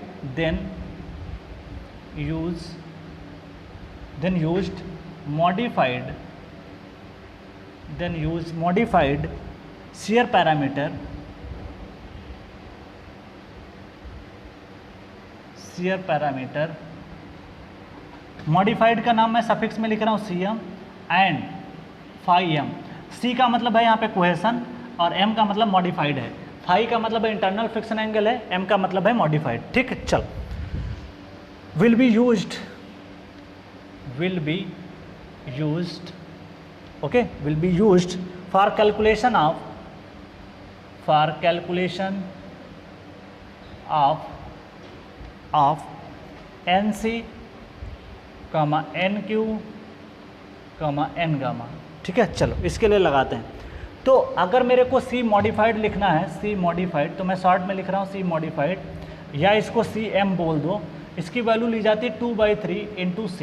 shear parameter, modified का नाम मैं सफिक्स में लिख रहा हूँ CM and phi M। C का मतलब है यहाँ पे कोहेसन और M का मतलब मॉडिफाइड है, फाई का मतलब है इंटरनल फ्रिक्शन एंगल है, M का मतलब है मॉडिफाइड। ठीक है, चल, will be used for calculation of NC, NQ, N gamma. ठीक है, चलो इसके लिए लगाते हैं। तो अगर मेरे को C मॉडिफाइड लिखना है, C मॉडिफाइड, तो मैं शॉर्ट में लिख रहा हूँ C मॉडिफाइड, या इसको CM बोल दो, इसकी वैल्यू ली जाती है 2/3 इंटू C।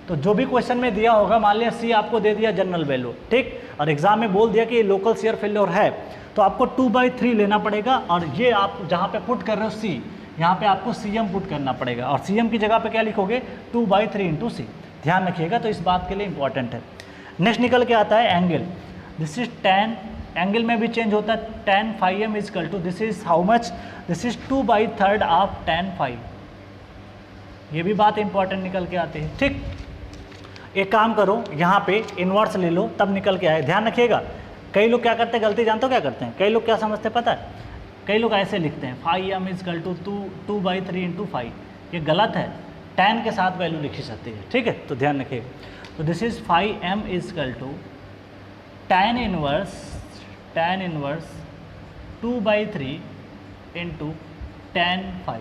तो जो भी क्वेश्चन में दिया होगा, मान लिया C आपको दे दिया जनरल वैल्यू, ठीक, और एग्जाम में बोल दिया कि लोकल शेयर फेल्योर है, तो आपको 2/3 लेना पड़ेगा, और ये आप जहाँ पे पुट कर रहे हो C, यहाँ पे आपको CM पुट करना पड़ेगा, और CM की जगह पे क्या लिखोगे, 2/3 इंटू C। ध्यान रखिएगा, तो इस बात के लिए इंपॉर्टेंट है। नेक्स्ट निकल के आता है angle, this is tan, angle में भी चेंज होता है, tan phi m is equal to, this is how much, this is 2/3 of tan phi। ये भी बात इंपॉर्टेंट निकल के आती है। ठीक, एक काम करो, यहाँ पे इनवर्स ले लो तब निकल के आए। ध्यान रखिएगा, कई लोग क्या करते हैं, गलती जानते हो क्या करते हैं, कई लोग क्या समझते हैं पता है, कई लोग ऐसे लिखते हैं phi m is equal to 2/3 into phi, ये गलत है, tan के साथ वैल्यू लिखी जाती है। ठीक है, तो ध्यान रखिएगा, तो this is phi m is equal to tan inverse 2/3 into tan phi।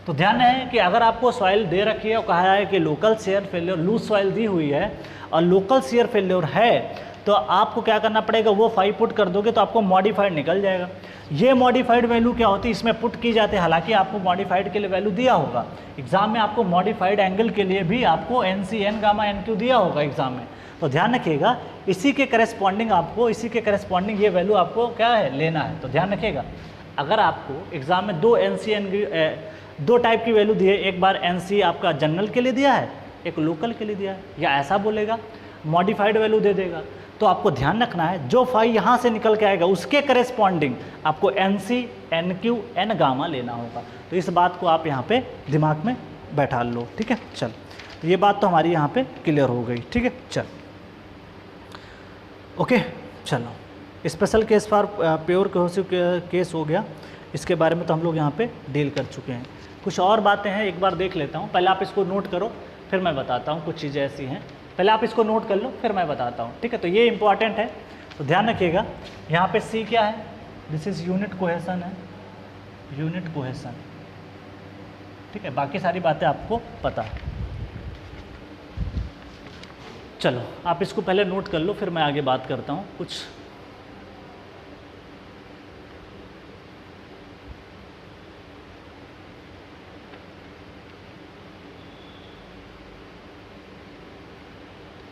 तो ध्यान है कि अगर आपको सॉइल दे रखी है और कहा है कि local shear failure, loose soil दी हुई है और लोकल शेयर फेल्योर है, तो आपको क्या करना पड़ेगा, वो फाई पुट कर दोगे तो आपको मॉडिफाइड निकल जाएगा। ये मॉडिफाइड वैल्यू क्या होती है, इसमें पुट की जाती है, हालांकि आपको मॉडिफाइड के लिए वैल्यू दिया होगा एग्जाम में, आपको मॉडिफाइड एंगल के लिए भी आपको NC, N गामा NQ दिया होगा एग्जाम में, तो ध्यान रखिएगा, इसी के करस्पॉन्डिंग ये वैल्यू आपको क्या है, लेना है। तो ध्यान रखिएगा, अगर आपको एग्जाम में दो टाइप की वैल्यू दी है, एक बार NC आपका जनरल के लिए दिया है, एक लोकल के लिए दिया है, या ऐसा बोलेगा मॉडिफाइड वैल्यू दे देगा, तो आपको ध्यान रखना है जो फाई यहाँ से निकल के आएगा उसके करेस्पॉन्डिंग आपको NC, NQ, N गामा लेना होगा। तो इस बात को आप यहाँ पे दिमाग में बैठा लो, ठीक है। चल, तो ये बात तो हमारी यहाँ पे क्लियर हो गई, ठीक है। चल ओके, चलो special case for pure cohesive case हो गया, इसके बारे में तो हम लोग यहाँ पे डील कर चुके हैं। कुछ और बातें हैं, एक बार देख लेता हूँ, पहले आप इसको नोट करो फिर मैं बताता हूँ। कुछ चीज़ें ऐसी हैं, पहले आप इसको नोट कर लो फिर मैं बताता हूँ, ठीक है। तो ये इंपॉर्टेंट है, तो ध्यान रखिएगा। यहाँ पे C क्या है, दिस इज़ यूनिट कोहेसन है, यूनिट कोहेसन, ठीक है। बाकी सारी बातें आपको पता है। चलो आप इसको पहले नोट कर लो फिर मैं आगे बात करता हूँ कुछ।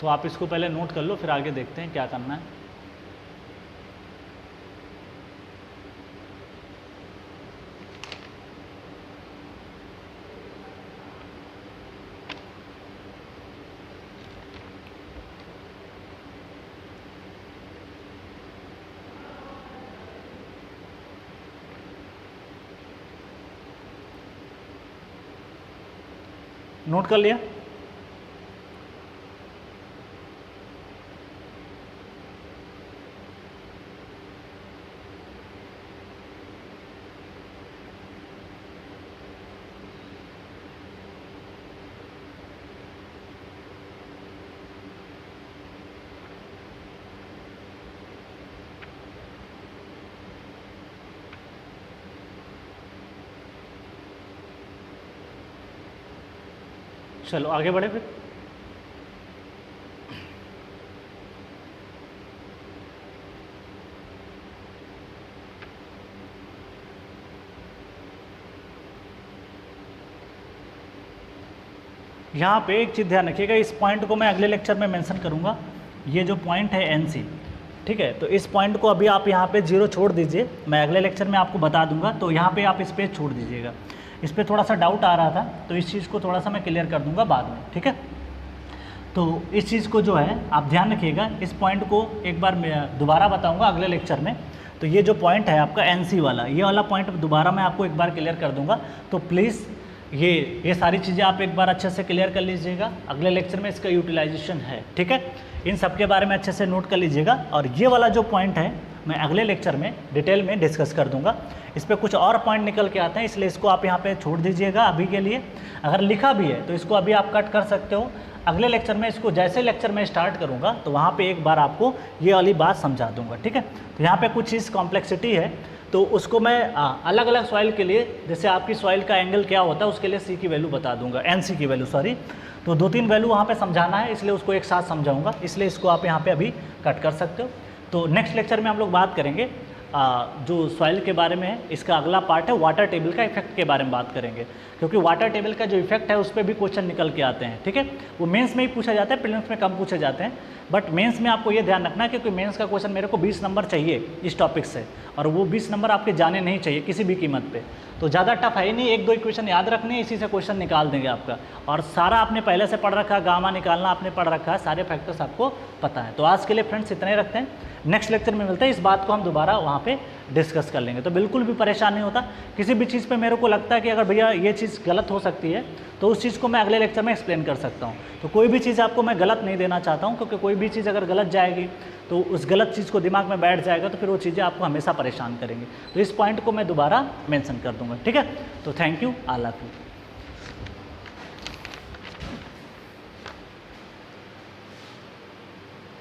तो आप इसको पहले नोट कर लो फिर आगे देखते हैं क्या करना है। नोट कर लिया? चलो आगे बढ़े फिर। यहाँ पे एक चीज़ ध्यान रखिएगा, इस पॉइंट को मैं अगले लेक्चर में मेंशन करूँगा। ये जो पॉइंट है NC, ठीक है, तो इस पॉइंट को अभी आप यहाँ पे 0 छोड़ दीजिए, मैं अगले लेक्चर में आपको बता दूंगा। तो यहाँ पे आप स्पेस छोड़ दीजिएगा, इस पर थोड़ा सा डाउट आ रहा था तो इस चीज़ को थोड़ा सा मैं क्लियर कर दूंगा बाद में, ठीक है। तो इस चीज़ को जो है आप ध्यान रखिएगा, इस पॉइंट को एक बार मैं दोबारा बताऊंगा अगले लेक्चर में। तो ये जो पॉइंट है आपका NC वाला, ये वाला पॉइंट दोबारा मैं आपको एक बार क्लियर कर दूंगा। तो प्लीज़ ये सारी चीज़ें आप एक बार अच्छे से क्लियर कर लीजिएगा, अगले लेक्चर में इसका यूटिलाइजेशन है, ठीक है। इन सब के बारे में अच्छे से नोट कर लीजिएगा। और ये वाला जो पॉइंट है मैं अगले लेक्चर में डिटेल में डिस्कस कर दूंगा। इस पर कुछ और पॉइंट निकल के आते हैं, इसलिए इसको आप यहाँ पे छोड़ दीजिएगा अभी के लिए। अगर लिखा भी है तो इसको अभी आप कट कर सकते हो। अगले लेक्चर में इसको जैसे लेक्चर में स्टार्ट करूँगा तो वहाँ पे एक बार आपको ये वाली बात समझा दूँगा, ठीक है। तो यहाँ पे कुछ चीज़ कॉम्प्लेक्सिटी है तो उसको मैं अलग अलग सॉइल के लिए, जैसे आपकी सॉइल का एंगल क्या होता है उसके लिए C की वैल्यू बता दूँगा, NC की वैल्यू सॉरी। तो 2-3 वैल्यू वहाँ पे समझाना है, इसलिए उसको एक साथ समझाऊँगा, इसलिए इसको आप यहाँ पे अभी कट कर सकते हो। तो नेक्स्ट लेक्चर में हम लोग बात करेंगे जो सॉइल के बारे में है, इसका अगला पार्ट है वाटर टेबल का इफेक्ट के बारे में बात करेंगे, क्योंकि वाटर टेबल का जो इफेक्ट है उस पर भी क्वेश्चन निकल के आते हैं, ठीक है। वो मेंस में ही पूछा जाता है, प्रीलिम्स में कम पूछे जाते हैं, बट मेंस में आपको ये ध्यान रखना है क्योंकि मेंस का क्वेश्चन मेरे को 20 नंबर चाहिए इस टॉपिक से, और वो 20 नंबर आपके जाने नहीं चाहिए किसी भी कीमत पे। तो ज़्यादा टफ है ही नहीं, 1-2 इक्वेशन याद रखने, इसी से क्वेश्चन निकाल देंगे आपका। और सारा आपने पहले से पढ़ रखा है, गामा निकालना आपने पढ़ रखा है, सारे फैक्टर्स आपको पता है। तो आज के लिए फ्रेंड्स इतने ही रखते हैं, नेक्स्ट लेक्चर में मिलते हैं, इस बात को हम दोबारा वहाँ पे डिस्कस कर लेंगे। तो बिल्कुल भी परेशान नहीं होता, किसी भी चीज़ पे मेरे को लगता है कि अगर भैया ये चीज़ गलत हो सकती है तो उस चीज़ को मैं अगले लेक्चर में एक्सप्लेन कर सकता हूँ। तो कोई भी चीज़ आपको मैं गलत नहीं देना चाहता हूँ, क्योंकि कोई भी चीज़ अगर गलत जाएगी तो उस गलत चीज़ को दिमाग में बैठ जाएगा तो फिर वो चीज़ें आपको हमेशा परेशान करेंगी। तो इस पॉइंट को मैं दोबारा मेंशन कर दूँगा, ठीक है। तो thank you, I love you.